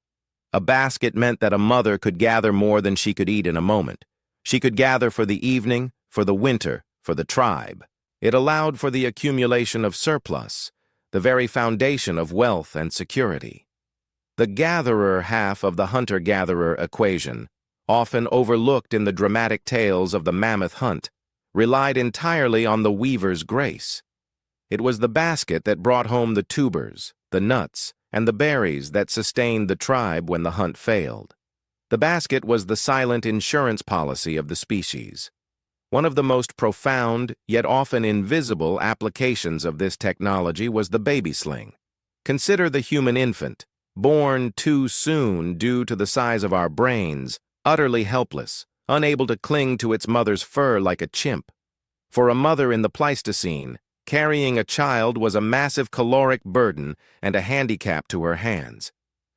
A basket meant that a mother could gather more than she could eat in a moment. She could gather for the evening, for the winter, for the tribe. It allowed for the accumulation of surplus, the very foundation of wealth and security. The gatherer half of the hunter-gatherer equation, often overlooked in the dramatic tales of the mammoth hunt, relied entirely on the weaver's grace. It was the basket that brought home the tubers, the nuts, and the berries that sustained the tribe when the hunt failed. The basket was the silent insurance policy of the species. One of the most profound, yet often invisible, applications of this technology was the baby sling. Consider the human infant, born too soon due to the size of our brains, utterly helpless, unable to cling to its mother's fur like a chimp. For a mother in the Pleistocene, carrying a child was a massive caloric burden and a handicap to her hands.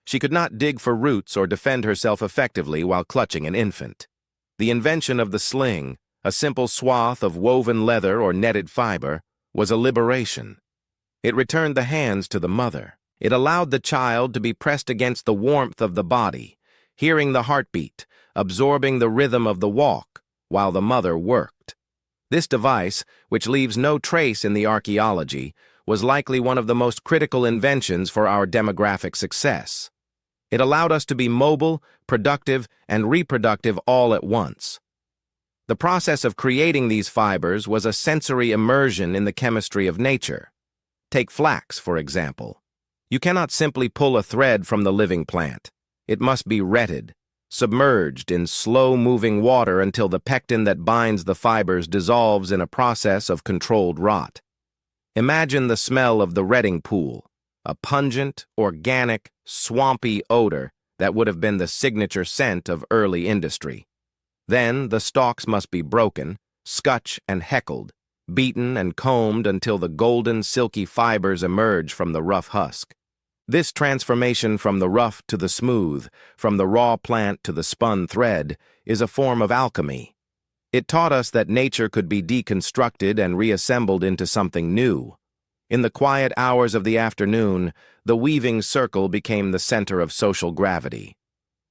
She could not dig for roots or defend herself effectively while clutching an infant. The invention of the sling, a simple swath of woven leather or netted fiber, was a liberation. It returned the hands to the mother. It allowed the child to be pressed against the warmth of the body, hearing the heartbeat, absorbing the rhythm of the walk, while the mother worked. This device, which leaves no trace in the archaeology, was likely one of the most critical inventions for our demographic success. It allowed us to be mobile, productive, and reproductive all at once. The process of creating these fibers was a sensory immersion in the chemistry of nature. Take flax, for example. You cannot simply pull a thread from the living plant. It must be retted, submerged in slow-moving water until the pectin that binds the fibers dissolves in a process of controlled rot. Imagine the smell of the retting pool, a pungent, organic, swampy odor that would have been the signature scent of early industry. Then the stalks must be broken, scutched and heckled, beaten and combed until the golden, silky fibers emerge from the rough husk. This transformation from the rough to the smooth, from the raw plant to the spun thread, is a form of alchemy. It taught us that nature could be deconstructed and reassembled into something new. In the quiet hours of the afternoon, the weaving circle became the center of social gravity.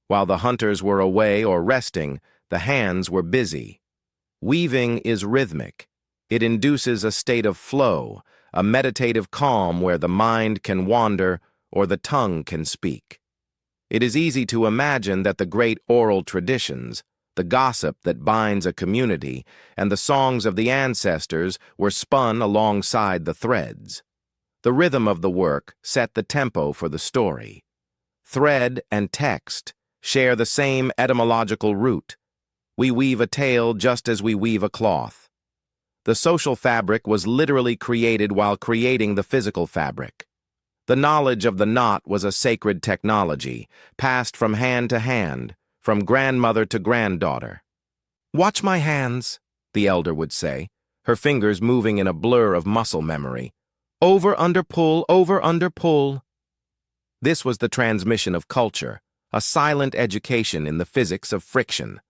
While the hunters were away or resting, the hands were busy. Weaving is rhythmic. It induces a state of flow, a meditative calm where the mind can wander or the tongue can speak. It is easy to imagine that the great oral traditions, the gossip that binds a community, and the songs of the ancestors were spun alongside the threads. The rhythm of the work set the tempo for the story. Thread and text share the same etymological root. We weave a tale just as we weave a cloth. The social fabric was literally created while creating the physical fabric. The knowledge of the knot was a sacred technology, passed from hand to hand, from grandmother to granddaughter. "Watch my hands," the elder would say, her fingers moving in a blur of muscle memory. Over, under, pull. This was the transmission of culture, a silent education in the physics of friction.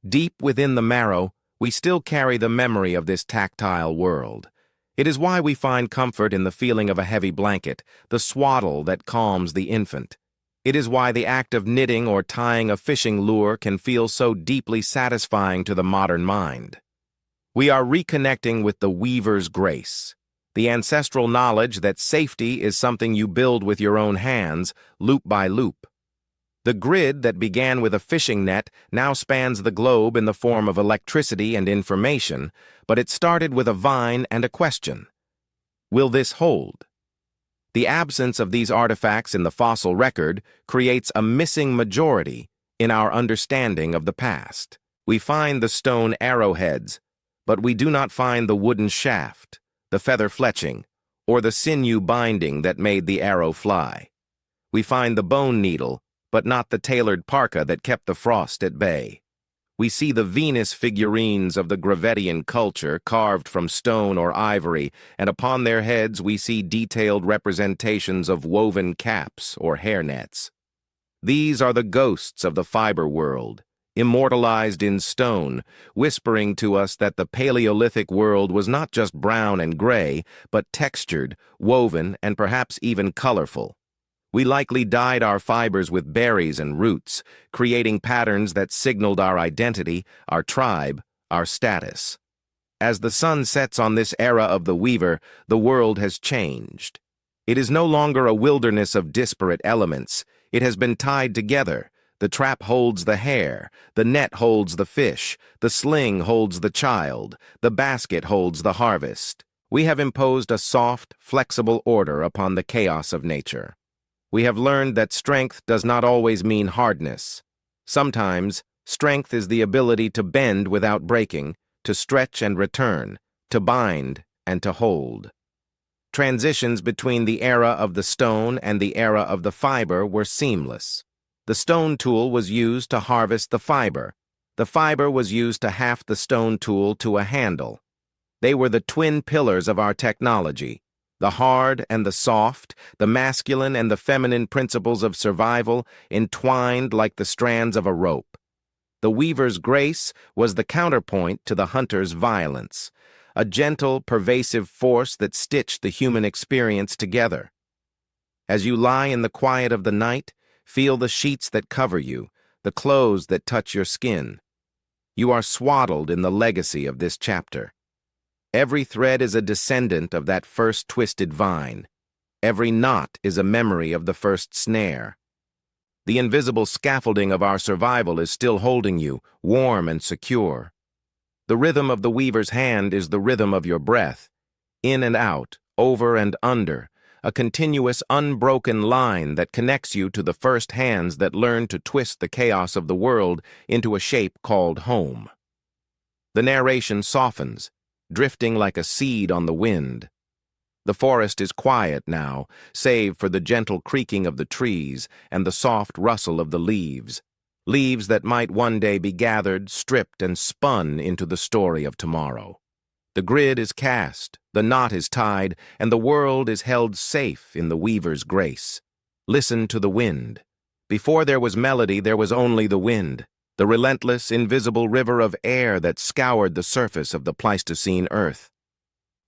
Deep within the marrow, we still carry the memory of this tactile world. It is why we find comfort in the feeling of a heavy blanket, the swaddle that calms the infant. It is why the act of knitting or tying a fishing lure can feel so deeply satisfying to the modern mind. We are reconnecting with the weaver's grace. The ancestral knowledge that safety is something you build with your own hands, loop by loop. The grid that began with a fishing net now spans the globe in the form of electricity and information, but it started with a vine and a question. Will this hold? The absence of these artifacts in the fossil record creates a missing majority in our understanding of the past. We find the stone arrowheads, but we do not find the wooden shaft, the feather fletching, or the sinew binding that made the arrow fly. We find the bone needle, but not the tailored parka that kept the frost at bay. We see the Venus figurines of the Gravettian culture carved from stone or ivory, and upon their heads we see detailed representations of woven caps or hairnets. These are the ghosts of the fiber world, immortalized in stone, whispering to us that the Paleolithic world was not just brown and gray, but textured, woven, and perhaps even colorful. We likely dyed our fibers with berries and roots, creating patterns that signaled our identity, our tribe, our status. As the sun sets on this era of the weaver, the world has changed. It is no longer a wilderness of disparate elements. It has been tied together. The trap holds the hare, the net holds the fish, the sling holds the child, the basket holds the harvest. We have imposed a soft, flexible order upon the chaos of nature. We have learned that strength does not always mean hardness. Sometimes, strength is the ability to bend without breaking, to stretch and return, to bind and to hold. Transitions between the era of the stone and the era of the fiber were seamless. The stone tool was used to harvest the fiber. The fiber was used to haft the stone tool to a handle. They were the twin pillars of our technology. The hard and the soft, the masculine and the feminine principles of survival entwined like the strands of a rope. The weaver's grace was the counterpoint to the hunter's violence, a gentle, pervasive force that stitched the human experience together. As you lie in the quiet of the night, feel the sheets that cover you, the clothes that touch your skin. You are swaddled in the legacy of this chapter. Every thread is a descendant of that first twisted vine. Every knot is a memory of the first snare. The invisible scaffolding of our survival is still holding you, warm and secure. The rhythm of the weaver's hand is the rhythm of your breath, in and out, over and under, a continuous unbroken line that connects you to the first hands that learned to twist the chaos of the world into a shape called home. The narration softens, drifting like a seed on the wind. The forest is quiet now, save for the gentle creaking of the trees and the soft rustle of the leaves, leaves that might one day be gathered, stripped, and spun into the story of tomorrow. The grid is cast, the knot is tied, and the world is held safe in the weaver's grace. Listen to the wind. Before there was melody, there was only the wind, the relentless, invisible river of air that scoured the surface of the Pleistocene earth.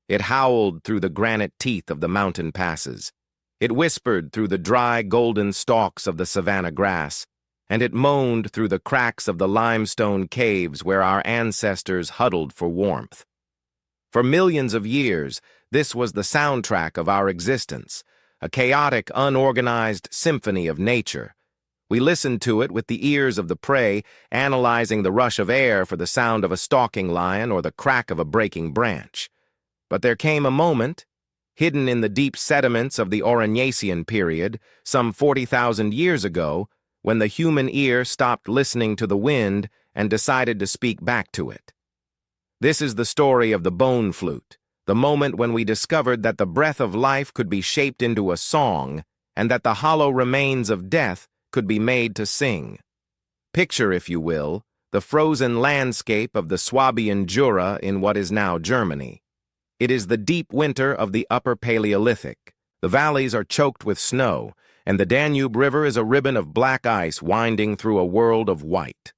It howled through the granite teeth of the mountain passes. It whispered through the dry, golden stalks of the savanna grass, and it moaned through the cracks of the limestone caves where our ancestors huddled for warmth. For millions of years, this was the soundtrack of our existence, a chaotic, unorganized symphony of nature. We listened to it with the ears of the prey, analyzing the rush of air for the sound of a stalking lion or the crack of a breaking branch. But there came a moment, hidden in the deep sediments of the Aurignacian period, some 40,000 years ago, when the human ear stopped listening to the wind and decided to speak back to it. This is the story of the bone flute, the moment when we discovered that the breath of life could be shaped into a song and that the hollow remains of death could be made to sing. Picture, if you will, the frozen landscape of the Swabian Jura in what is now Germany. It is the deep winter of the Upper Paleolithic. The valleys are choked with snow, and the Danube River is a ribbon of black ice winding through a world of white.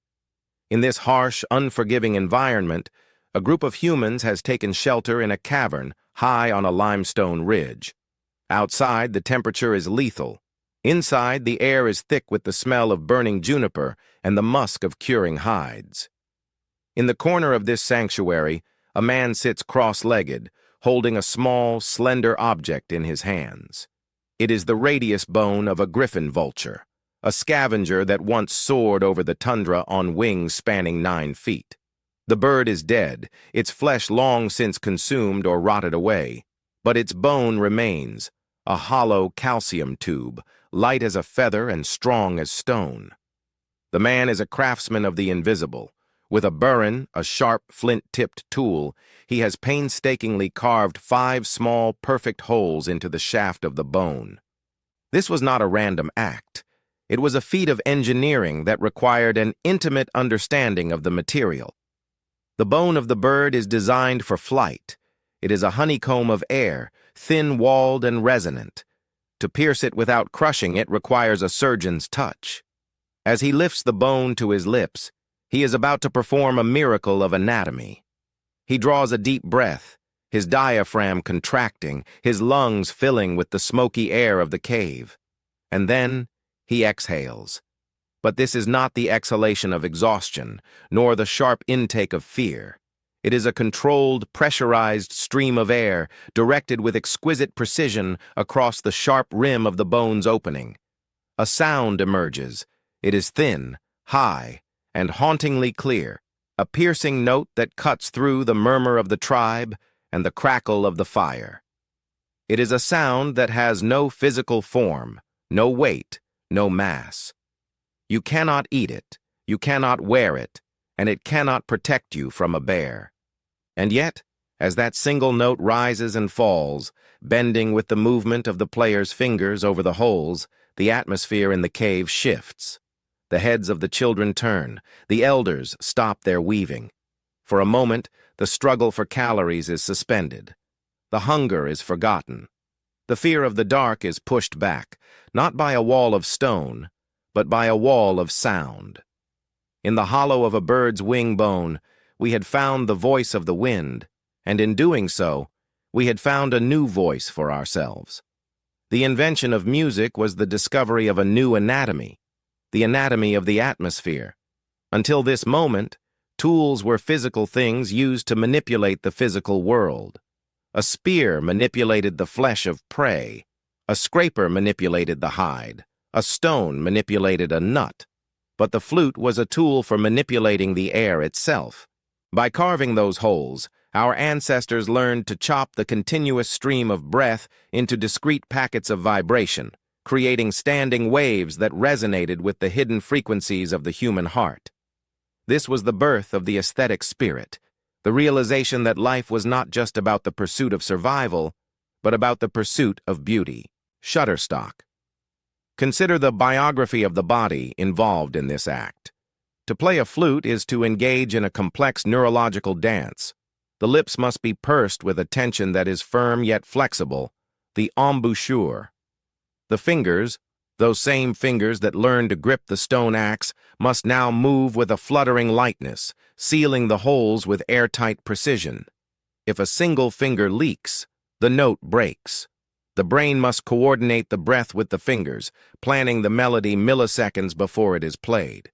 In this harsh, unforgiving environment, a group of humans has taken shelter in a cavern high on a limestone ridge. Outside, the temperature is lethal. Inside, the air is thick with the smell of burning juniper and the musk of curing hides. In the corner of this sanctuary, a man sits cross-legged, holding a small, slender object in his hands. It is the radius bone of a griffin vulture, a scavenger that once soared over the tundra on wings spanning 9 feet. The bird is dead, its flesh long since consumed or rotted away, but its bone remains, a hollow calcium tube, light as a feather and strong as stone. The man is a craftsman of the invisible. With a burin, a sharp, flint-tipped tool, he has painstakingly carved 5 small, perfect holes into the shaft of the bone. This was not a random act. It was a feat of engineering that required an intimate understanding of the material. The bone of the bird is designed for flight. It is a honeycomb of air, thin-walled and resonant. To pierce it without crushing it requires a surgeon's touch. As he lifts the bone to his lips, he is about to perform a miracle of anatomy. He draws a deep breath, his diaphragm contracting, his lungs filling with the smoky air of the cave. And then he exhales. But this is not the exhalation of exhaustion, nor the sharp intake of fear. It is a controlled, pressurized stream of air, directed with exquisite precision across the sharp rim of the bone's opening. A sound emerges. It is thin, high, and hauntingly clear, a piercing note that cuts through the murmur of the tribe and the crackle of the fire. It is a sound that has no physical form, no weight, no mass. You cannot eat it, you cannot wear it, and it cannot protect you from a bear. And yet, as that single note rises and falls, bending with the movement of the player's fingers over the holes, the atmosphere in the cave shifts. The heads of the children turn, the elders stop their weaving. For a moment, the struggle for calories is suspended. The hunger is forgotten. The fear of the dark is pushed back, not by a wall of stone, but by a wall of sound. In the hollow of a bird's wing bone, we had found the voice of the wind, and in doing so, we had found a new voice for ourselves. The invention of music was the discovery of a new anatomy, the anatomy of the atmosphere. Until this moment, tools were physical things used to manipulate the physical world. A spear manipulated the flesh of prey. A scraper manipulated the hide. A stone manipulated a nut. But the flute was a tool for manipulating the air itself. By carving those holes, our ancestors learned to chop the continuous stream of breath into discrete packets of vibration, creating standing waves that resonated with the hidden frequencies of the human heart. This was the birth of the aesthetic spirit, the realization that life was not just about the pursuit of survival, but about the pursuit of beauty. Shutterstock. Consider the biography of the body involved in this act. To play a flute is to engage in a complex neurological dance. The lips must be pursed with a tension that is firm yet flexible, the embouchure. The fingers, those same fingers that learned to grip the stone axe, must now move with a fluttering lightness, sealing the holes with airtight precision. If a single finger leaks, the note breaks. The brain must coordinate the breath with the fingers, planning the melody milliseconds before it is played.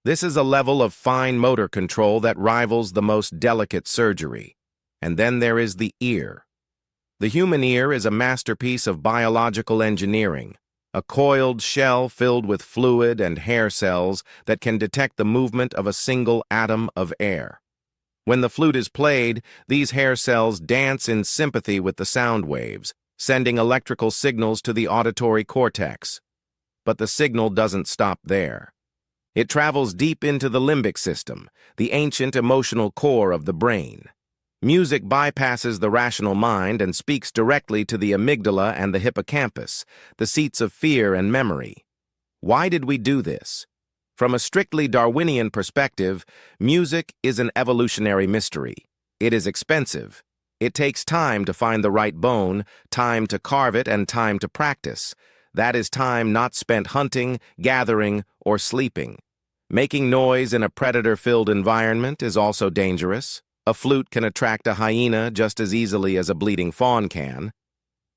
This is a level of fine motor control that rivals the most delicate surgery. And then there is the ear. The human ear is a masterpiece of biological engineering, a coiled shell filled with fluid and hair cells that can detect the movement of a single atom of air. When the flute is played, these hair cells dance in sympathy with the sound waves, sending electrical signals to the auditory cortex. But the signal doesn't stop there. It travels deep into the limbic system, the ancient emotional core of the brain. Music bypasses the rational mind and speaks directly to the amygdala and the hippocampus, the seats of fear and memory. Why did we do this? From a strictly Darwinian perspective, music is an evolutionary mystery. It is expensive. It takes time to find the right bone, time to carve it, and time to practice. That is time not spent hunting, gathering, or sleeping. Making noise in a predator-filled environment is also dangerous. A flute can attract a hyena just as easily as a bleeding fawn can.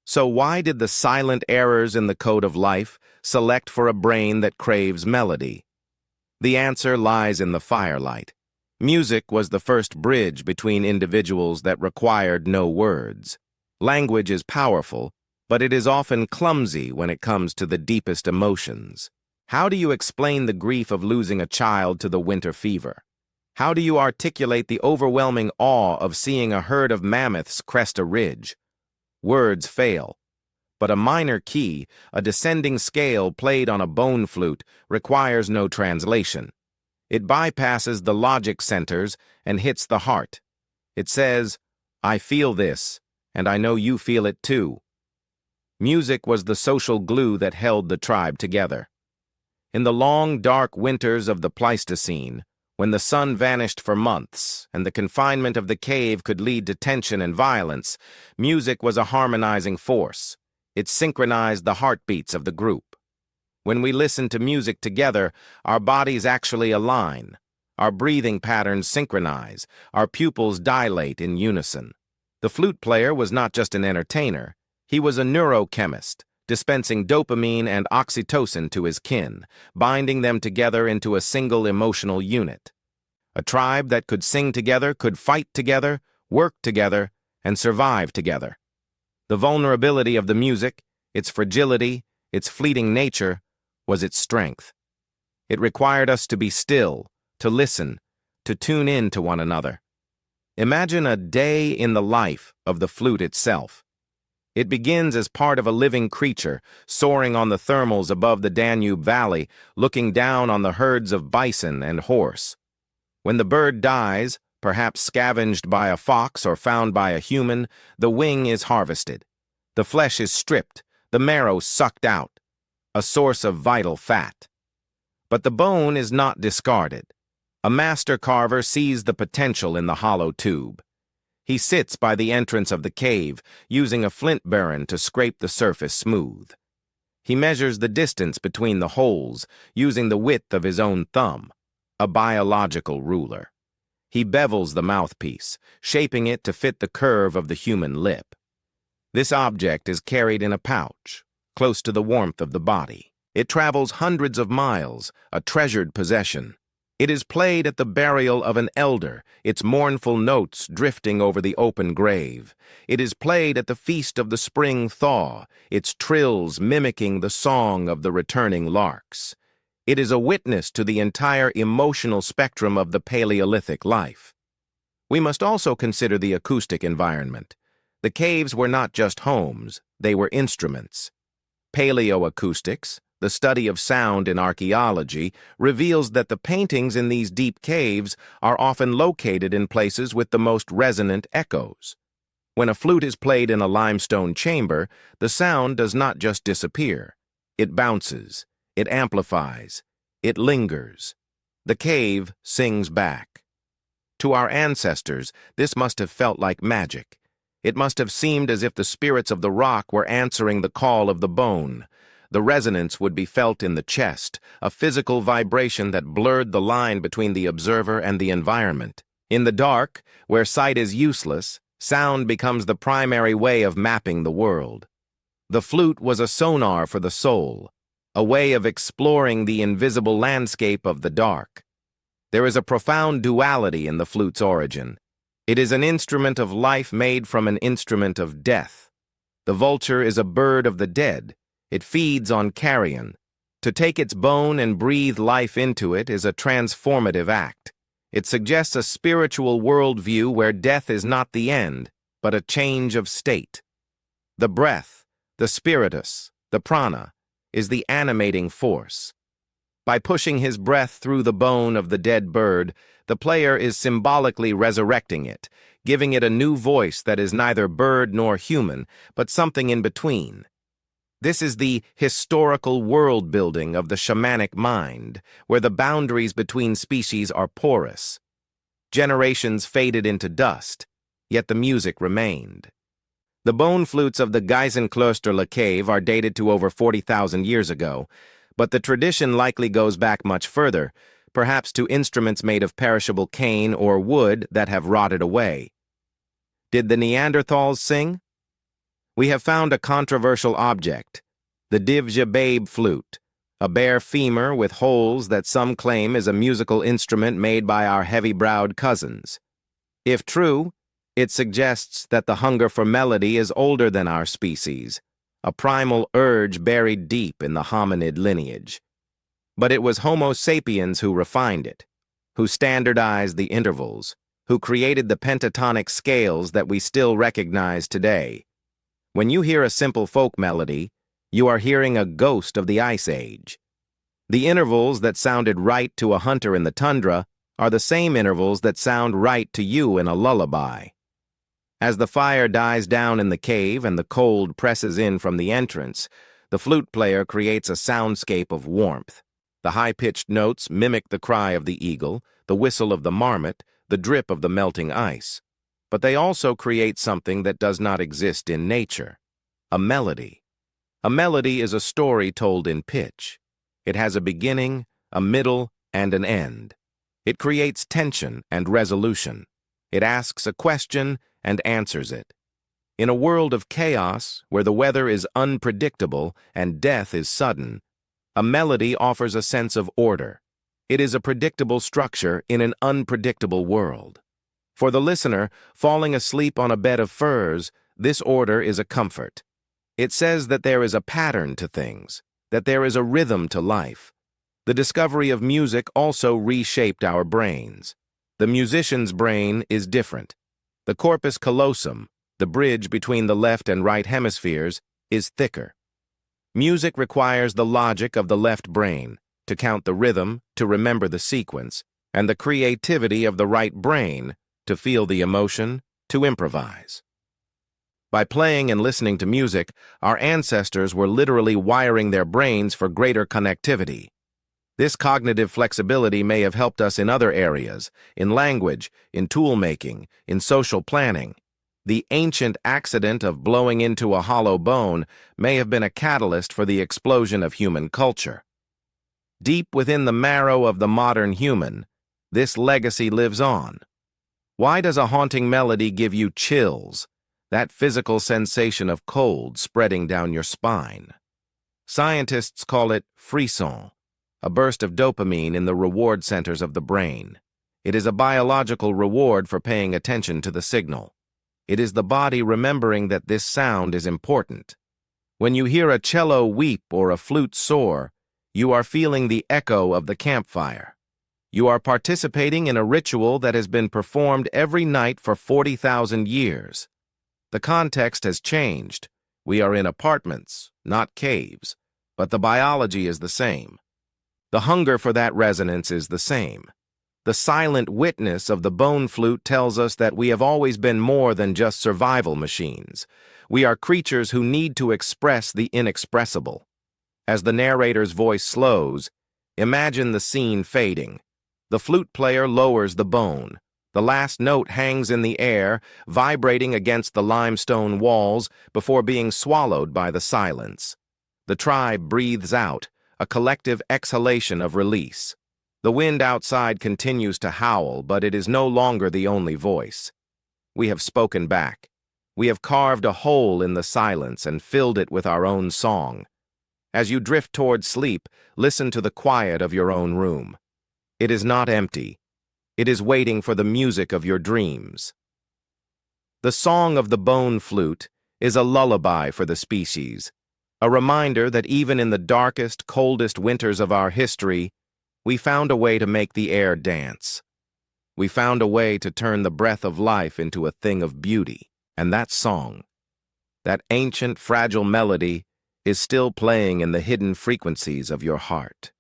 So why did the silent errors in the code of life select for a brain that craves melody? The answer lies in the firelight. Music was the first bridge between individuals that required no words. Language is powerful, but it is often clumsy when it comes to the deepest emotions. How do you explain the grief of losing a child to the winter fever? How do you articulate the overwhelming awe of seeing a herd of mammoths crest a ridge? Words fail. But a minor key, a descending scale played on a bone flute, requires no translation. It bypasses the logic centers and hits the heart. It says, "I feel this, and I know you feel it too." Music was the social glue that held the tribe together. In the long, dark winters of the Pleistocene, when the sun vanished for months and the confinement of the cave could lead to tension and violence, music was a harmonizing force. It synchronized the heartbeats of the group. When we listen to music together, our bodies actually align. Our breathing patterns synchronize. Our pupils dilate in unison. The flute player was not just an entertainer. He was a neurochemist, dispensing dopamine and oxytocin to his kin, binding them together into a single emotional unit. A tribe that could sing together, could fight together, work together, and survive together. The vulnerability of the music, its fragility, its fleeting nature, was its strength. It required us to be still, to listen, to tune in to one another. Imagine a day in the life of the flute itself. It begins as part of a living creature, soaring on the thermals above the Danube Valley, looking down on the herds of bison and horse. When the bird dies, perhaps scavenged by a fox or found by a human, the wing is harvested. The flesh is stripped, the marrow sucked out, a source of vital fat. But the bone is not discarded. A master carver sees the potential in the hollow tube. He sits by the entrance of the cave, using a flint burren to scrape the surface smooth. He measures the distance between the holes, using the width of his own thumb, a biological ruler. He bevels the mouthpiece, shaping it to fit the curve of the human lip. This object is carried in a pouch, close to the warmth of the body. It travels hundreds of miles, a treasured possession. It is played at the burial of an elder, its mournful notes drifting over the open grave. It is played at the feast of the spring thaw, its trills mimicking the song of the returning larks. It is a witness to the entire emotional spectrum of the Paleolithic life. We must also consider the acoustic environment. The caves were not just homes, they were instruments. Paleoacoustics, the study of sound in archaeology, reveals that the paintings in these deep caves are often located in places with the most resonant echoes. When a flute is played in a limestone chamber, the sound does not just disappear. It bounces, it amplifies, it lingers. The cave sings back. To our ancestors, this must have felt like magic. It must have seemed as if the spirits of the rock were answering the call of the bone. The resonance would be felt in the chest, a physical vibration that blurred the line between the observer and the environment. In the dark, where sight is useless, sound becomes the primary way of mapping the world. The flute was a sonar for the soul, a way of exploring the invisible landscape of the dark. There is a profound duality in the flute's origin. It is an instrument of life made from an instrument of death. The vulture is a bird of the dead. It feeds on carrion. To take its bone and breathe life into it is a transformative act. It suggests a spiritual worldview where death is not the end, but a change of state. The breath, the spiritus, the prana, is the animating force. By pushing his breath through the bone of the dead bird, the player is symbolically resurrecting it, giving it a new voice that is neither bird nor human, but something in between. This is the historical world-building of the shamanic mind, where the boundaries between species are porous. Generations faded into dust, yet the music remained. The bone flutes of the Geisenklosterle cave are dated to over 40,000 years ago, but the tradition likely goes back much further, perhaps to instruments made of perishable cane or wood that have rotted away. Did the Neanderthals sing? We have found a controversial object, the Divje Babe flute, a bare femur with holes that some claim is a musical instrument made by our heavy-browed cousins. If true, it suggests that the hunger for melody is older than our species, a primal urge buried deep in the hominid lineage. But it was Homo sapiens who refined it, who standardized the intervals, who created the pentatonic scales that we still recognize today. When you hear a simple folk melody, you are hearing a ghost of the Ice Age. The intervals that sounded right to a hunter in the tundra are the same intervals that sound right to you in a lullaby. As the fire dies down in the cave and the cold presses in from the entrance, the flute player creates a soundscape of warmth. The high-pitched notes mimic the cry of the eagle, the whistle of the marmot, the drip of the melting ice. But they also create something that does not exist in nature: a melody. A melody is a story told in pitch. It has a beginning, a middle, and an end. It creates tension and resolution. It asks a question and answers it. In a world of chaos, where the weather is unpredictable and death is sudden, a melody offers a sense of order. It is a predictable structure in an unpredictable world. For the listener, falling asleep on a bed of furs, this order is a comfort. It says that there is a pattern to things, that there is a rhythm to life. The discovery of music also reshaped our brains. The musician's brain is different. The corpus callosum, the bridge between the left and right hemispheres, is thicker. Music requires the logic of the left brain, to count the rhythm, to remember the sequence, and the creativity of the right brain, to feel the emotion, to improvise. By playing and listening to music, our ancestors were literally wiring their brains for greater connectivity. This cognitive flexibility may have helped us in other areas, in language, in tool-making, in social planning. The ancient accident of blowing into a hollow bone may have been a catalyst for the explosion of human culture. Deep within the marrow of the modern human, this legacy lives on. Why does a haunting melody give you chills, that physical sensation of cold spreading down your spine? Scientists call it frisson, a burst of dopamine in the reward centers of the brain. It is a biological reward for paying attention to the signal. It is the body remembering that this sound is important. When you hear a cello weep or a flute soar, you are feeling the echo of the campfire. You are participating in a ritual that has been performed every night for 40,000 years. The context has changed. We are in apartments, not caves, but the biology is the same. The hunger for that resonance is the same. The silent witness of the bone flute tells us that we have always been more than just survival machines. We are creatures who need to express the inexpressible. As the narrator's voice slows, imagine the scene fading. The flute player lowers the bone. The last note hangs in the air, vibrating against the limestone walls before being swallowed by the silence. The tribe breathes out, a collective exhalation of release. The wind outside continues to howl, but it is no longer the only voice. We have spoken back. We have carved a hole in the silence and filled it with our own song. As you drift toward sleep, listen to the quiet of your own room. It is not empty. It is waiting for the music of your dreams. The song of the bone flute is a lullaby for the species, a reminder that even in the darkest, coldest winters of our history, we found a way to make the air dance. We found a way to turn the breath of life into a thing of beauty. And that song, that ancient, fragile melody, is still playing in the hidden frequencies of your heart.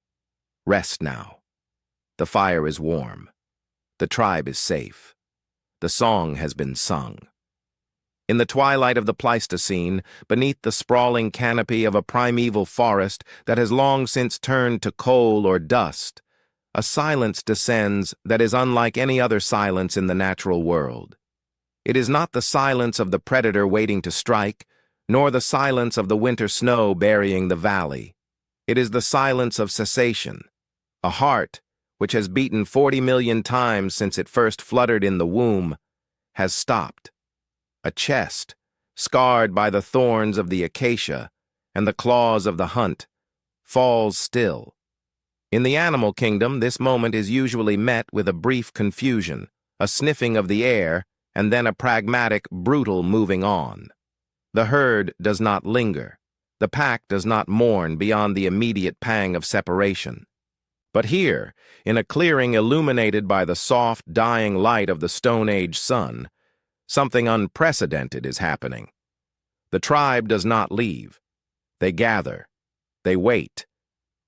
Rest now. The fire is warm. The tribe is safe. The song has been sung. In the twilight of the Pleistocene, beneath the sprawling canopy of a primeval forest that has long since turned to coal or dust, a silence descends that is unlike any other silence in the natural world. It is not the silence of the predator waiting to strike, nor the silence of the winter snow burying the valley. It is the silence of cessation. A heart, which has beaten 40 million times since it first fluttered in the womb, has stopped. A chest, scarred by the thorns of the acacia and the claws of the hunt, falls still. In the animal kingdom, this moment is usually met with a brief confusion, a sniffing of the air, and then a pragmatic, brutal moving on. The herd does not linger. The pack does not mourn beyond the immediate pang of separation. But here, in a clearing illuminated by the soft, dying light of the Stone Age sun, something unprecedented is happening. The tribe does not leave. They gather. They wait.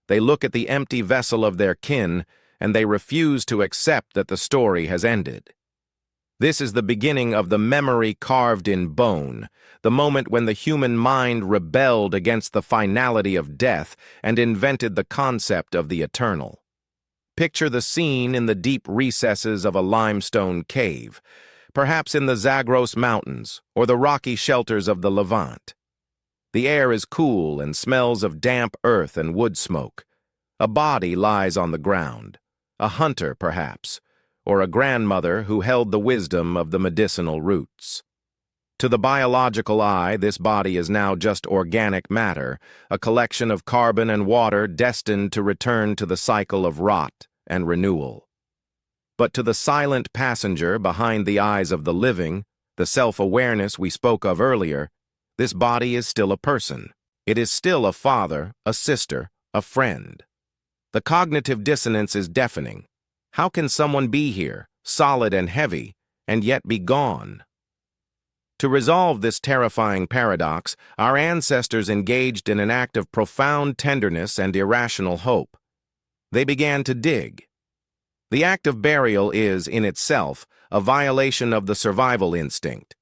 They look at the empty vessel of their kin, and they refuse to accept that the story has ended. This is the beginning of the memory carved in bone, the moment when the human mind rebelled against the finality of death and invented the concept of the eternal. Picture the scene in the deep recesses of a limestone cave, perhaps in the Zagros Mountains or the rocky shelters of the Levant. The air is cool and smells of damp earth and wood smoke. A body lies on the ground, a hunter perhaps, or a grandmother who held the wisdom of the medicinal roots. To the biological eye, this body is now just organic matter, a collection of carbon and water destined to return to the cycle of rot and renewal. But to the silent passenger behind the eyes of the living, the self-awareness we spoke of earlier, this body is still a person. It is still a father, a sister, a friend. The cognitive dissonance is deafening. How can someone be here, solid and heavy, and yet be gone? To resolve this terrifying paradox, our ancestors engaged in an act of profound tenderness and irrational hope. They began to dig. The act of burial is, in itself, a violation of the survival instinct.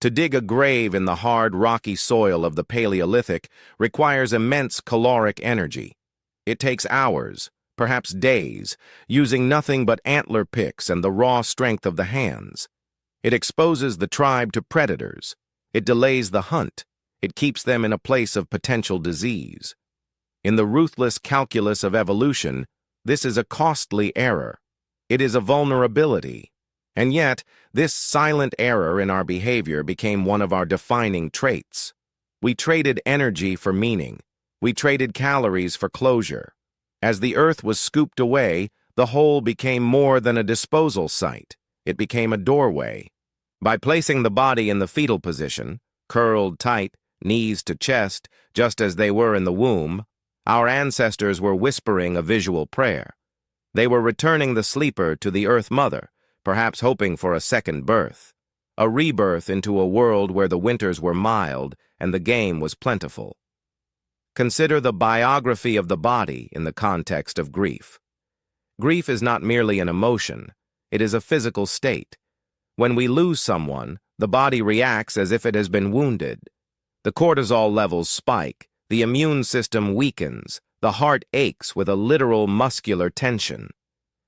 To dig a grave in the hard, rocky soil of the Paleolithic requires immense caloric energy. It takes hours, perhaps days, using nothing but antler picks and the raw strength of the hands. It exposes the tribe to predators. It delays the hunt. It keeps them in a place of potential disease. In the ruthless calculus of evolution, this is a costly error. It is a vulnerability. And yet, this silent error in our behavior became one of our defining traits. We traded energy for meaning. We traded calories for closure. As the earth was scooped away, the hole became more than a disposal site. It became a doorway. By placing the body in the fetal position, curled tight, knees to chest, just as they were in the womb, our ancestors were whispering a visual prayer. They were returning the sleeper to the Earth Mother, perhaps hoping for a second birth, a rebirth into a world where the winters were mild and the game was plentiful. Consider the biography of the body in the context of grief. Grief is not merely an emotion, it is a physical state. When we lose someone, the body reacts as if it has been wounded. The cortisol levels spike, the immune system weakens, the heart aches with a literal muscular tension.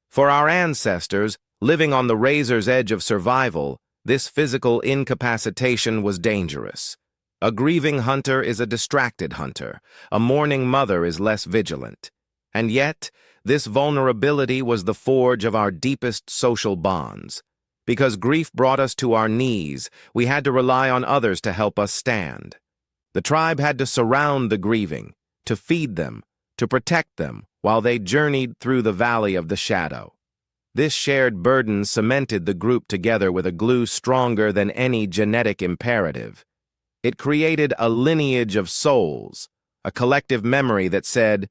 For our ancestors, living on the razor's edge of survival, this physical incapacitation was dangerous. A grieving hunter is a distracted hunter. A mourning mother is less vigilant. And yet, this vulnerability was the forge of our deepest social bonds. Because grief brought us to our knees, we had to rely on others to help us stand. The tribe had to surround the grieving, to feed them, to protect them, while they journeyed through the valley of the shadow. This shared burden cemented the group together with a glue stronger than any genetic imperative. It created a lineage of souls, a collective memory that said,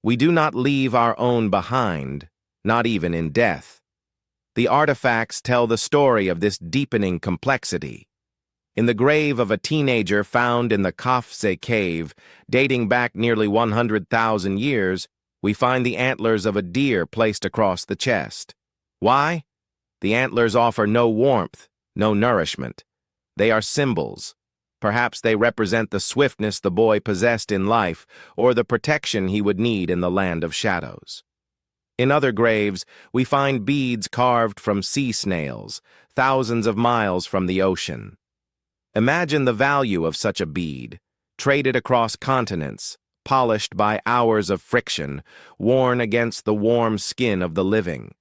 "We do not leave our own behind, not even in death." The artifacts tell the story of this deepening complexity. In the grave of a teenager found in the Kafse cave, dating back nearly 100,000 years, we find the antlers of a deer placed across the chest. Why? The antlers offer no warmth, no nourishment. They are symbols. Perhaps they represent the swiftness the boy possessed in life, or the protection he would need in the land of shadows. In other graves, we find beads carved from sea snails, thousands of miles from the ocean. Imagine the value of such a bead, traded across continents, polished by hours of friction, worn against the warm skin of the living.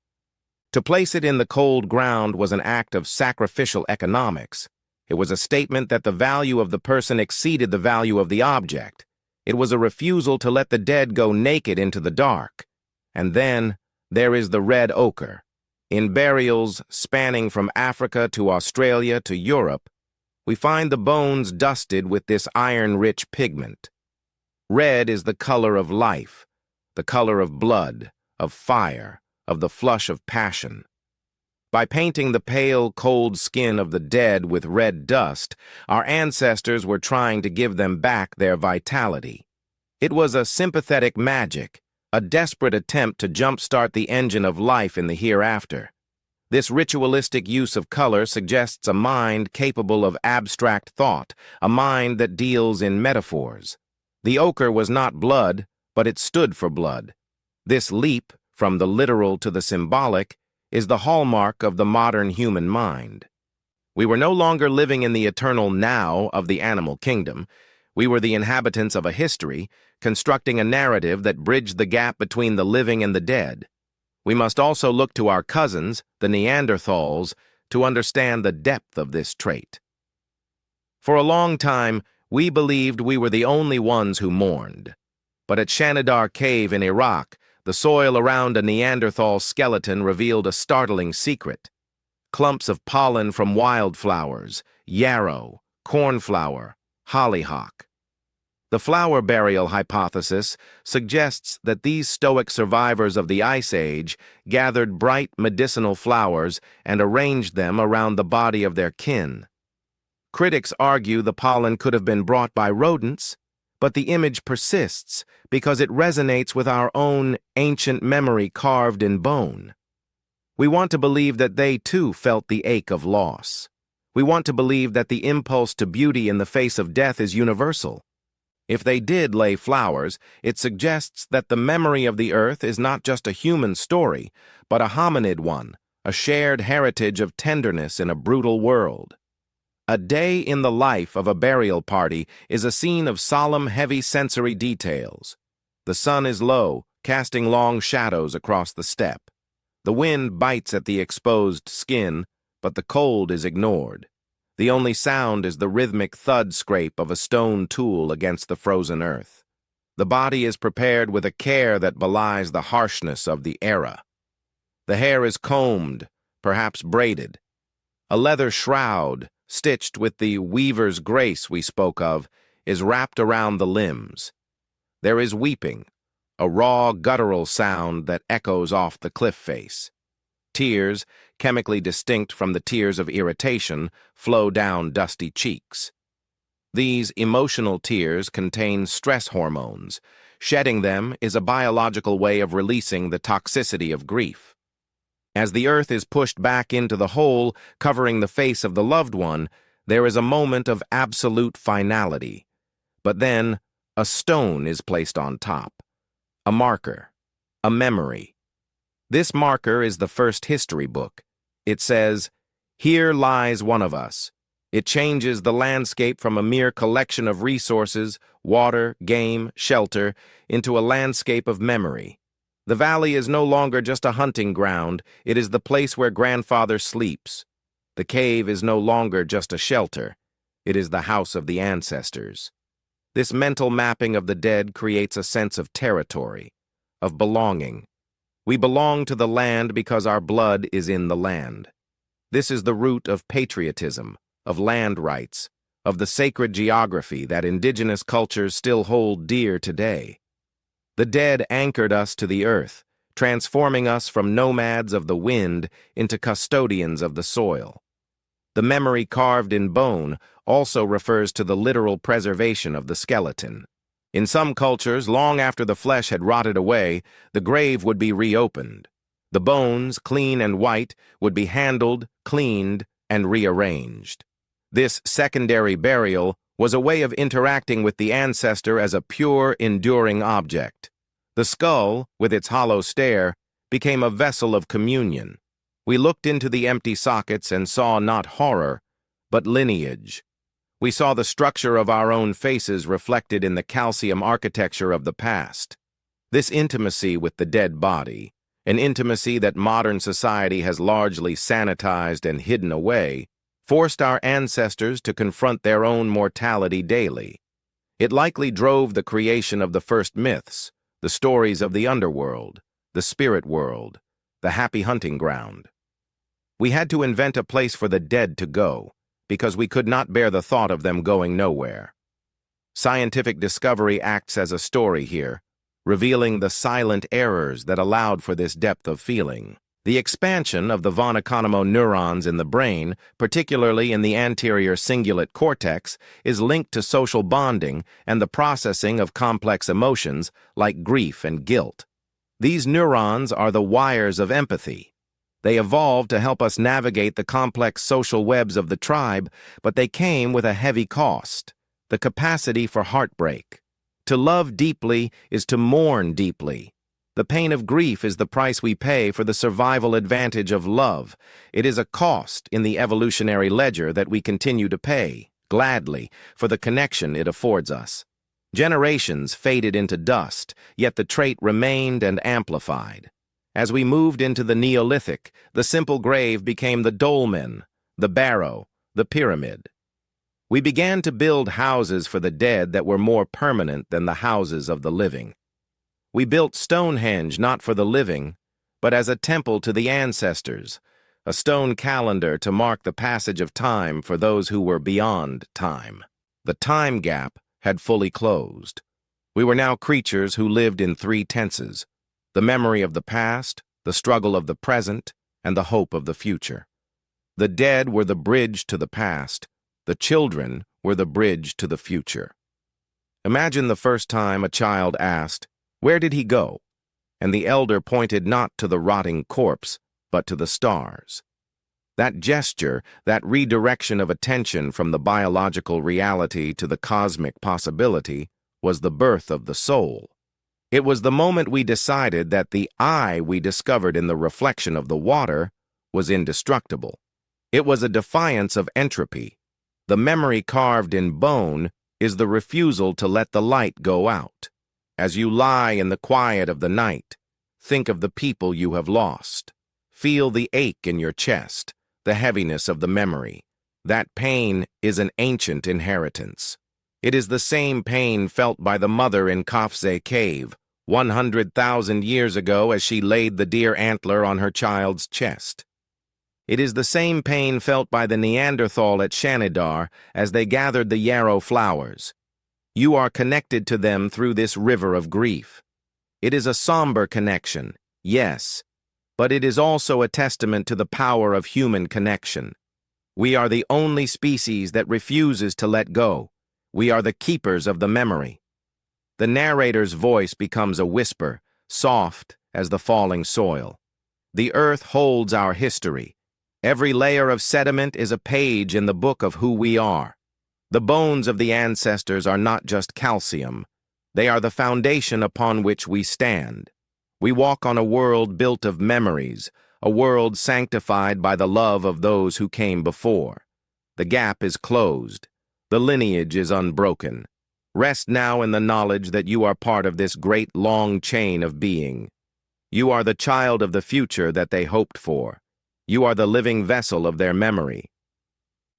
To place it in the cold ground was an act of sacrificial economics. It was a statement that the value of the person exceeded the value of the object. It was a refusal to let the dead go naked into the dark. And then there is the red ochre. In burials spanning from Africa to Australia to Europe, we find the bones dusted with this iron-rich pigment. Red is the color of life, the color of blood, of fire, of the flush of passion. By painting the pale, cold skin of the dead with red dust, our ancestors were trying to give them back their vitality. It was a sympathetic magic, a desperate attempt to jumpstart the engine of life in the hereafter. This ritualistic use of color suggests a mind capable of abstract thought, a mind that deals in metaphors. The ochre was not blood, but it stood for blood. This leap, from the literal to the symbolic, is the hallmark of the modern human mind. We were no longer living in the eternal now of the animal kingdom. We were the inhabitants of a history, constructing a narrative that bridged the gap between the living and the dead. We must also look to our cousins, the Neanderthals, to understand the depth of this trait. For a long time, we believed we were the only ones who mourned. But at Shanidar Cave in Iraq, the soil around a Neanderthal skeleton revealed a startling secret. Clumps of pollen from wildflowers, yarrow, cornflower, hollyhock. The flower burial hypothesis suggests that these stoic survivors of the Ice Age gathered bright medicinal flowers and arranged them around the body of their kin. Critics argue the pollen could have been brought by rodents, but the image persists because it resonates with our own ancient memory carved in bone. We want to believe that they too felt the ache of loss. We want to believe that the impulse to beauty in the face of death is universal. If they did lay flowers, it suggests that the memory of the earth is not just a human story, but a hominid one, a shared heritage of tenderness in a brutal world. A day in the life of a burial party is a scene of solemn, heavy sensory details. The sun is low, casting long shadows across the steppe. The wind bites at the exposed skin, but the cold is ignored. The only sound is the rhythmic thud scrape of a stone tool against the frozen earth. The body is prepared with a care that belies the harshness of the era. The hair is combed, perhaps braided. A leather shroud, stitched with the weaver's grace we spoke of, is wrapped around the limbs. There is weeping, a raw, guttural sound that echoes off the cliff face. Tears, chemically distinct from the tears of irritation, flow down dusty cheeks. These emotional tears contain stress hormones. Shedding them is a biological way of releasing the toxicity of grief. As the earth is pushed back into the hole, covering the face of the loved one, there is a moment of absolute finality. But then, a stone is placed on top. A marker. A memory. This marker is the first history book. It says, "Here lies one of us." It changes the landscape from a mere collection of resources, water, game, shelter, into a landscape of memory. The valley is no longer just a hunting ground, it is the place where grandfather sleeps. The cave is no longer just a shelter, it is the house of the ancestors. This mental mapping of the dead creates a sense of territory, of belonging. We belong to the land because our blood is in the land. This is the root of patriotism, of land rights, of the sacred geography that indigenous cultures still hold dear today. The dead anchored us to the earth, transforming us from nomads of the wind into custodians of the soil. The memory carved in bone also refers to the literal preservation of the skeleton. In some cultures, long after the flesh had rotted away, the grave would be reopened. The bones, clean and white, would be handled, cleaned, and rearranged. This secondary burial was a way of interacting with the ancestor as a pure, enduring object. The skull, with its hollow stare, became a vessel of communion. We looked into the empty sockets and saw not horror, but lineage. We saw the structure of our own faces reflected in the calcium architecture of the past. This intimacy with the dead body, an intimacy that modern society has largely sanitized and hidden away, forced our ancestors to confront their own mortality daily. It likely drove the creation of the first myths, the stories of the underworld, the spirit world, the happy hunting ground. We had to invent a place for the dead to go, because we could not bear the thought of them going nowhere. Scientific discovery acts as a story here, revealing the silent errors that allowed for this depth of feeling. The expansion of the von Economo neurons in the brain, particularly in the anterior cingulate cortex, is linked to social bonding and the processing of complex emotions like grief and guilt. These neurons are the wires of empathy. They evolved to help us navigate the complex social webs of the tribe, but they came with a heavy cost: the capacity for heartbreak. To love deeply is to mourn deeply. The pain of grief is the price we pay for the survival advantage of love. It is a cost in the evolutionary ledger that we continue to pay, gladly, for the connection it affords us. Generations faded into dust, yet the trait remained and amplified. As we moved into the Neolithic, the simple grave became the dolmen, the barrow, the pyramid. We began to build houses for the dead that were more permanent than the houses of the living. We built Stonehenge not for the living, but as a temple to the ancestors, a stone calendar to mark the passage of time for those who were beyond time. The time gap had fully closed. We were now creatures who lived in three tenses: the memory of the past, the struggle of the present, and the hope of the future. The dead were the bridge to the past. The children were the bridge to the future. Imagine the first time a child asked, "Where did he go?" and the elder pointed not to the rotting corpse, but to the stars. That gesture, that redirection of attention from the biological reality to the cosmic possibility, was the birth of the soul. It was the moment we decided that the I we discovered in the reflection of the water was indestructible. It was a defiance of entropy. The memory carved in bone is the refusal to let the light go out. As you lie in the quiet of the night, think of the people you have lost. Feel the ache in your chest, the heaviness of the memory. That pain is an ancient inheritance. It is the same pain felt by the mother in Kafze Cave 100,000 years ago as she laid the deer antler on her child's chest. It is the same pain felt by the Neanderthal at Shanidar as they gathered the yarrow flowers. You are connected to them through this river of grief. It is a somber connection, yes, but it is also a testament to the power of human connection. We are the only species that refuses to let go. We are the keepers of the memory. The narrator's voice becomes a whisper, soft as the falling soil. The earth holds our history. Every layer of sediment is a page in the book of who we are. The bones of the ancestors are not just calcium. They are the foundation upon which we stand. We walk on a world built of memories, a world sanctified by the love of those who came before. The gap is closed. The lineage is unbroken. Rest now in the knowledge that you are part of this great long chain of being. You are the child of the future that they hoped for. You are the living vessel of their memory.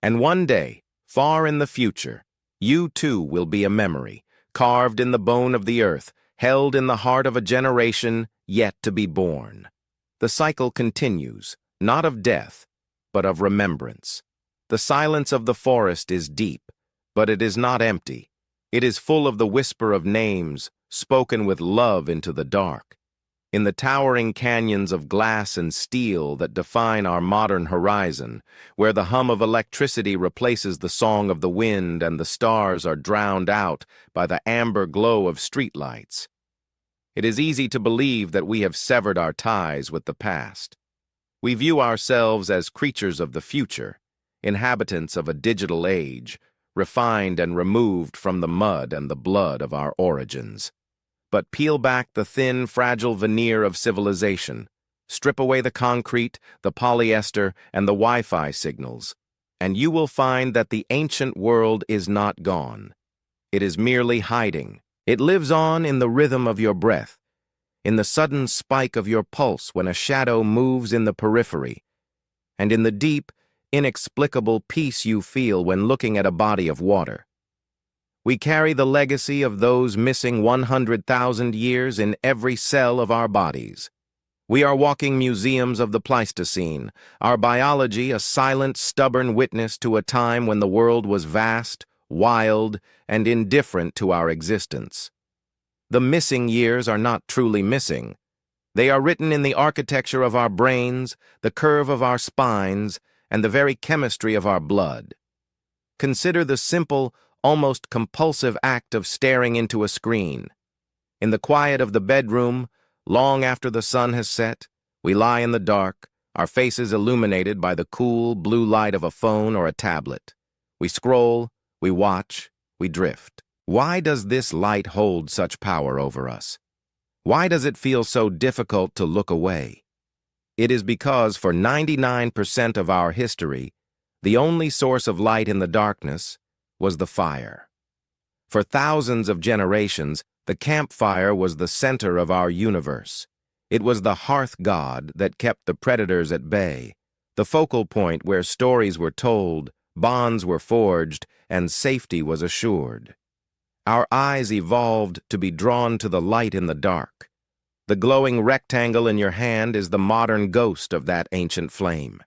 And one day, far in the future, you too will be a memory, carved in the bone of the earth, held in the heart of a generation yet to be born. The cycle continues, not of death, but of remembrance. The silence of the forest is deep, but it is not empty. It is full of the whisper of names, spoken with love into the dark. In the towering canyons of glass and steel that define our modern horizon, where the hum of electricity replaces the song of the wind and the stars are drowned out by the amber glow of streetlights, it is easy to believe that we have severed our ties with the past. We view ourselves as creatures of the future, inhabitants of a digital age, refined and removed from the mud and the blood of our origins. But peel back the thin, fragile veneer of civilization, strip away the concrete, the polyester, and the Wi-Fi signals, and you will find that the ancient world is not gone. It is merely hiding. It lives on in the rhythm of your breath, in the sudden spike of your pulse when a shadow moves in the periphery, and in the deep, inexplicable peace you feel when looking at a body of water. We carry the legacy of those missing 100,000 years in every cell of our bodies. We are walking museums of the Pleistocene, our biology a silent, stubborn witness to a time when the world was vast, wild, and indifferent to our existence. The missing years are not truly missing. They are written in the architecture of our brains, the curve of our spines, and the very chemistry of our blood. Consider the simple, almost compulsive act of staring into a screen. In the quiet of the bedroom, long after the sun has set, we lie in the dark, our faces illuminated by the cool, blue light of a phone or a tablet. We scroll, we watch, we drift. Why does this light hold such power over us? Why does it feel so difficult to look away? It is because for 99% of our history, the only source of light in the darkness was the fire. For thousands of generations, the campfire was the center of our universe. It was the hearth god that kept the predators at bay, the focal point where stories were told, bonds were forged, and safety was assured. Our eyes evolved to be drawn to the light in the dark. The glowing rectangle in your hand is the modern ghost of that ancient flame.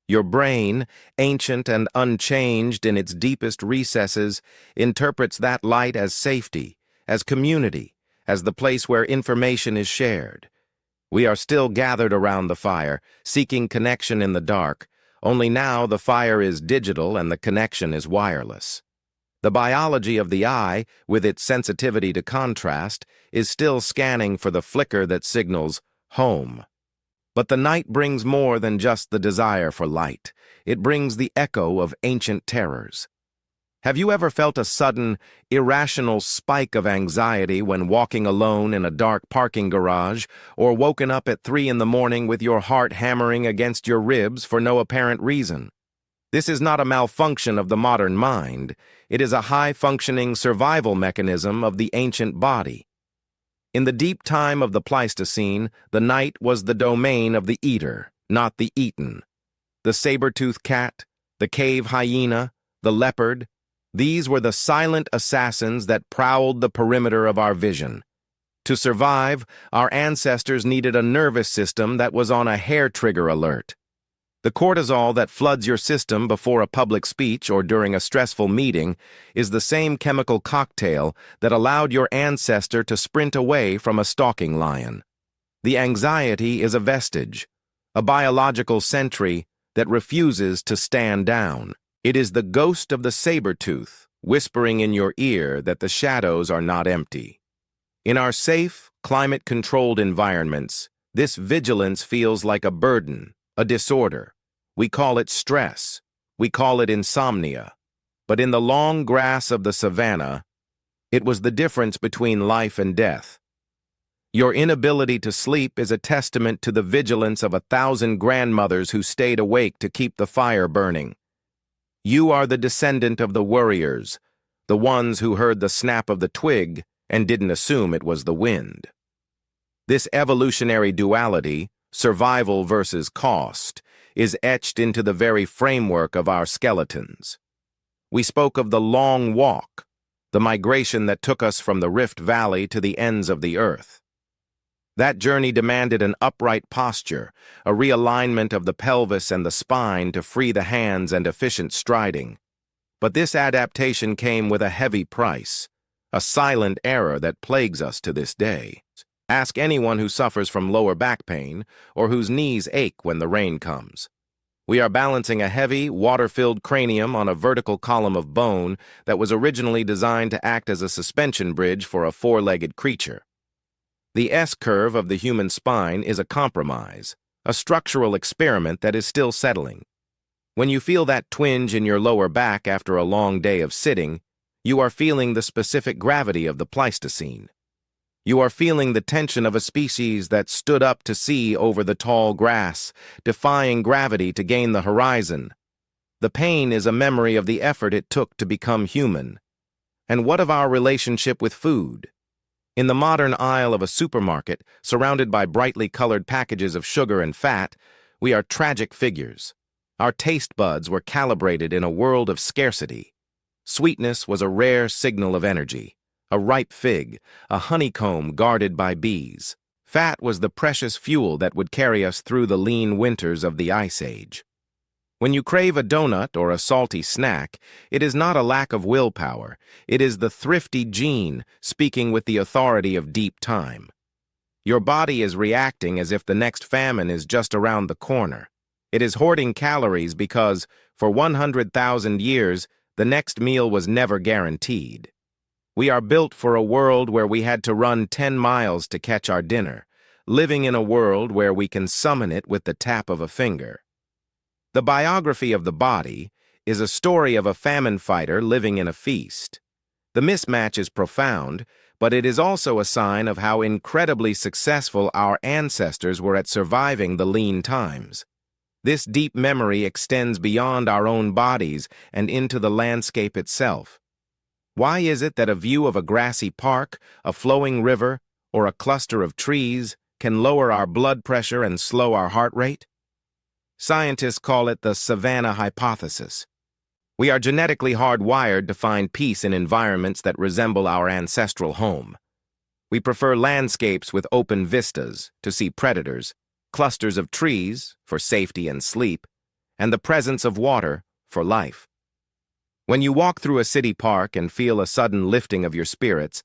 Your brain, ancient and unchanged in its deepest recesses, interprets that light as safety, as community, as the place where information is shared. We are still gathered around the fire, seeking connection in the dark, only now the fire is digital and the connection is wireless. The biology of the eye, with its sensitivity to contrast, is still scanning for the flicker that signals home. But the night brings more than just the desire for light. It brings the echo of ancient terrors. Have you ever felt a sudden, irrational spike of anxiety when walking alone in a dark parking garage, or woken up at 3 in the morning with your heart hammering against your ribs for no apparent reason? This is not a malfunction of the modern mind. It is a high-functioning survival mechanism of the ancient body. In the deep time of the Pleistocene, the night was the domain of the eater, not the eaten. The saber-toothed cat, the cave hyena, the leopard, these were the silent assassins that prowled the perimeter of our vision. To survive, our ancestors needed a nervous system that was on a hair-trigger alert. The cortisol that floods your system before a public speech or during a stressful meeting is the same chemical cocktail that allowed your ancestor to sprint away from a stalking lion. The anxiety is a vestige, a biological sentry that refuses to stand down. It is the ghost of the saber-tooth, whispering in your ear that the shadows are not empty. In our safe, climate-controlled environments, this vigilance feels like a burden, a disorder. We call it stress. We call it insomnia. But in the long grass of the savannah, it was the difference between life and death. Your inability to sleep is a testament to the vigilance of 1,000 grandmothers who stayed awake to keep the fire burning. You are the descendant of the warriors, the ones who heard the snap of the twig and didn't assume it was the wind. This evolutionary duality, survival versus cost, is etched into the very framework of our skeletons. We spoke of the long walk, the migration that took us from the Rift Valley to the ends of the earth. That journey demanded an upright posture, a realignment of the pelvis and the spine to free the hands and efficient striding. But this adaptation came with a heavy price, a silent error that plagues us to this day. Ask anyone who suffers from lower back pain or whose knees ache when the rain comes. We are balancing a heavy, water-filled cranium on a vertical column of bone that was originally designed to act as a suspension bridge for a four-legged creature. The S-curve of the human spine is a compromise, a structural experiment that is still settling. When you feel that twinge in your lower back after a long day of sitting, you are feeling the specific gravity of the Pleistocene. You are feeling the tension of a species that stood up to see over the tall grass, defying gravity to gain the horizon. The pain is a memory of the effort it took to become human. And what of our relationship with food? In the modern aisle of a supermarket, surrounded by brightly colored packages of sugar and fat, we are tragic figures. Our taste buds were calibrated in a world of scarcity. Sweetness was a rare signal of energy, a ripe fig, a honeycomb guarded by bees. Fat was the precious fuel that would carry us through the lean winters of the Ice Age. When you crave a donut or a salty snack, it is not a lack of willpower. It is the thrifty gene speaking with the authority of deep time. Your body is reacting as if the next famine is just around the corner. It is hoarding calories because, for 100,000 years, the next meal was never guaranteed. We are built for a world where we had to run 10 miles to catch our dinner, living in a world where we can summon it with the tap of a finger. The biography of the body is a story of a famine fighter living in a feast. The mismatch is profound, but it is also a sign of how incredibly successful our ancestors were at surviving the lean times. This deep memory extends beyond our own bodies and into the landscape itself. Why is it that a view of a grassy park, a flowing river, or a cluster of trees can lower our blood pressure and slow our heart rate? Scientists call it the savanna hypothesis. We are genetically hardwired to find peace in environments that resemble our ancestral home. We prefer landscapes with open vistas to see predators, clusters of trees for safety and sleep, and the presence of water for life. When you walk through a city park and feel a sudden lifting of your spirits,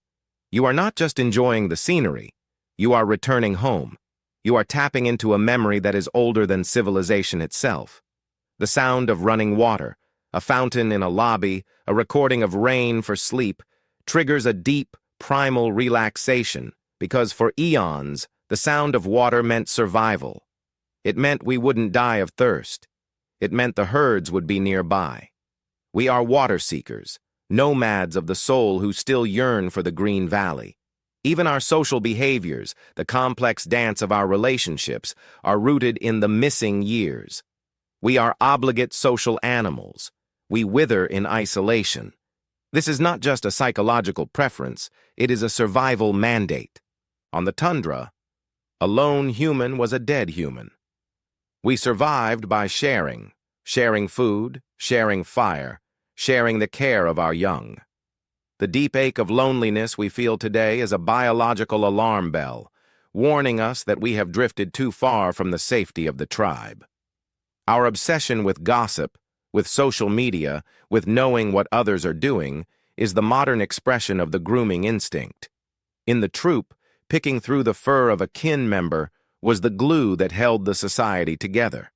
you are not just enjoying the scenery, you are returning home. You are tapping into a memory that is older than civilization itself. The sound of running water, a fountain in a lobby, a recording of rain for sleep, triggers a deep, primal relaxation because for eons, the sound of water meant survival. It meant we wouldn't die of thirst. It meant the herds would be nearby. We are water seekers, nomads of the soul who still yearn for the green valley. Even our social behaviors, the complex dance of our relationships, are rooted in the missing years. We are obligate social animals. We wither in isolation. This is not just a psychological preference, it is a survival mandate. On the tundra, a lone human was a dead human. We survived by sharing food, sharing fire, sharing the care of our young. The deep ache of loneliness we feel today is a biological alarm bell, warning us that we have drifted too far from the safety of the tribe. Our obsession with gossip, with social media, with knowing what others are doing, is the modern expression of the grooming instinct. In the troop, picking through the fur of a kin member was the glue that held the society together.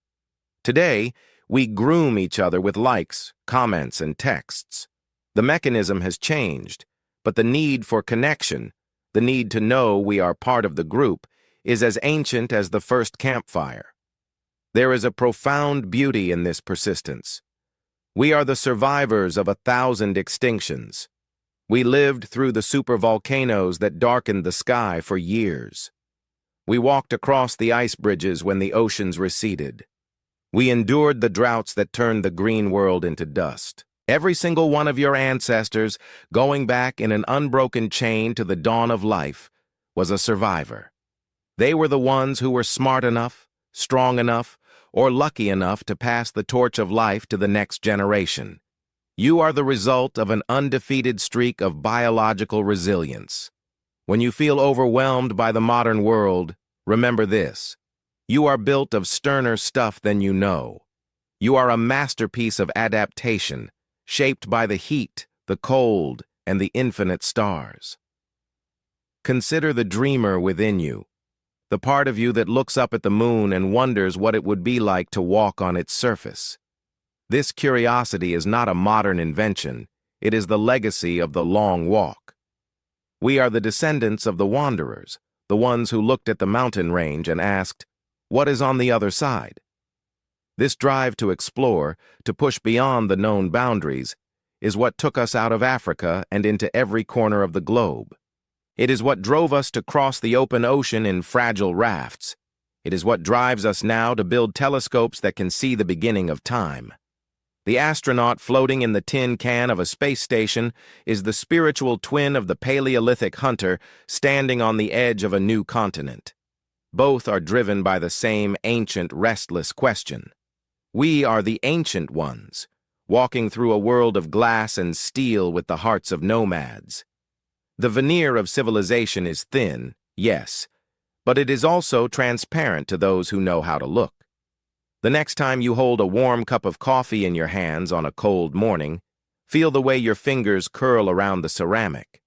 Today, we groom each other with likes, comments, and texts. The mechanism has changed, but the need for connection, the need to know we are part of the group, is as ancient as the first campfire. There is a profound beauty in this persistence. We are the survivors of 1,000 extinctions. We lived through the supervolcanoes that darkened the sky for years. We walked across the ice bridges when the oceans receded. We endured the droughts that turned the green world into dust. Every single one of your ancestors, going back in an unbroken chain to the dawn of life, was a survivor. They were the ones who were smart enough, strong enough, or lucky enough to pass the torch of life to the next generation. You are the result of an undefeated streak of biological resilience. When you feel overwhelmed by the modern world, remember this. You are built of sterner stuff than you know. You are a masterpiece of adaptation, shaped by the heat, the cold, and the infinite stars. Consider the dreamer within you, the part of you that looks up at the moon and wonders what it would be like to walk on its surface. This curiosity is not a modern invention, it is the legacy of the long walk. We are the descendants of the wanderers, the ones who looked at the mountain range and asked, "What is on the other side?" This drive to explore, to push beyond the known boundaries, is what took us out of Africa and into every corner of the globe. It is what drove us to cross the open ocean in fragile rafts. It is what drives us now to build telescopes that can see the beginning of time. The astronaut floating in the tin can of a space station is the spiritual twin of the Paleolithic hunter standing on the edge of a new continent. Both are driven by the same ancient, restless question. We are the ancient ones, walking through a world of glass and steel with the hearts of nomads. The veneer of civilization is thin, yes, but it is also transparent to those who know how to look. The next time you hold a warm cup of coffee in your hands on a cold morning, feel the way your fingers curl around the ceramic.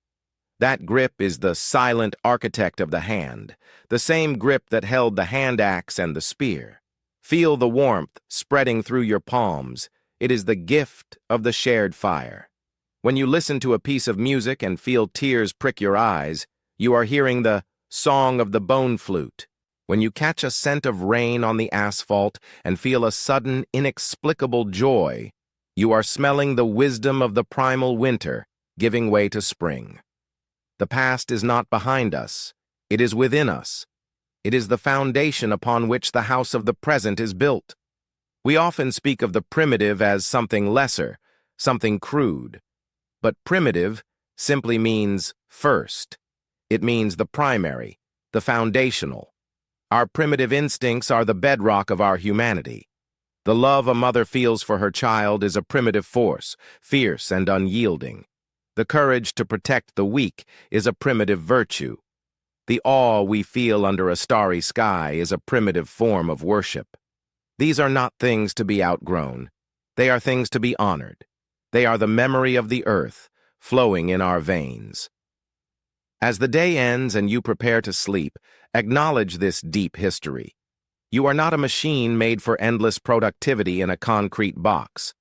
That grip is the silent architect of the hand, the same grip that held the hand axe and the spear. Feel the warmth spreading through your palms. It is the gift of the shared fire. When you listen to a piece of music and feel tears prick your eyes, you are hearing the song of the bone flute. When you catch a scent of rain on the asphalt and feel a sudden, inexplicable joy, you are smelling the wisdom of the primal winter giving way to spring. The past is not behind us. It is within us. It is the foundation upon which the house of the present is built. We often speak of the primitive as something lesser, something crude. But primitive simply means first. It means the primary, the foundational. Our primitive instincts are the bedrock of our humanity. The love a mother feels for her child is a primitive force, fierce and unyielding. The courage to protect the weak is a primitive virtue. The awe we feel under a starry sky is a primitive form of worship. These are not things to be outgrown. They are things to be honored. They are the memory of the earth, flowing in our veins. As the day ends and you prepare to sleep, acknowledge this deep history. You are not a machine made for endless productivity in a concrete box.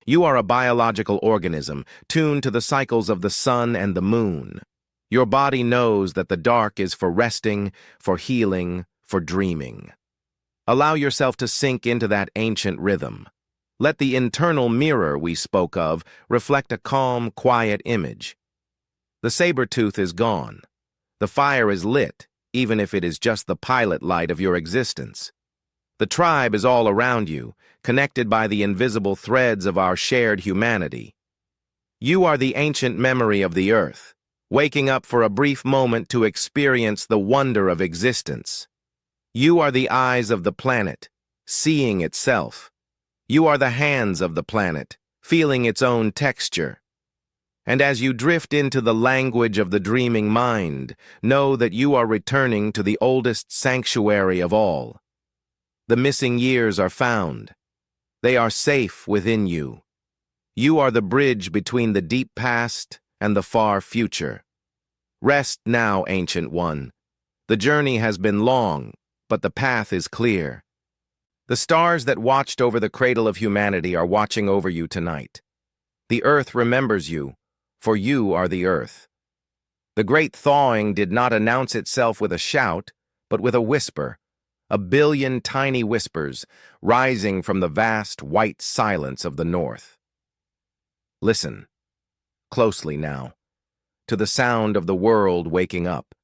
You are a biological organism, tuned to the cycles of the sun and the moon. Your body knows that the dark is for resting, for healing, for dreaming. Allow yourself to sink into that ancient rhythm. Let the internal mirror we spoke of reflect a calm, quiet image. The saber-tooth is gone. The fire is lit, even if it is just the pilot light of your existence. The tribe is all around you, connected by the invisible threads of our shared humanity. You are the ancient memory of the earth, waking up for a brief moment to experience the wonder of existence. You are the eyes of the planet, seeing itself. You are the hands of the planet, feeling its own texture. And as you drift into the language of the dreaming mind, know that you are returning to the oldest sanctuary of all. The missing years are found. They are safe within you. You are the bridge between the deep past and the far future. Rest now, Ancient One. The journey has been long, but the path is clear. The stars that watched over the cradle of humanity are watching over you tonight. The earth remembers you, for you are the earth. The great thawing did not announce itself with a shout, but with a whisper, a billion tiny whispers rising from the vast white silence of the north. Listen, closely now, to the sound of the world waking up.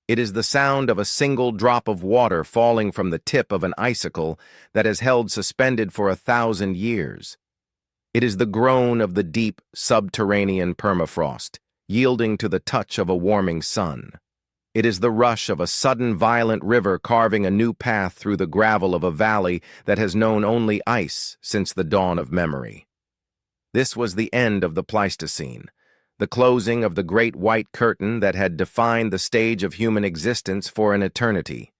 It is the sound of a single drop of water falling from the tip of an icicle that has held suspended for 1,000 years. It is the groan of the deep, subterranean permafrost, yielding to the touch of a warming sun. It is the rush of a sudden violent river carving a new path through the gravel of a valley that has known only ice since the dawn of memory. This was the end of the Pleistocene, the closing of the great white curtain that had defined the stage of human existence for an eternity.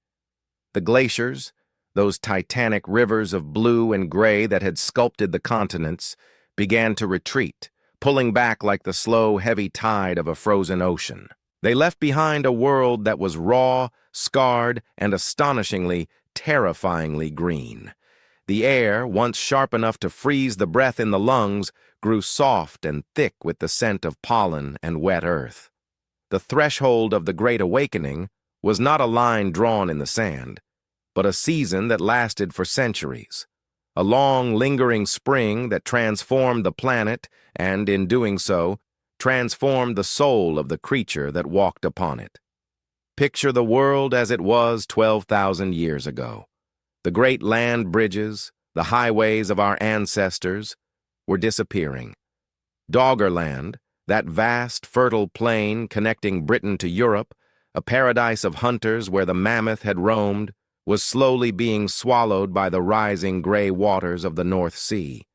The glaciers, those titanic rivers of blue and gray that had sculpted the continents, began to retreat, pulling back like the slow, heavy tide of a frozen ocean. They left behind a world that was raw, scarred, and astonishingly, terrifyingly green. The air, once sharp enough to freeze the breath in the lungs, grew soft and thick with the scent of pollen and wet earth. The threshold of the Great Awakening was not a line drawn in the sand, but a season that lasted for centuries, a long, lingering spring that transformed the planet and, in doing so, transformed the soul of the creature that walked upon it. Picture the world as it was 12,000 years ago. The great land bridges, the highways of our ancestors, were disappearing. Doggerland, that vast, fertile plain connecting Britain to Europe, a paradise of hunters where the mammoth had roamed, was slowly being swallowed by the rising gray waters of the North Sea.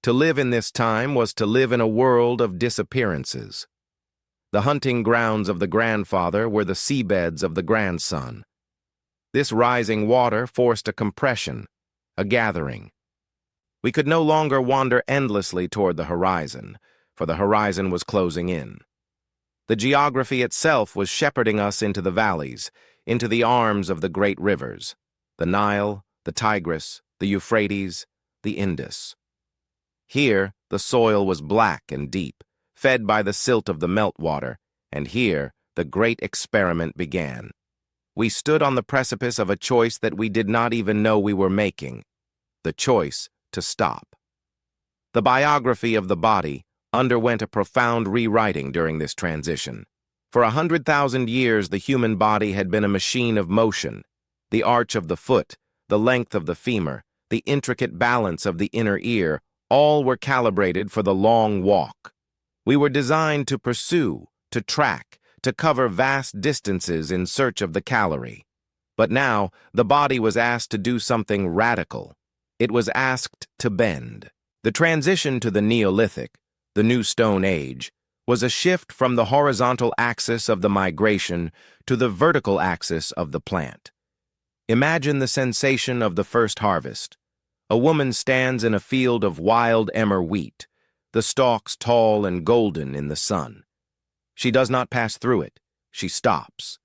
To live in this time was to live in a world of disappearances. The hunting grounds of the grandfather were the seabeds of the grandson. This rising water forced a compression, a gathering. We could no longer wander endlessly toward the horizon, for the horizon was closing in. The geography itself was shepherding us into the valleys, into the arms of the great rivers, the Nile, the Tigris, the Euphrates, the Indus. Here, the soil was black and deep, fed by the silt of the meltwater, and here, the great experiment began. We stood on the precipice of a choice that we did not even know we were making, the choice to stop. The biography of the body underwent a profound rewriting during this transition. For 100,000 years, the human body had been a machine of motion. The arch of the foot, the length of the femur, the intricate balance of the inner ear, all were calibrated for the long walk. We were designed to pursue, to track, to cover vast distances in search of the calorie. But now, the body was asked to do something radical. It was asked to bend. The transition to the Neolithic, the New Stone Age, was a shift from the horizontal axis of the migration to the vertical axis of the plant. Imagine the sensation of the first harvest. A woman stands in a field of wild emmer wheat, the stalks tall and golden in the sun. She does not pass through it. She stops.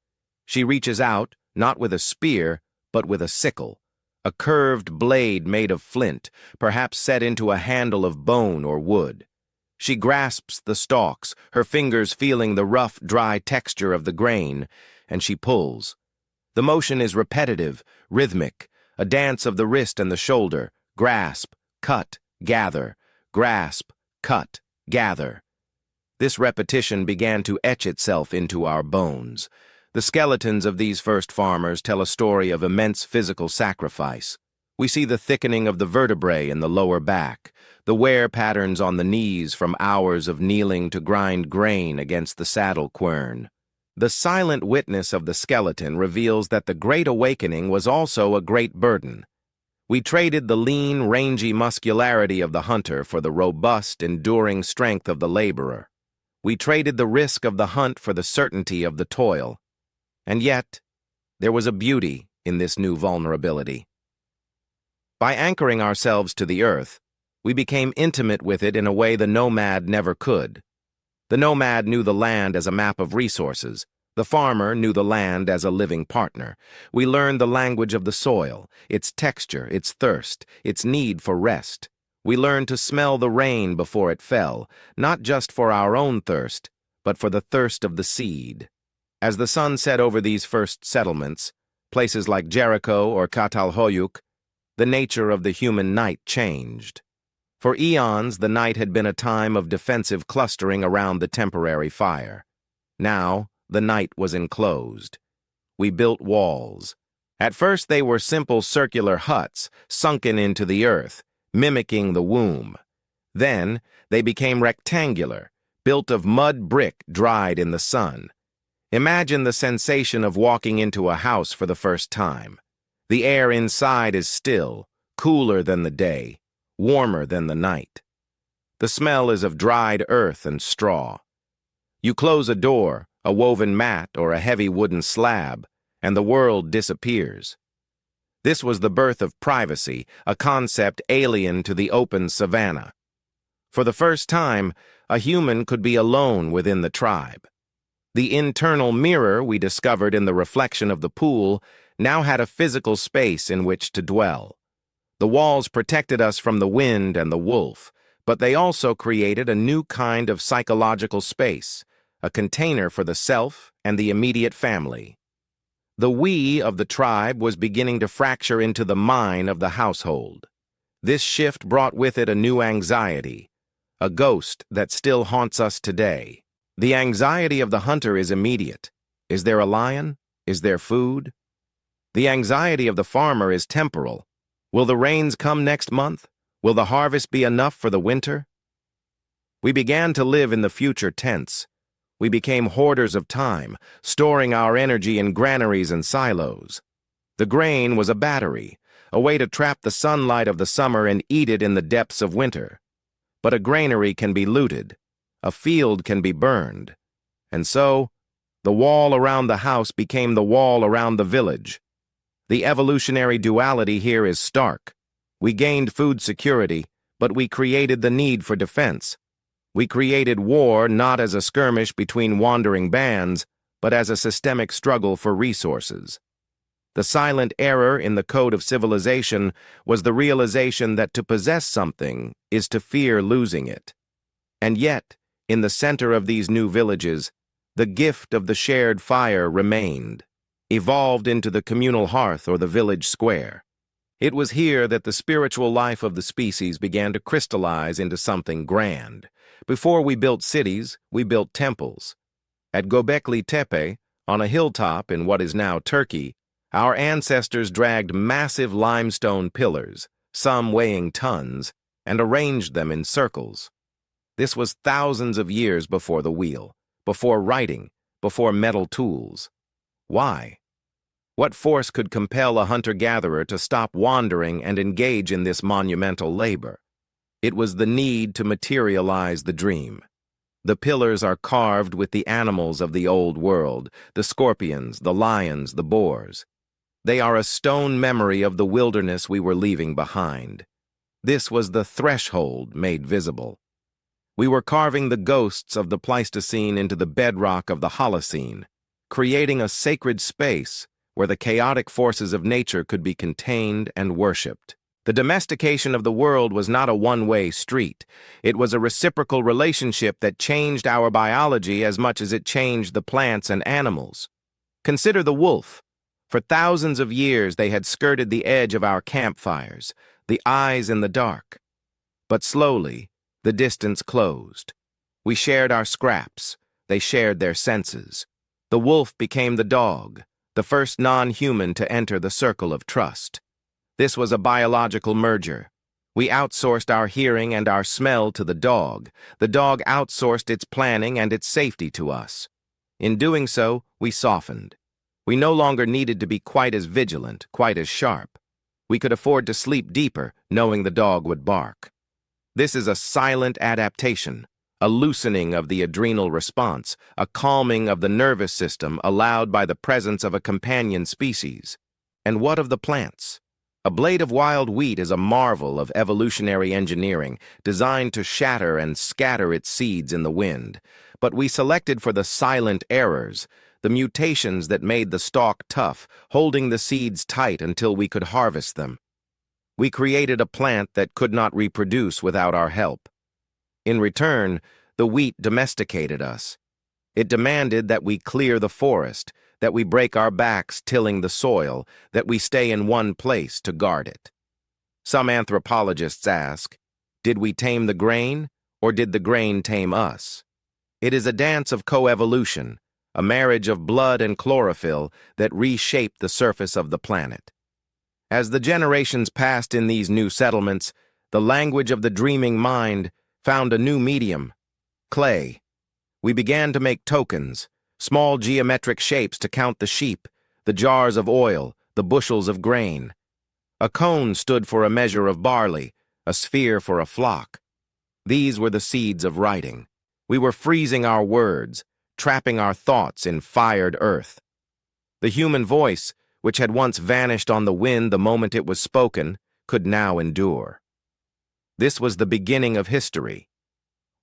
She reaches out, not with a spear, but with a sickle, a curved blade made of flint, perhaps set into a handle of bone or wood. She grasps the stalks, her fingers feeling the rough, dry texture of the grain, and she pulls. The motion is repetitive, rhythmic, a dance of the wrist and the shoulder, grasp, cut, gather, grasp, cut, gather. This repetition began to etch itself into our bones. The skeletons of these first farmers tell a story of immense physical sacrifice. We see the thickening of the vertebrae in the lower back, the wear patterns on the knees from hours of kneeling to grind grain against the saddle quern. The silent witness of the skeleton reveals that the Great Awakening was also a great burden. We traded the lean, rangy muscularity of the hunter for the robust, enduring strength of the laborer. We traded the risk of the hunt for the certainty of the toil. And yet, there was a beauty in this new vulnerability. By anchoring ourselves to the earth, we became intimate with it in a way the nomad never could. The nomad knew the land as a map of resources. The farmer knew the land as a living partner. We learned the language of the soil, its texture, its thirst, its need for rest. We learned to smell the rain before it fell, not just for our own thirst, but for the thirst of the seed. As the sun set over these first settlements, places like Jericho or Catalhoyuk, the nature of the human night changed. For eons, the night had been a time of defensive clustering around the temporary fire. Now, the night was enclosed. We built walls. At first, they were simple circular huts, sunken into the earth, mimicking the womb. Then, they became rectangular, built of mud brick dried in the sun. Imagine the sensation of walking into a house for the first time. The air inside is still, cooler than the day, warmer than the night. The smell is of dried earth and straw. You close a door, a woven mat, or a heavy wooden slab, and the world disappears. This was the birth of privacy, a concept alien to the open savanna. For the first time, a human could be alone within the tribe. The internal mirror we discovered in the reflection of the pool now had a physical space in which to dwell. The walls protected us from the wind and the wolf, but they also created a new kind of psychological space, a container for the self and the immediate family. The we of the tribe was beginning to fracture into the mine of the household. This shift brought with it a new anxiety, a ghost that still haunts us today. The anxiety of the hunter is immediate. Is there a lion? Is there food? The anxiety of the farmer is temporal. Will the rains come next month? Will the harvest be enough for the winter? We began to live in the future tense. We became hoarders of time, storing our energy in granaries and silos. The grain was a battery, a way to trap the sunlight of the summer and eat it in the depths of winter. But a granary can be looted. A field can be burned. And so, the wall around the house became the wall around the village. The evolutionary duality here is stark. We gained food security, but we created the need for defense. We created war not as a skirmish between wandering bands, but as a systemic struggle for resources. The silent error in the code of civilization was the realization that to possess something is to fear losing it. And yet, in the center of these new villages, the gift of the shared fire remained, evolved into the communal hearth or the village square. It was here that the spiritual life of the species began to crystallize into something grand. Before we built cities, we built temples. At Göbekli Tepe, on a hilltop in what is now Turkey, our ancestors dragged massive limestone pillars, some weighing tons, and arranged them in circles. This was thousands of years before the wheel, before writing, before metal tools. Why? What force could compel a hunter-gatherer to stop wandering and engage in this monumental labor? It was the need to materialize the dream. The pillars are carved with the animals of the old world, the scorpions, the lions, the boars. They are a stone memory of the wilderness we were leaving behind. This was the threshold made visible. We were carving the ghosts of the Pleistocene into the bedrock of the Holocene, creating a sacred space where the chaotic forces of nature could be contained and worshipped. The domestication of the world was not a one-way street. It was a reciprocal relationship that changed our biology as much as it changed the plants and animals. Consider the wolf. For thousands of years they had skirted the edge of our campfires, the eyes in the dark. But slowly, the distance closed. We shared our scraps. They shared their senses. The wolf became the dog, the first non-human to enter the circle of trust. This was a biological merger. We outsourced our hearing and our smell to the dog. The dog outsourced its planning and its safety to us. In doing so, we softened. We no longer needed to be quite as vigilant, quite as sharp. We could afford to sleep deeper, knowing the dog would bark. This is a silent adaptation, a loosening of the adrenal response, a calming of the nervous system allowed by the presence of a companion species. And what of the plants? A blade of wild wheat is a marvel of evolutionary engineering, designed to shatter and scatter its seeds in the wind. But we selected for the silent errors, the mutations that made the stalk tough, holding the seeds tight until we could harvest them. We created a plant that could not reproduce without our help. In return, the wheat domesticated us. It demanded that we clear the forest, that we break our backs tilling the soil, that we stay in one place to guard it. Some anthropologists ask, did we tame the grain, or did the grain tame us? It is a dance of coevolution, a marriage of blood and chlorophyll that reshaped the surface of the planet. As the generations passed in these new settlements, the language of the dreaming mind found a new medium, clay. We began to make tokens, small geometric shapes to count the sheep, the jars of oil, the bushels of grain. A cone stood for a measure of barley, a sphere for a flock. These were the seeds of writing. We were freezing our words, trapping our thoughts in fired earth. The human voice, which had once vanished on the wind the moment it was spoken, could now endure. This was the beginning of history.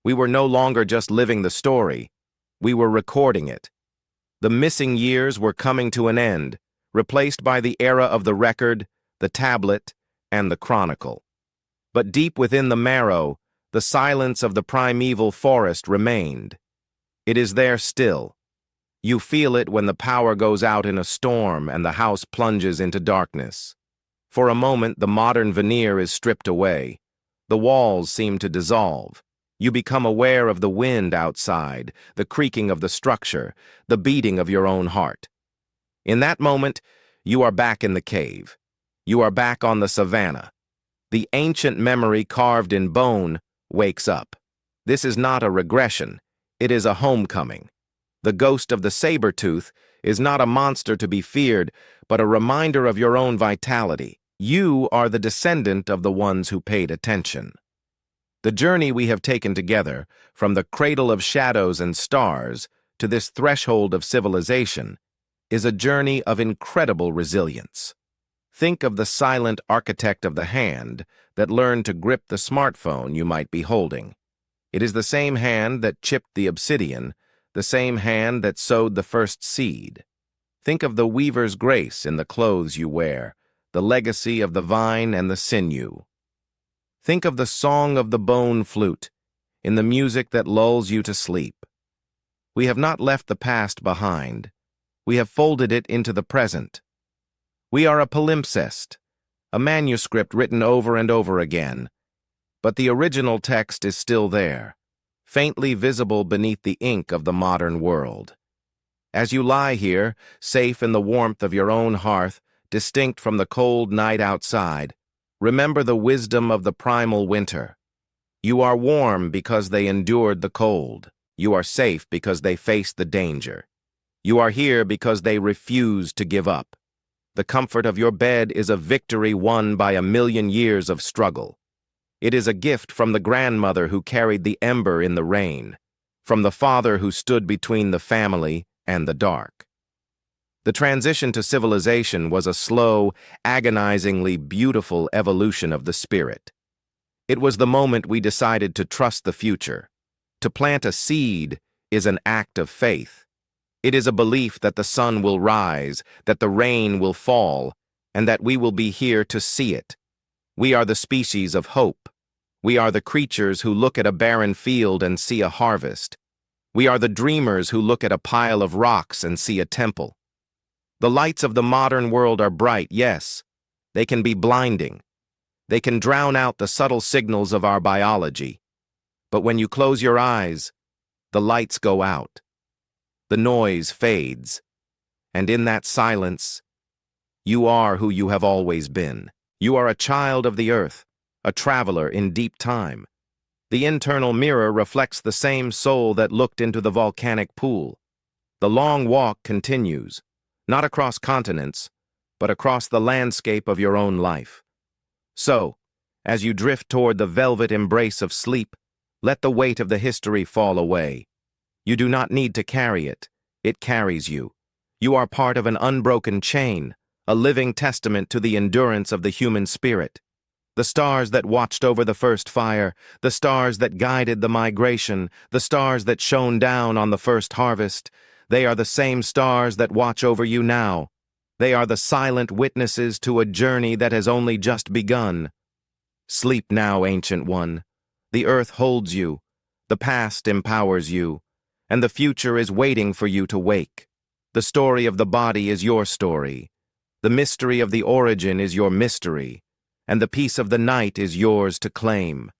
We were no longer just living the story, we were recording it. The missing years were coming to an end, replaced by the era of the record, the tablet, and the chronicle. But deep within the marrow, the silence of the primeval forest remained. It is there still. You feel it when the power goes out in a storm and the house plunges into darkness. For a moment, the modern veneer is stripped away. The walls seem to dissolve. You become aware of the wind outside, the creaking of the structure, the beating of your own heart. In that moment, you are back in the cave. You are back on the savannah. The ancient memory carved in bone wakes up. This is not a regression. It is a homecoming. The ghost of the saber-tooth is not a monster to be feared, but a reminder of your own vitality. You are the descendant of the ones who paid attention. The journey we have taken together, from the cradle of shadows and stars to this threshold of civilization, is a journey of incredible resilience. Think of the silent architect of the hand that learned to grip the smartphone you might be holding. It is the same hand that chipped the obsidian, the same hand that sowed the first seed. Think of the weaver's grace in the clothes you wear, the legacy of the vine and the sinew. Think of the song of the bone flute, in the music that lulls you to sleep. We have not left the past behind. We have folded it into the present. We are a palimpsest, a manuscript written over and over again, but the original text is still there, faintly visible beneath the ink of the modern world. As you lie here, safe in the warmth of your own hearth, distinct from the cold night outside, remember the wisdom of the primal winter. You are warm because they endured the cold. You are safe because they faced the danger. You are here because they refused to give up. The comfort of your bed is a victory won by 1,000,000 years of struggle. It is a gift from the grandmother who carried the ember in the rain, from the father who stood between the family and the dark. The transition to civilization was a slow, agonizingly beautiful evolution of the spirit. It was the moment we decided to trust the future. To plant a seed is an act of faith. It is a belief that the sun will rise, that the rain will fall, and that we will be here to see it. We are the species of hope. We are the creatures who look at a barren field and see a harvest. We are the dreamers who look at a pile of rocks and see a temple. The lights of the modern world are bright, yes. They can be blinding. They can drown out the subtle signals of our biology. But when you close your eyes, the lights go out. The noise fades, and in that silence, you are who you have always been. You are a child of the earth, a traveler in deep time. The internal mirror reflects the same soul that looked into the volcanic pool. The long walk continues, not across continents, but across the landscape of your own life. So, as you drift toward the velvet embrace of sleep, let the weight of the history fall away. You do not need to carry it. It carries you. You are part of an unbroken chain, a living testament to the endurance of the human spirit. The stars that watched over the first fire, the stars that guided the migration, the stars that shone down on the first harvest, they are the same stars that watch over you now. They are the silent witnesses to a journey that has only just begun. Sleep now, Ancient One. The earth holds you, the past empowers you, and the future is waiting for you to wake. The story of the body is your story. The mystery of the origin is your mystery, and the peace of the night is yours to claim.